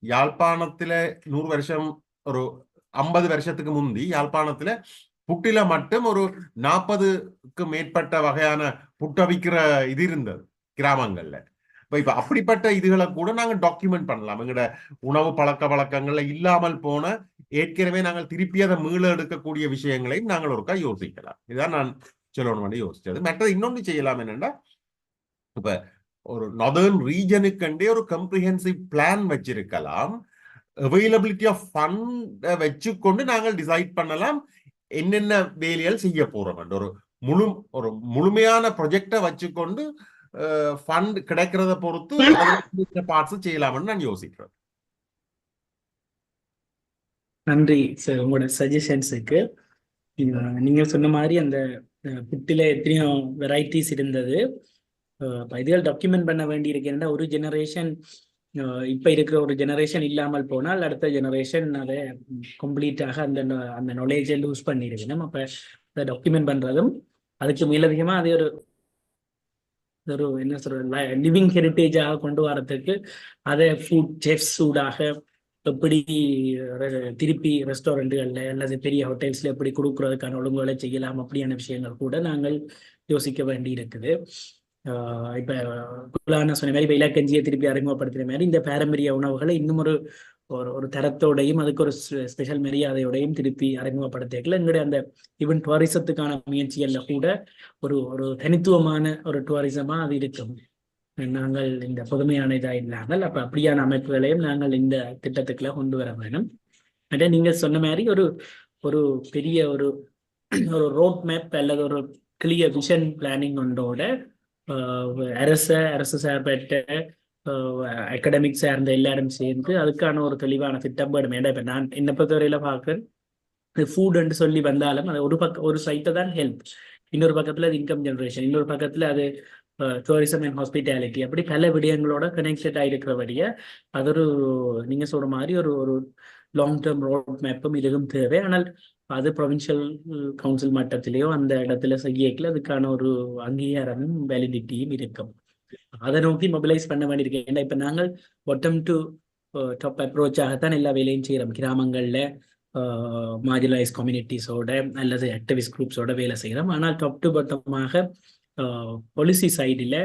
யாழ்ப்பாணத்துல 100 வருஷம், ஒரு 50 வருஷத்துக்கு முந்தி யாழ்ப்பாணத்துல புட்டில மட்டும் ஒரு 40க்கு மேற்பட்ட வகையான புட்டவிக்கிற இது இருந்தது கிராமங்கள்ல. இப்ப அப்படிப்பட்ட இதுகளை கூட நாங்க டாக்குமெண்ட் பண்ணலாம். எங்கட உணவு பழக்க வழக்கங்கள்ல இல்லாமல் போன ஏற்கனவே நாங்கள் திருப்பி அதை மீள எடுக்கக்கூடிய விஷயங்களையும் நாங்கள் ஒருக்கா யோசிக்கலாம். இதான் நான் சொல்லணும்னு யோசிச்சது. மற்றது இன்னொன்று செய்யலாம் என்னன்னா, இப்ப ஒரு நார்தர்ன் ரீஜனுக்கு ஒரு கம்ப்ரிஹென்சிவ் பிளான் வச்சிருக்கலாம். அவைலபிலிட்டி ஆஃப் ஃபண்ட் வச்சுக்கொண்டு நாங்கள் டிசைட் பண்ணலாம் என்னென்ன வேலைகள் செய்ய போறோம். ஒரு முழுமையான ப்ரொஜெக்டை வச்சுக்கொண்டு ஃபண்ட் கிடைக்கிறத பொறுத்து பார்ட்ஸ் செய்யலாம்னு நான் யோசிக்கிறேன். நன்றி சார் உங்களோட சஜஷன்ஸுக்கு. நீங்க சொன்ன மாதிரி அந்த புட்டில எத்தனையோ வெரைட்டிஸ் இருந்தது. இதுகள் டாக்குமெண்ட் பண்ண வேண்டி இருக்கேன்னா, ஒரு ஜெனரேஷன் இப்ப இருக்கிற ஒரு ஜெனரேஷன் இல்லாமல் போனால் அடுத்த ஜெனரேஷன் அதை கம்ப்ளீட்டாக அந்த நாலேஜை லூஸ் பண்ணிடுவேன். அப்ப அதை டாக்குமெண்ட் பண்றதும் அதுக்கு மேலதிகமா அது ஒரு என்ன சொல்ற லிவிங் ஹெரிட்டேஜாக கொண்டு வரதுக்கு அதை ஃபுட் செஃப்ஸ் ஊடாக எப்படி திருப்பி ரெஸ்டாரண்ட்டுகள்ல அல்லது பெரிய ஹோட்டல்ஸ்ல எப்படி கொடுக்கறதுக்கான ஒழுங்குகளை செய்யலாம், அப்படியான விஷயங்கள் கூட நாங்கள் யோசிக்க வேண்டி இருக்குது. இப்ப குலான சொன்ன மாதிரி இப்ப இலக்கஞ்சியை திருப்பி அறிமுகப்படுத்துற மாதிரி இந்த பாரம்பரிய உணவுகளை இன்னும் ஒரு தரத்தோடையும் அதுக்கு ஒரு ஸ்பெஷல் மரியாதையோடையும் திருப்பி அறிமுகப்படுத்தல எங்களுடைய அந்த ஈவன் டூரிசத்துக்கான முயற்சிகள்ல கூட ஒரு தனித்துவமான ஒரு டூரிசமா அது இருக்கும். நாங்கள் இந்த பொதுமையான இதா இல்லாமல் அப்ப அப்படியான அமைப்புகளையும் நாங்கள் இந்த திட்டத்துக்குள்ள கொண்டு வர வேணும். அதான் நீங்க சொன்ன மாதிரி ஒரு ஒரு பெரிய ஒரு ஒரு ரோட் மேப் அல்லது ஒரு கிளியர் விஷன் பிளானிங் ஒன்றோட அரசு சார்பற்ற அகாடமிக் சார்ந்த எல்லாரும் சேர்ந்து அதுக்கான ஒரு தெளிவான திட்டம் வேணும். ஏன்னா இப்ப நான் என்னை பொறுத்தவரையில பார்க்கிறேன், ஃபுட்ன்னு சொல்லி வந்தாலும் அது ஒரு சைட்டை தான் ஹெல்த், இன்னொரு பக்கத்துல அது இன்கம் ஜெனரேஷன், இன்னொரு பக்கத்துல அது டூரிசம் அண்ட் ஹாஸ்பிட்டாலிட்டி, அப்படி பல விடயங்களோட கனெக்டட் ஆகிருக்கிறபடிய அது ஒரு நீங்க சொல்ற மாதிரி ஒரு ஒரு லாங் டேர்ம் ரோட் மேப்பும் இதுவும் தேவை. ஆனால் அது ப்ரொவின்சியல் கவுன்சில் மட்டத்திலேயோ அந்த இடத்துல செய்யல அதுக்கான ஒரு அங்கீகாரமும் வேலிடிட்டியும் இருக்கும். அதை நோக்கி மொபிலைஸ் பண்ண வேண்டியிருக்கேன். ஏன்னா இப்ப நாங்கள் பாட்டம் டு டாப் அப்ரோச்சாகத்தான் எல்லா வேலையும் செய்யறோம். கிராமங்கள்ல மார்ஜினலைஸ் கம்யூனிட்டிஸோட அல்லது ஆக்டிவிஸ்ட் குரூப்ஸோட வேலை செய்கிறோம். ஆனால் டாப் டு பாட்டமாக பாலிசி சைடில்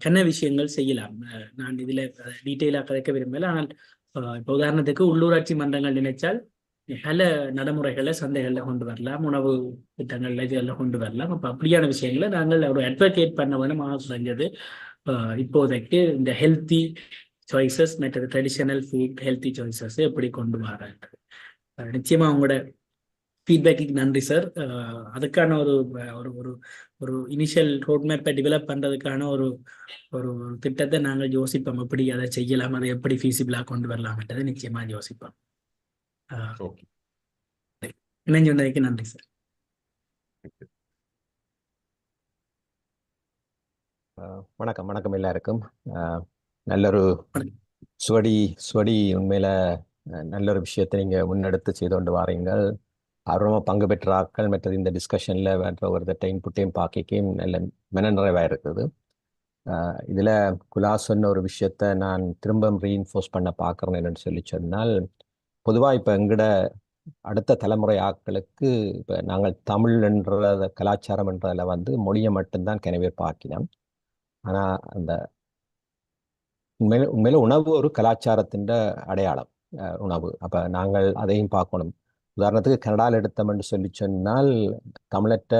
கன விஷயங்கள் செய்யலாம். நான் இதில் டீட்டெயிலாக கதைக்க விரும்பல. ஆனால் இப்போ உதாரணத்துக்கு உள்ளூராட்சி மன்றங்கள் நினைச்சால் பல நடைமுறைகளை சந்தைகளில் கொண்டு வரலாம், உணவு திட்டங்கள்ல இதெல்லாம் கொண்டு வரலாம். அப்போ அப்படியான விஷயங்களை நாங்கள் ஒரு அட்வொகேட் பண்ண வேணும். செஞ்சது இப்போதைக்கு இந்த ஹெல்த்தி சாய்ஸஸ் மற்றது ட்ரெடிஷனல் ஃபுட் ஹெல்த்தி சாய்ஸஸ் எப்படி கொண்டு வராங்க. நிச்சயமா உங்களோட ஃபீட்பேக்கு நன்றி சார். அதுக்கான ஒரு ஒரு ஒரு ஒரு இனிஷியல் ரோட் மேப்பை டெவலப் பண்ணுறதுக்கான ஒரு ஒரு திட்டத்தை நாங்கள் யோசிப்போம், எப்படி அதை செய்யலாம், அதை எப்படி ஃபீஸிபிளாக கொண்டு வரலாம்ன்றதை நிச்சயமாக யோசிப்போம். இணைஞ்சொன்னதுக்கு நன்றி சார். வணக்கம் வணக்கம் எல்லாருக்கும். நல்லொரு சுவடி உண்மையில நல்லொரு விஷயத்தை நீங்கள் முன்னெடுத்து செய்து கொண்டு வாரீங்கள். ஆர்வமாக பங்கு பெற்ற ஆட்கள் மற்றது இந்த டிஸ்கஷனில் வேற ஒரு இன்புட்டையும் பார்க்கையும் நல்ல மனநிறைவாக இருக்குது. இதில் குலா சொன்ன ஒரு விஷயத்தை நான் திரும்ப ரீஇன்ஃபோர்ஸ் பண்ண பார்க்குறேன். என்னென்னு சொல்லி சொன்னால், பொதுவாக இப்போ எங்கட அடுத்த தலைமுறை ஆட்களுக்கு இப்போ நாங்கள் தமிழ் என்ற கலாச்சாரம் என்றதில் வந்து மொழியை மட்டும்தான் கனவே பார்க்கினோம். ஆனால் அந்த உண்மையில உணவு ஒரு கலாச்சாரத்தின் அடையாளம். உணவு அப்போ நாங்கள் அதையும் பார்க்கணும். உதாரணத்துக்கு கனடாவில் எடுத்தோம்னு சொல்லி சொன்னால், தமிழற்ற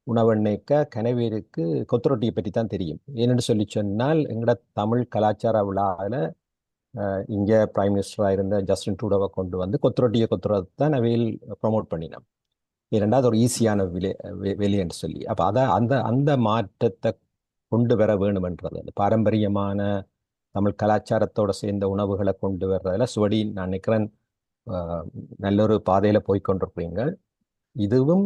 உணவெண்ணைக்க கனவேருக்கு கொத்துரொட்டியை பற்றி தான் தெரியும். ஏன்னு சொல்லி சொன்னால், எங்களோட தமிழ் கலாச்சார விழாவில் இங்கே பிரைம் மினிஸ்டராக இருந்த ஜஸ்டின் ட்ரூடோவை கொண்டு வந்து கொத்துரொட்டியை தான் அவையில் ப்ரொமோட் பண்ணினோம். இரண்டாவது ஒரு ஈஸியான வெளியன்னு சொல்லி. அப்போ அந்த மாற்றத்தை கொண்டு வர வேணுமென்றது, அந்த பாரம்பரியமான தமிழ் கலாச்சாரத்தோடு சேர்ந்த உணவுகளை கொண்டு வர்றதுல சுவடி நான் நினைக்கிறேன் நல்லொரு பாதையில் போய்கொண்டிருப்பீங்க. இதுவும்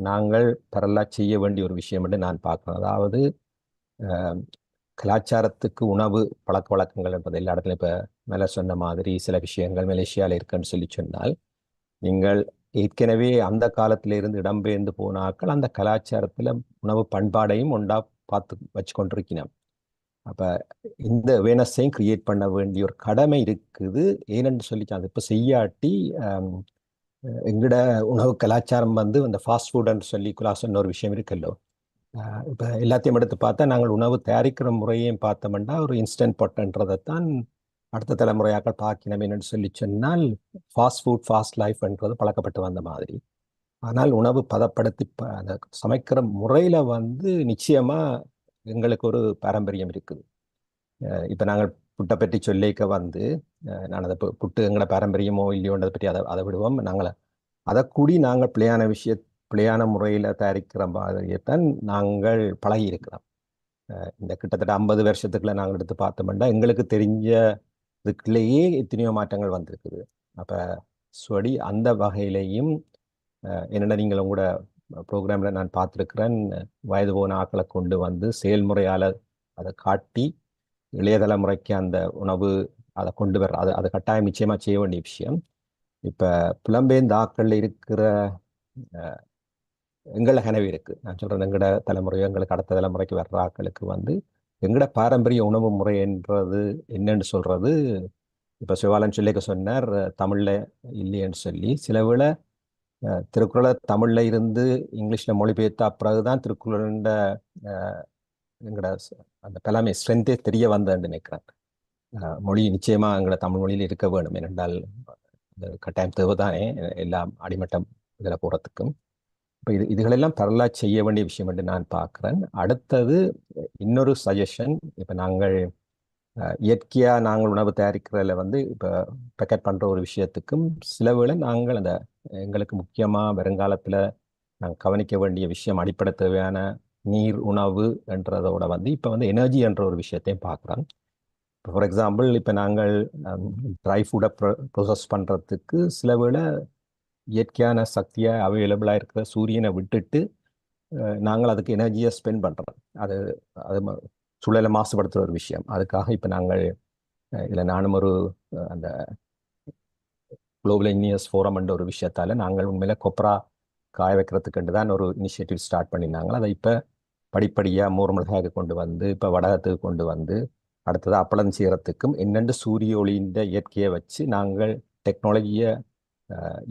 நாங்கள் பரவலாக செய்ய வேண்டிய ஒரு விஷயம் என்று நான் பார்க்குறேன். அதாவது கலாச்சாரத்துக்கு உணவு பழக்க வழக்கங்கள் என்பது எல்லா இடத்துலையும் இப்போ மேலே சொன்ன மாதிரி சில விஷயங்கள் மலேசியாவில் இருக்குன்னு சொல்லி சொன்னால், நீங்கள் ஏற்கனவே அந்த காலத்திலிருந்து இடம்பெயர்ந்து போன ஆட்கள் அந்த கலாச்சாரத்தில் உணவு பண்பாடையும் ஒன்றா பார்த்து வச்சு கொண்டிருக்கணும். அப்போ இந்த அவேர்னஸையும் கிரியேட் பண்ண வேண்டிய ஒரு கடமை இருக்குது. ஏனென்று சொல்லி அது இப்போ செய்யாட்டி எங்கட உணவு கலாச்சாரம் வந்து இந்த ஃபாஸ்ட் ஃபுட்ன்னு சொல்லி சொன்ன ஒரு விஷயம் இருக்குல்லோ. இப்போ எல்லாத்தையும் எடுத்து பார்த்தா நாங்கள் உணவு தயாரிக்கிற முறையையும் பார்த்தோம்னா ஒரு இன்ஸ்டன்ட் பொட்டன்றதைத்தான் அடுத்த தலைமுறையாக பார்க்கணும். என்னென்னு சொல்லி சொன்னால், ஃபாஸ்ட் ஃபுட் ஃபாஸ்ட் லைஃப்ன்றது பழக்கப்பட்டு வந்த மாதிரி. ஆனால் உணவு பதப்படுத்தி அந்த சமைக்கிற முறையில் வந்து நிச்சயமாக எங்களுக்கு ஒரு பாரம்பரியம் இருக்குது. இப்போ நாங்கள் புட்டை பற்றி சொல்லிக்க வந்து நான் அதை புட்டு எங்களோட பாரம்பரியமோ இல்லையோன்றதை பற்றி அதை விடுவோம். நாங்கள் அதை கூடி நாங்கள் பிழையான முறையில் தயாரிக்கிற மாதிரியைத்தான் நாங்கள் பழகி இருக்கிறோம். இந்த கிட்டத்தட்ட 50 வருஷத்துக்குள்ள நாங்கள் எடுத்து பார்த்தோம்னா எங்களுக்கு தெரிஞ்ச இதுக்குள்ளேயே எத்தனையோ மாற்றங்கள் வந்திருக்குது. அப்போ சுவடி அந்த வகையிலையும் என்னென்ன நீங்கள் உங்களோட ப்ரோக்ராமில் நான் பார்த்துருக்கிறேன், வயது போன ஆக்களை கொண்டு வந்து செயல்முறையால் அதை காட்டி இளைய தலைமுறைக்கு அந்த உணவு அதை கொண்டு வர அதை கட்டாயம் நிச்சயமாக செய்ய வேண்டிய விஷயம். இப்போ புலம்பெயர்ந்த ஆக்களில் இருக்கிற எங்களை கனவு இருக்குது. நான் சொல்கிறேன், எங்களோட தலைமுறையோ எங்களுக்கு அடுத்த தலைமுறைக்கு வர்ற ஆக்களுக்கு வந்து எங்களோட பாரம்பரிய உணவு முறைன்றது என்னன்னு சொல்கிறது. இப்போ சிவாலன் சொல்லிக்க சொன்னார் தமிழில் இல்லைன்னு சொல்லி. சில வேளை திருக்குறளை தமிழில் இருந்து இங்கிலீஷில் மொழிபெயர்த்த பிறகுதான் திருக்குறளோட எங்களோட அந்த பலமே ஸ்ட்ரென்த்தே தெரிய வந்தேன்னு நினைக்கிறேன். மொழி நிச்சயமாக எங்களோட தமிழ் மொழியில் இருக்க வேணும். ஏனென்றால் கட்டாயம் தேவைதானே எல்லாம் அடிமட்டம் இதில் போகிறதுக்கும். இப்போ இதுகளெல்லாம் பரவலாக செய்ய வேண்டிய விஷயம் என்று நான் பார்க்குறேன். அடுத்தது இன்னொரு சஜஷன், இப்போ நாங்கள் இயற்கையாக நாங்கள் உணவு தயாரிக்கிறதுல வந்து இப்போ பேக்கெட் பண்ணுற ஒரு விஷயத்துக்கும் சில வேளை நாங்கள் அந்த எங்களுக்கு முக்கியமாக வருங்காலத்தில் நாங்கள் கவனிக்க வேண்டிய விஷயம் அடிப்படை தேவையான நீர் உணவு என்றதோட வந்து இப்போ வந்து எனர்ஜி என்ற ஒரு விஷயத்தையும் பார்க்குறோம். ஃபார் எக்ஸாம்பிள் இப்போ நாங்கள் ட்ரை ஃபுட்டை ப்ரொசஸ் பண்ணுறதுக்கு சில வேளை இயற்கையான சக்தியாக அவைலபிளாக இருக்கிற சூரியனை விட்டுட்டு நாங்கள் அதுக்கு எனர்ஜியை ஸ்பெண்ட் பண்ணுறோம். அது அது சூழலை மாசுபடுத்துகிற ஒரு விஷயம். அதுக்காக இப்போ நாங்கள் இதில் நானும் ஒரு அந்த குளோபல் இன்ஜினியர்ஸ் ஃபோரம் என்ற ஒரு விஷயத்தால் நாங்கள் உண்மையில கொப்பரா காய வைக்கிறதுக்கு தான் ஒரு இனிஷியேட்டிவ் ஸ்டார்ட் பண்ணியிருந்தாங்க. அதை இப்போ படிப்படியாக மூர்மிளகாய்க்கு கொண்டு வந்து இப்போ வடகத்துக்கு கொண்டு வந்து அடுத்தது அப்பளம் செய்கிறதுக்கும் என்னென்று சூரிய ஒளியின் இயற்கையை வச்சு நாங்கள் டெக்னாலஜியை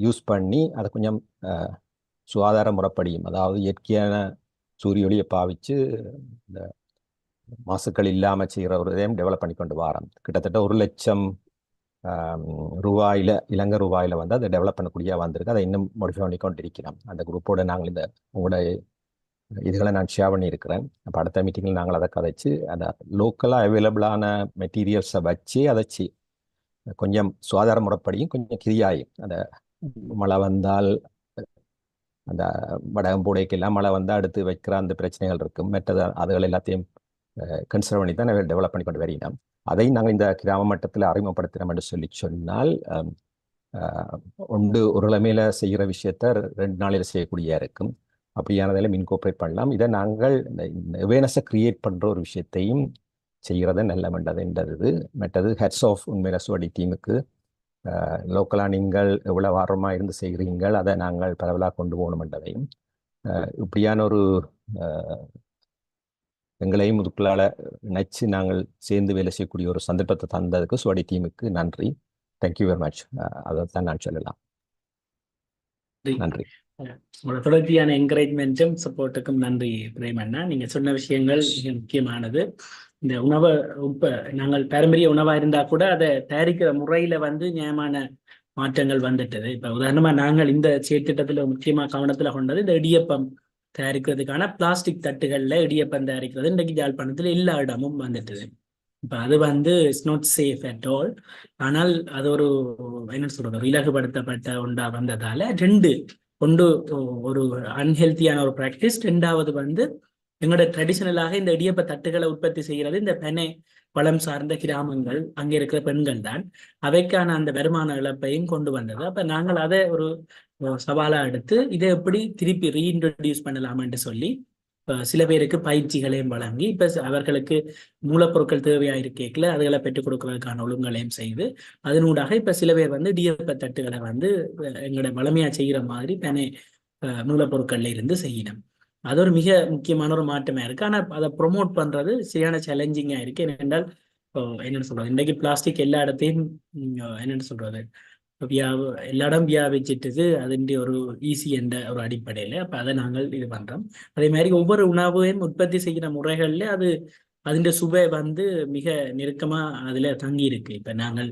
யூஸ் பண்ணி அதை கொஞ்சம் சுகாதார முறைப்படியும், அதாவது இயற்கையான சூரிய ஒளியை பாவிச்சு இந்த மாசுக்கள் இல்லாமல் செய்கிற ஒரு இதையும் டெவலப் பண்ணி கொண்டு வரோம். கிட்டத்தட்ட 1 லட்சம் ரூபாயில் இலங்கை ரூபாயில் வந்து அதை டெவலப் பண்ணக்கூடிய வந்திருக்கு. அதை இன்னும் மோடிஃபை பண்ணி கொண்டு இருக்கிறோம். அந்த குரூப்போட நாங்கள் இந்த உங்களோட இதுகளை நான் ஷேர் பண்ணியிருக்கிறேன். அப்போ அடுத்த மீட்டிங்கில் நாங்கள் அதை கதைச்சு அந்த லோக்கலாக அவைலபிளான மெட்டீரியல்ஸை வச்சு அதை கொஞ்சம் சுகாதார முறைப்படியும் கொஞ்சம் கிரியாயும் அந்த மழை வந்தால் அந்த வடகம் பூடைக்கெல்லாம் மழை வந்தால் அடுத்து வைக்கிற அந்த பிரச்சனைகள் இருக்கும். மற்றது அதுகள் எல்லாத்தையும் கன்சிடர் பண்ணி தான் டெவலப் பண்ணி கொண்டு வருகிறோம். அதை நாங்கள் இந்த கிராம மட்டத்தில் அறிமுகப்படுத்துகிறோம் என்று சொன்னால் ஒரு இளமையில செய்கிற விஷயத்த 2 நாளில் செய்யக்கூடிய இருக்கும். அப்படியானதில் இன்கோப்ரேட் பண்ணலாம். இதை நாங்கள் இந்த அவேர்னஸை கிரியேட் பண்ணுற ஒரு விஷயத்தையும் செய்கிறத நல்லது. மற்றது ஹெட்ஸ் ஆஃப் உண்மையில சுவடி டீமுக்கு லோக்கலாக நீங்கள் எவ்வளோ ஆர்வமாக இருந்து செய்கிறீங்கள், அதை நாங்கள் பரவலாக கொண்டு போகணும் என்றதையும் இப்படியான ஒரு எங்களையும் இதுக்குள்ளால இணைச்சு நாங்கள் சேர்ந்து வேலை செய்யக்கூடிய ஒரு சந்தர்ப்பத்தை தந்ததுக்கு சுவடி டீமுக்கு நன்றி. Thank you very much. அதைத்தான் நான் சொல்லலாம். நன்றி. உங்களோட தொடர்ச்சியான என்கரேஜ்மெண்ட்டும் சப்போர்ட்டுக்கும் நன்றி பிரேமண்ணா. நீங்க சொன்ன விஷயங்கள் மிக முக்கியமானது. இந்த உணவை நாங்கள் பாரம்பரிய உணவா இருந்தா கூட அதை தயாரிக்கிற முறையில வந்து நியாயமான மாற்றங்கள் வந்துட்டது. இப்ப உதாரணமா நாங்கள் இந்த செயற்திட்டத்துல முக்கியமா கவனத்துல கொண்டது இந்த இடியப்பம் தயாரிக்கிறதுக்கான பிளாஸ்டிக் தட்டுகள்ல இடியப்பம் தயாரிக்கிறது இன்றைக்கு யாழ்ப்பாணத்துல எல்லா இடமும் வந்துட்டுது. இப்ப அது வந்து it's not safe at all. ஆனால் அது ஒரு என்ன சொல்றது, ஒரு இலகுபடுத்தப்பட்ட ஒன்றா வந்ததால ஒன்று ஒரு அன்ஹெல்த்தியான ஒரு ப்ராக்டிஸ். 2வது வந்து எங்களோட ட்ரெடிஷனலாக இந்த இடியப்ப தட்டுகளை உற்பத்தி செய்கிறது இந்த பெனை வளம் சார்ந்த கிராமங்கள், அங்கே இருக்கிற பெண்கள் தான். அவைக்கான அந்த வருமான இழப்பையும் கொண்டு வந்தது. அப்ப நாங்கள் அதை ஒரு சவாலா எடுத்து இதை எப்படி திருப்பி ரீஇன்ட்ரோடியூஸ் பண்ணலாம்னு சொல்லி சில பேருக்கு பயிற்சிகளையும் வழங்கி இப்ப அவர்களுக்கு மூலப்பொருட்கள் தேவையாயிருக்கேக்கல அதுகளை பெற்றுக் கொடுக்கறதுக்கான ஒழுங்களையும் செய்து அதனூடாக இப்ப சில பேர் வந்து இடியப்ப தட்டுகளை வந்து எங்களோட வளமையா செய்கிற மாதிரி பெனை மூலப்பொருட்கள்ல இருந்து செய்யணும். அது ஒரு மிக முக்கியமான ஒரு மாற்றமா இருக்கு. ஆனா அதை ப்ரொமோட் பண்றது சரியான சேலஞ்சிங்கா இருக்கு. என்னென்றால் என்னன்னு சொல்றது, இன்றைக்கு பிளாஸ்டிக் எல்லா இடத்தையும் என்னன்னு சொல்றது எல்லா இடம் வியாபிச்சிட்டு அதுன்ற ஒரு ஈஸி என்ற ஒரு அடிப்படையில அப்ப அதை நாங்கள் இது பண்றோம். அதே மாதிரி ஒவ்வொரு உணவையும் உற்பத்தி செய்கிற முறைகள்ல அதுன்ற சுவை வந்து மிக நெருக்கமா அதுல தங்கி இருக்கு. இப்ப நாங்கள்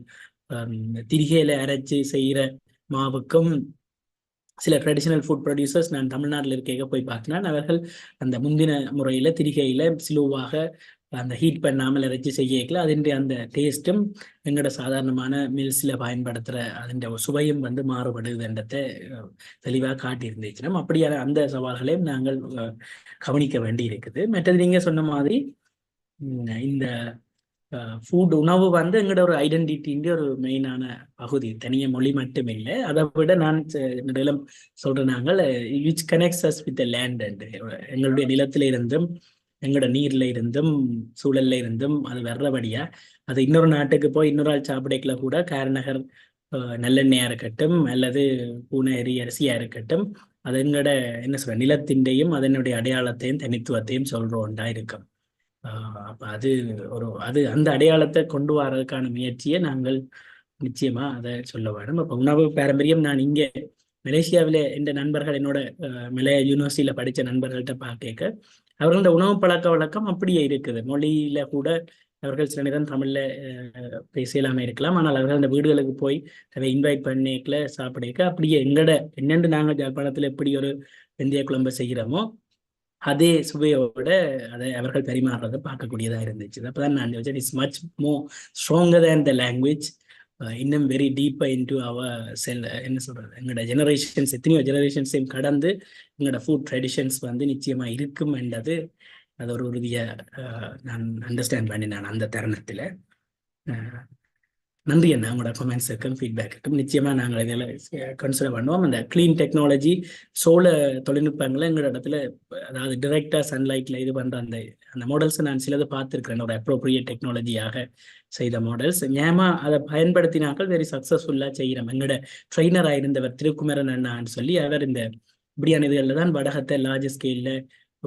திரிகையில அரைச்சு செய்யற மாவுக்கும் சில ட்ரெடிஷனல் ஃபுட் ப்ரொடியூசர்ஸ் நான் தமிழ்நாட்டில் இருக்க போய் பார்த்தேன். அவர்கள் அந்த முந்தின முறையில திரிகையில சிலுவாக அந்த ஹீட் பண்ணாமல் இறைச்சி செய்யல அதனுடைய அந்த டேஸ்ட்டும் எங்களோட சாதாரணமான மில்ஸ்ல பயன்படுத்துற அதனுடைய சுவையும் வந்து மாறுபடுதுன்றதை தெளிவாக காட்டியிருந்துச்சு. அப்படியான அந்த சவால்களையும் நாங்கள் கவனிக்க வேண்டி இருக்குது. மற்றது நீங்க சொன்ன மாதிரி இந்த ஃபுட் உணவு வந்து எங்களோட ஒரு ஐடென்டிட்டின்ற ஒரு மெயினான பகுதி. தனிய மொழி மட்டும் இல்லை, அதை விட நான் நிலம் சொல்றேன் நாங்கள் which connects us with land. எங்களுடைய நிலத்தில இருந்தும் எங்களோட நீர்ல இருந்தும் சூழல்ல இருந்தும் அது வர்றபடியா அது இன்னொரு நாட்டுக்கு போய் இன்னொரு ஆள் சாப்பிடைக்குள்ள கூட காரநகர் நல்லெண்ணெயா இருக்கட்டும் அல்லது பூனேரி அரிசியா இருக்கட்டும் அது எங்களோட என்ன சொல்ற நிலத்தின்டையும் அதனுடைய அடையாளத்தையும் தனித்துவத்தையும் சொல்றோண்டா இருக்கும். அப்ப அது அந்த அடையாளத்தை கொண்டு வர்றதுக்கான முயற்சியை நாங்கள் நிச்சயமா அதை சொல்ல வேணும். அப்ப உணவு பாரம்பரியம் நான் இங்க மலேசியாவில இந்த நண்பர்கள் என்னோட மலையா யூனிவர்சிட்டியில படிச்ச நண்பர்கள்ட்ட பார்க்க அவர்களோட உணவு பழக்க வழக்கம் அப்படியே இருக்குது. மொழியில கூட அவர்கள் சில நேரம் தமிழ்ல பேசலாம இருக்கலாம், ஆனால் அவர்கள் அந்த வீடுகளுக்கு போய் அதை இன்வைட் பண்ணிக்கல சாப்பிடக்க அப்படியே எங்களோட என்னென்று நாங்கள் ஜாழ்ப்பாணத்துல எப்படி ஒரு வெந்தய குழம்பு செய்கிறோமோ அதே சுவையோட அதை அவர்கள் பரிமாறுறதை பார்க்கக்கூடியதாக இருந்துச்சு. அப்பதான் நான் யோசிச்சேன், it's much more stronger than the language, இன்னும் வெரி டீப்பர் இன்டு அவர் செல். என்ன சொல்றது, எங்களோட ஜெனரேஷன்ஸ் எத்தனையோ ஜெனரேஷன்ஸையும் கடந்து எங்களோட ஃபுட் ட்ரெடிஷன்ஸ் வந்து நிச்சயமா இருக்கும் என்றது அது ஒரு உறுதியை நான் அண்டர்ஸ்டாண்ட் பண்ணினேன் அந்த தருணத்தில். நன்றி அண்ணா, உங்களோட கமெண்ட்ஸுக்கும் ஃபீட்பேக்குக்கும். நிச்சயமாக நாங்கள் இதில் கன்சிடர் பண்ணுவோம். அந்த க்ளீன் டெக்னாலஜி சோல தொழில்நுட்பங்களை எங்களோட இடத்துல, அதாவது டிரெக்டாக சன்லைட்டில் இது பண்ணுற அந்த அந்த மாடல்ஸை நான் சிலது பார்த்துருக்கிறேன். ஒரு அப்ரோப்ரியேட் டெக்னாலஜியாக செய்த மாடல்ஸ் ஞாபகம் அதை பயன்படுத்தினாக்கள் வெரி சக்ஸஸ்ஃபுல்லாக செய்கிறோம். எங்களோட ட்ரெயினராக இருந்தவர் திருக்குமரன் அண்ணான்னு சொல்லி அவர் இந்த இப்படியான இதுகளில் தான் வடகத்தை லார்ஜ் ஸ்கேலில்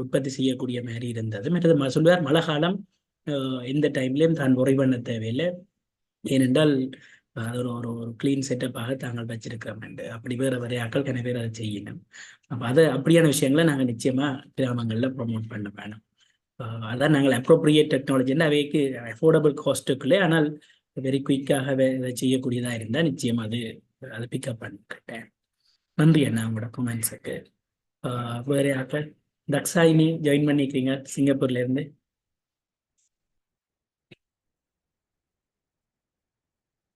உற்பத்தி செய்யக்கூடிய மாதிரி இருந்தது. மற்றது சொல்லுவார், மழை காலம் எந்த டைம்லேயும் தான் உரை பண்ண தேவையில்லை, ஏனென்றால் அது ஒரு ஒரு ஒரு கிளீன் செட்டப்பாக தாங்கள் வச்சிருக்கிறோம் என்று. அப்படி வேறு வரையாக்கள் கன பேர் அதை செய்யணும். அப்போ அது அப்படியான விஷயங்களை நாங்கள் நிச்சயமாக கிராமங்களில் ப்ரொமோட் பண்ண வேணும். அதான் நாங்கள் அப்ரோப்ரியேட் டெக்னாலஜின்னு அவைக்கு அஃபோர்டபுள் காஸ்ட்டுக்குள்ளே, ஆனால் வெரி குயிக்காக இதை செய்யக்கூடியதாக இருந்தால் நிச்சயமாக அது பிக்கப் பண்ணிக்கிட்டேன். நன்றி அண்ணா உங்களோட கமெண்ட்ஸுக்கு. வேறு யாக்கள்? தக்ஷாயினி ஜாயின் பண்ணிக்கிறீங்க சிங்கப்பூர்லேருந்து.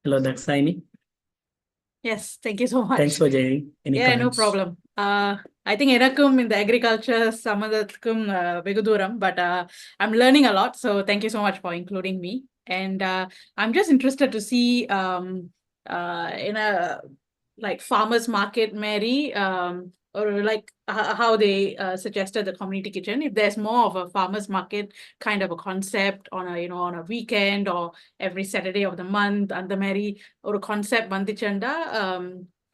Hello, Daksaini. Yes, thank you so much. Thanks for joining. Any Yeah, no comments? problem. I think எனக்கும் இந்த agriculture சம்மந்தத்துக்கும் வெகு தூரம், but I'm learning a lot, so thank you so much for including me. And I'm just interested to see in a like farmers market, Mary, or like how they suggested the community kitchen. If there's more of a farmers market kind of a concept on a on a weekend or every Saturday of the month, and the Mary or a concept vandichanda.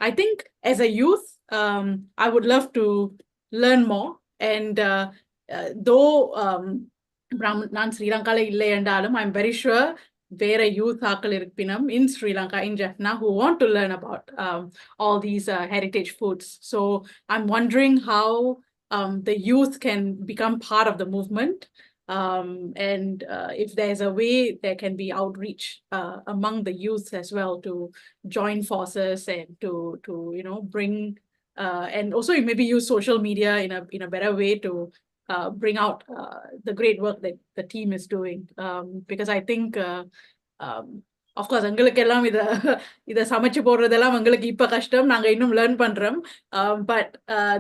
I think as a youth, I would love to learn more. And though நான் ஸ்ரீலங்கால இல்லை என்றாலும், I'm very sure வேற youth ஆக்கள் இருப்பினும் in Sri Lanka, in Jaffna, who want to learn about all these heritage foods. So I'm wondering how the youth can become part of the movement, and if there's a way there can be outreach among the youth as well to join forces and to bring and also maybe use social media in a better way to bring out the great work that the team is doing, because I think of course எங்களுக்கு எல்லாம் இத சமைச்சு போடுறதெல்லாம் எங்களுக்கு இப்ப கஷ்டம், நாங்க இன்னும் லேர்ன் பண்றோம், but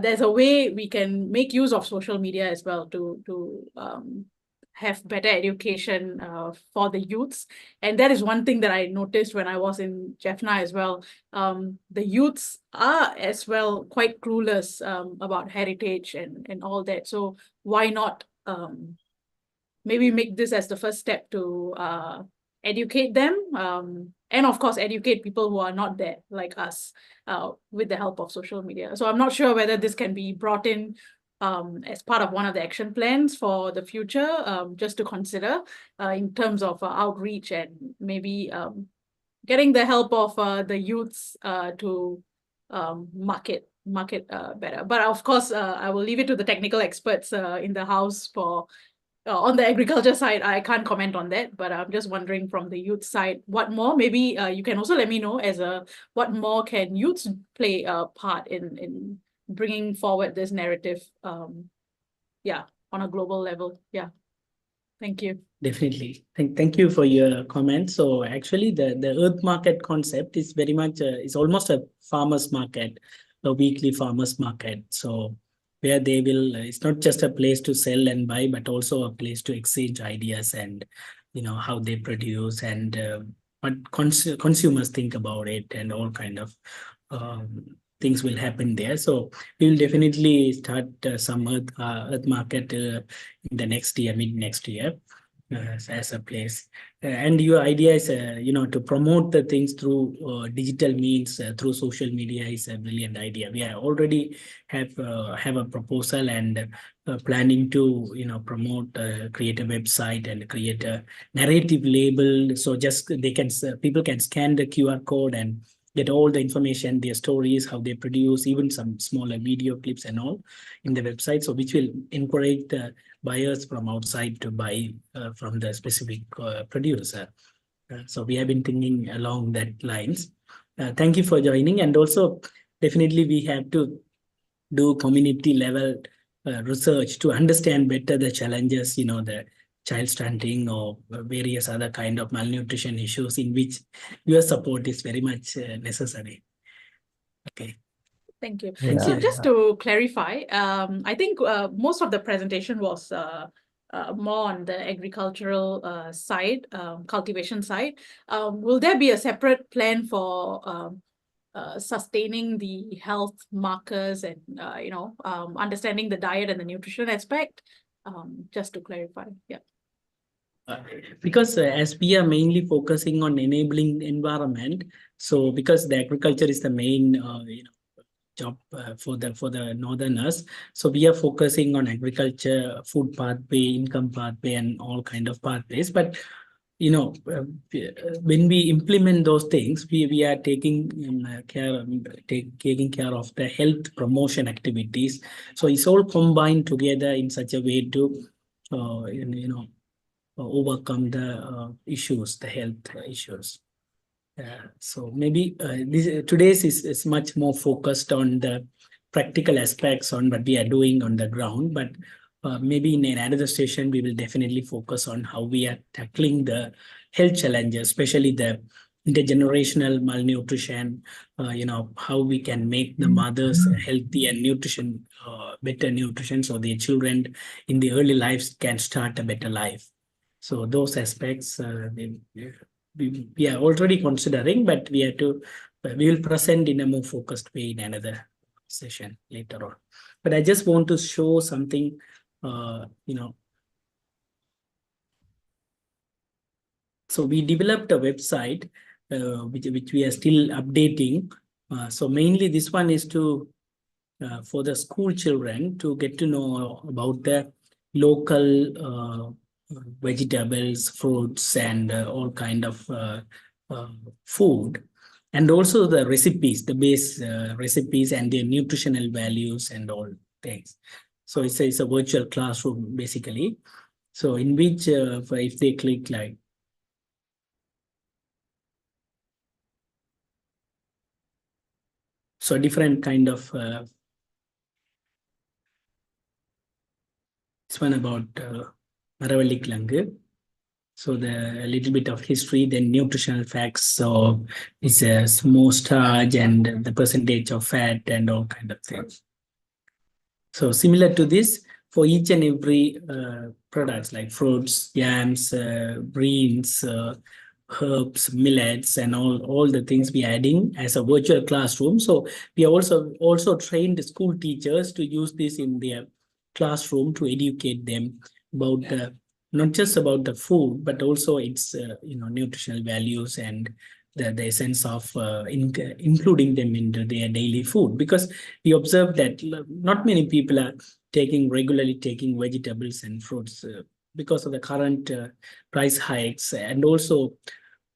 there's a way we can make use of social media as well to have better education for the youths. And that is one thing that I noticed when I was in Jaffna as well. The youths are as well quite clueless about heritage and all that. So why not maybe make this as the first step to educate them, and of course educate people who are not there like us with the help of social media. So I'm not sure whether this can be brought in as part of one of the action plans for the future, just to consider in terms of outreach and maybe getting the help of the youths to market better. But of course, I will leave it to the technical experts in the house for on the agriculture side. I can't comment on that, but I'm just wondering from the youth side, what more, maybe you can also let me know what more can youths play a part in bringing forward this narrative, on a global level. Thank you. Definitely. Thank you for your comment. So actually the earth market concept is very much, is almost a farmer's market, a weekly farmer's market. So where they will, it's not just a place to sell and buy, but also a place to exchange ideas and, how they produce and what consumers think about it, and all kind of things will happen there. So we will definitely start some earth market in the next year, mid next year, as a place. And your idea is, to promote the things through digital means, through social media, is a brilliant idea. We already have a proposal and planning to, promote, create a website and create a narrative label. So just people can scan the QR code and get all the information, their stories, how they produce, even some smaller video clips and all in the website. So which will encourage the buyers from outside to buy from the specific producer. So we have been thinking along that lines. Thank you for joining. And also definitely we have to do community level research to understand better the challenges, the child stunting or various other kind of malnutrition issues in which your support is very much necessary. Okay. Thank you. Thank So you. just to clarify, I think most of the presentation was more on the agricultural side, cultivation side. Will there be a separate plan for sustaining the health markers and understanding the diet and the nutrition aspect? Just to clarify, yeah. Because as we are mainly focusing on enabling the environment, so because the agriculture is the main job for the northerners, so we are focusing on agriculture, food pathway, income pathway, and all kind of pathways. But when we implement those things, we are taking care of the health promotion activities. So it's all combined together in such a way to overcome the issues, the health issues. So maybe today's is much more focused on the practical aspects on what we are doing on the ground, but maybe in another session we will definitely focus on how we are tackling the health challenges, especially the intergenerational malnutrition, how we can make the mothers healthy and better nutrition, so their children in the early lives can start a better life. So those aspects we are already considering, but we will present in a more focused way in another session later on. But I just want to show something, So we developed a website which we are still updating. So mainly this one is for the school children to get to know about the local vegetables, fruits, and all kind of food, and also the recipes, the base recipes and their nutritional values and all things. So it's a virtual classroom basically. So in which if they click like, so different kind of this one about Maravalli Klangu. So a little bit of history, then nutritional facts. So it's a more starch and the percentage of fat and all kind of things. So similar to this, for each and every products like fruits, yams, greens, herbs, millets, and all the things we are adding as a virtual classroom. So we also trained the school teachers to use this in their classroom to educate them about not just about the food, but also its nutritional values and the essence of including them into their daily food. Because we observe that not many people are regularly taking vegetables and fruits because of the current price hikes, and also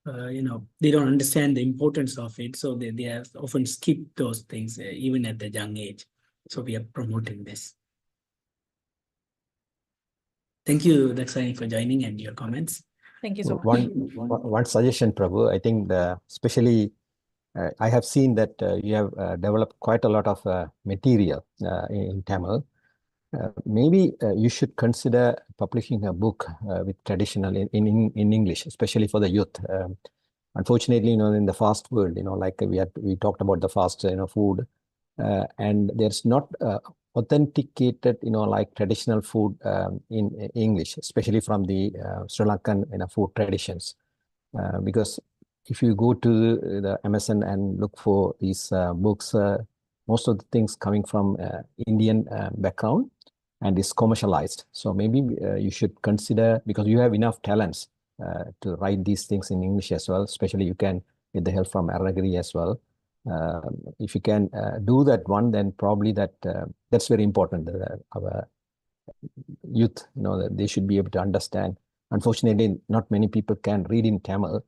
they don't understand the importance of it, so they are often skip those things even at the young age. So we are promoting this. Thank you, Daksani, for joining and your comments. Thank you so much. One suggestion, Prabhu. I think especially I have seen that you have developed quite a lot of material in Tamil. Maybe you should consider publishing a book with traditional in English, especially for the youth. Unfortunately, in the fast world, like we talked about the fast, food, and there's not authenticated, like traditional food in English, especially from the Sri Lankan, food traditions. Because if you go to the Amazon and look for these books, most of the things coming from Indian background and is commercialized. So maybe you should consider, because you have enough talents to write these things in English as well, especially you can with the help from Aragiri as well. If you can do that one, then probably that's very important. Our youth, that they should be able to understand. Unfortunately, not many people can read in Tamil.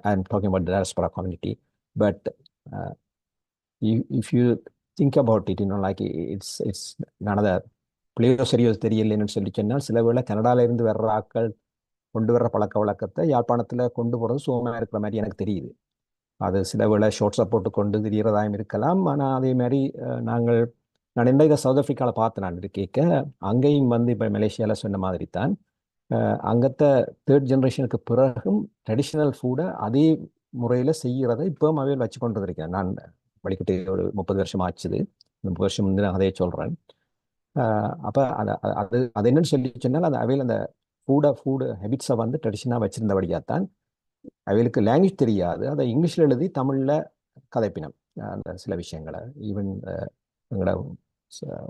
I'm talking about the diaspora community. But if you think about it, like it's none of the பிள்ளையோ சரியோ தெரியலைன்னு சொல்லி சொன்னால் சில வேளை கனடால இருந்து வர்ற ஆட்கள் கொண்டு வர்ற பழக்க வழக்கத்தை யாழ்ப்பாணத்துல கொண்டு போறது சுகமாக இருக்கிற மாதிரி எனக்கு தெரியுது. அது சில வேளை ஷார்ட்ஸை போட்டு கொண்டு திரியறதாயும் இருக்கலாம். ஆனால் அதே மாதிரி நாங்கள் நான் என்ன இதை சவுத் ஆஃப்ரிக்காவில் பார்த்தேன் நான் கேட்க, அங்கேயும் வந்து இப்போ மலேசியாவில் சொன்ன மாதிரி தான் அங்கத்த தேர்ட் ஜென்ரேஷனுக்கு பிறகும் ட்ரெடிஷ்னல் ஃபுட்டை அதே முறையில் செய்கிறத இப்போவும் அவையில் வச்சு கொண்டு இருக்கேன். நான் படிக்கிட்டு ஒரு 30 வருஷம் ஆச்சுது, 30 வருஷம் முந்தைய நான் அதே சொல்கிறேன். அப்போ அது என்னன்னு சொல்லி சொன்னால் அந்த அவையில் அந்த ஃபுட்டு ஹேபிட்ஸை வந்து ட்ரெடிஷனாக வச்சுருந்தபடியாக தான் அவைகளுக்கு லாங்குவேஜ் தெரியாது, அதை இங்கிலீஷில் எழுதி தமிழில் கதைப்பினம் அந்த சில விஷயங்களை, ஈவன் எங்களோட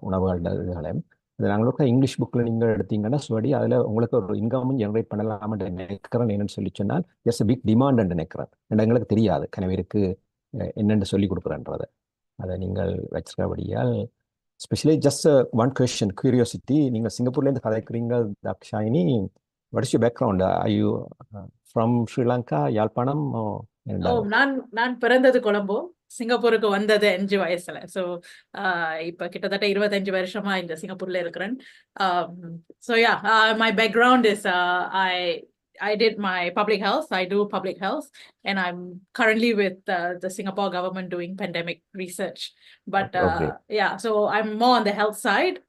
உணவுகளையும் அது நாங்களுக்கு இங்கிலீஷ் புக்கில் நீங்கள் எடுத்தீங்கன்னா சுவடி அதில் உங்களுக்கு ஒரு இன்கமும் ஜென்ரேட் பண்ணலாம்னு நினைக்கிறேன். என்னென்னு சொல்லி சொன்னால் எஸ் அ பிக் டிமாண்ட் நினைக்கிறேன். எங்களுக்கு தெரியாது கனவேருக்கு என்னென்னு சொல்லி கொடுக்குறேன்றதை. அதை நீங்கள் வச்சிருக்கபடியால் specially just one question curiosity, நீங்கள் சிங்கப்பூர்லேருந்து கதைக்கிறீங்க Dakshayini, what is your background? Are you from Sri Lanka, Yazhpanam? நான் பிறந்தது கொலம்போ, சிங்கப்பூருக்கு வந்தது 5 வயசுல. ஸோ இப்போ கிட்டத்தட்ட 25 வருஷமா இந்த சிங்கப்பூர்ல இருக்கிறேன். So yeah, my background is I did my public health. I do public health, and I'm currently with the Singapore government doing pandemic research. But yeah, so I'm more on the health side,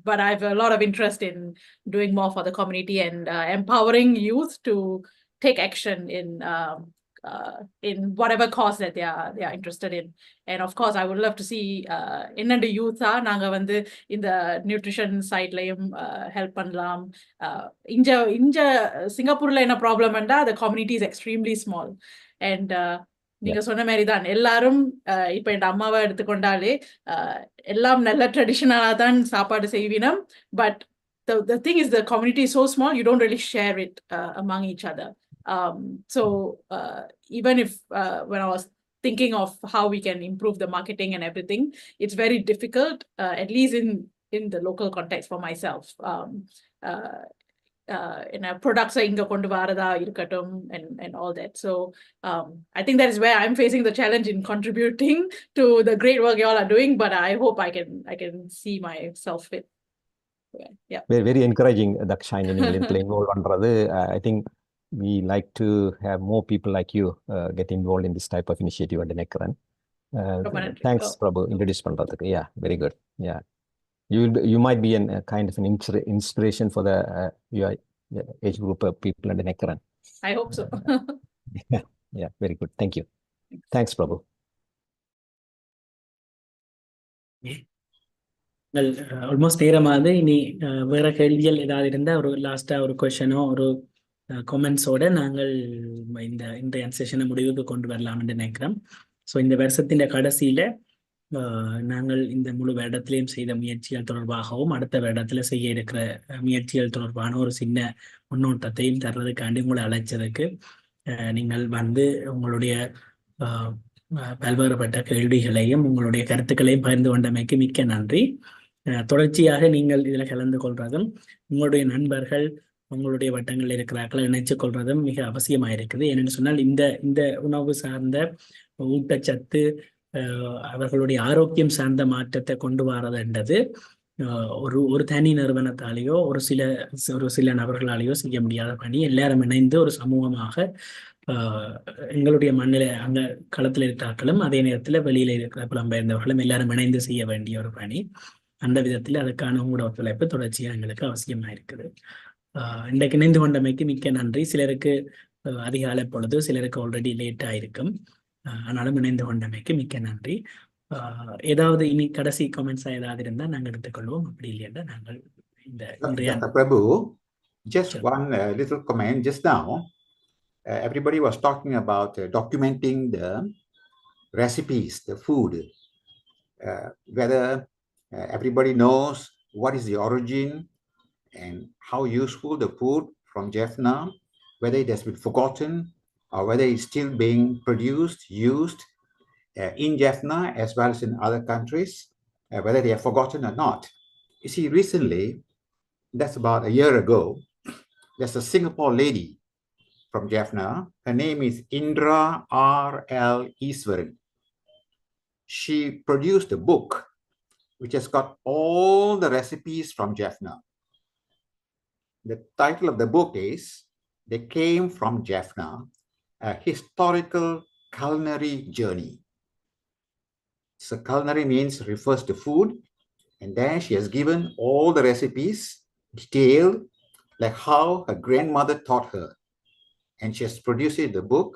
but I have a lot of interest in doing more for the community and empowering youth to take action in whatever cause that they are interested in. And of course, I would love to see in the youth நாங்க வந்து இந்த நியூட்ரிஷன் சைட்லயும் ஹெல்ப் பண்ணலாம். இங்க சிங்கப்பூர்ல என்ன ப்ராப்ளம்னா the community is extremely small, and நீங்க சொன்ன மாதிரி தான் எல்லாரும் இப்ப என் அம்மாவை எடுத்துக்கொண்டாலே எல்லாம் நல்ல ட்ரெடிஷனலா தான் சாப்பாடு செய்வினம். But the thing is, the community is so small, you don't really share it among each other. So even if when I was thinking of how we can improve the marketing and everything, it's very difficult, at least in the local context for myself. In a products inga kondu varada irukattum and all that. So I think that is where I'm facing the challenge in contributing to the great work you all are doing, but I hope I can see myself fit. Yeah, very encouraging, Dakshayani, நீங்கள் இதுல involved பண்றது. I think we like to have more people like you get involved in this type of initiative and நினைக்கிறேன். Thanks Prabhu introduce பண்றதுக்கு. Yeah, very good. Yeah, you might be a kind of an inspiration for the your age group of people and நினைக்கிறேன். I hope so. Yeah, very good. Thank you. Thanks Prabhu. Almost நேரமாவது. இனி வேற கேள்விகள் ஏதாவது இருந்தால் ஒரு லாஸ்ட்டாக ஒரு கொஷனோ ஒரு கொமெண்ட்ஸோட நாங்கள் இந்த செஷனை முடிவுக்கு கொண்டு வரலாம்னு நினைக்கிறோம். ஸோ இந்த வருஷத்தின் கடைசியில் நாங்கள் இந்த முழு வருடத்திலையும் செய்த முயற்சிகள் தொடர்பாகவும் அடுத்த வருடத்தில் செய்ய இருக்கிற முயற்சிகள் தொடர்பான ஒரு சின்ன முன்னோட்டத்தையும் தர்றதுக்காண்டி உங்களை அழைச்சதுக்கு நீங்கள் வந்து உங்களுடைய பல்வேறுபட்ட கேள்விகளையும் உங்களுடைய கருத்துக்களையும் பகிர்ந்து கொண்டமைக்கு மிக்க நன்றி. தொடர்ச்சியாக நீங்கள் இதில் கலந்து கொள்வதும் உங்களுடைய நண்பர்கள் உங்களுடைய வட்டங்களில் இருக்கிறார்கள் இணைச்சு கொள்வதும் மிக அவசியமாக இருக்குது. ஏனென்று சொன்னால் இந்த உணவு சார்ந்த ஊட்டச்சத்து அவர்களுடைய ஆரோக்கியம் சார்ந்த மாற்றத்தை கொண்டு வரதுன்றது ஒரு தனி நிறுவனத்தாலேயோ ஒரு சில நபர்களாலேயோ செய்ய முடியாத பணி. எல்லாரும் இணைந்து ஒரு சமூகமாக எங்களுடைய மண்ணில் அங்க களத்தில் இருக்கிறார்களும் அதே நேரத்தில் வெளியில இருக்கிற புலம்பெயர்ந்தவர்களும் எல்லாரும் இணைந்து செய்ய வேண்டிய ஒரு பணி. அந்த விதத்தில் அதுக்கான உங்களோட ஒத்துழைப்பு தொடர்ச்சியாக எங்களுக்கு அவசியமா இருக்குது. இன்றைக்கு இணைந்து கொண்டமைக்கு மிக்க நன்றி. சிலருக்கு அதிகாலை பொழுது, சிலருக்கு ஆல்ரெடி லேட் ஆயிருக்கும். ஆனாலும் இணைந்து கொண்டமைக்கு மிக்க நன்றி. ஏதாவது இனி கடைசி கமெண்ட்ஸ் ஏதாவது இருந்தால் நாங்கள் எடுத்துக்கொள்வோம். அப்படி இல்லையா நாங்கள் இந்த Prabhu, just one little comment just now. Everybody was talking about documenting the recipes, the food, whether everybody knows what is the origin and how useful the food from Jaffna, whether it has been forgotten or whether it's still being produced, used in Jaffna as well as in other countries, whether they are forgotten or not. You see, recently, that's about a year ago, there's a Singapore lady from Jaffna. Her name is Indra R.L. Easwaran. She produced a book which has got all the recipes from Jaffna. The title of the book is They Came from Jaffna, a historical culinary journey. So culinary refers to food, And then she has given all the recipes, detailed, like how her grandmother taught her. And she has produced it in the book.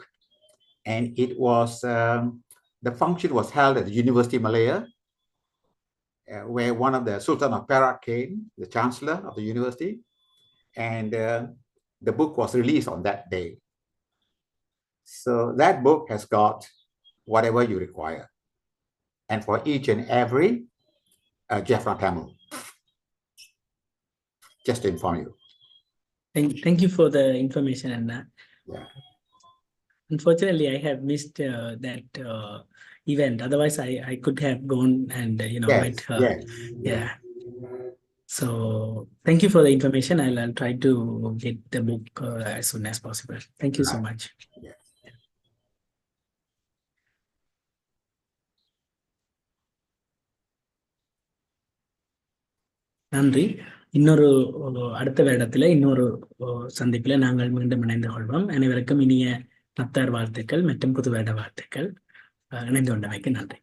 And it was, the function was held at the University of Malaya, where one of the Sultan of Perak came, the Chancellor of the university. And the book was released on that day. So that book has got whatever you require. And for each and every Jaffna Tamil. Just to inform you. Thank you for the information, Anna. Yeah. Unfortunately, I have missed that event. Otherwise, I could have gone and met her. Yeah. So thank you for the information. I'll try to get the book as soon as possible. Thank you so much. Yeah. நன்றி. இன்னொரு அடுத்த வேடத்தில் இன்னொரு சந்திப்பில் நாங்கள் மீண்டும் இணைந்து கொள்வோம். அனைவருக்கும் இனிய நத்தார் வாழ்த்துக்கள் மற்றும் புது வேட வாழ்த்துக்கள். இணைந்து கொண்டமைக்கு நன்றி.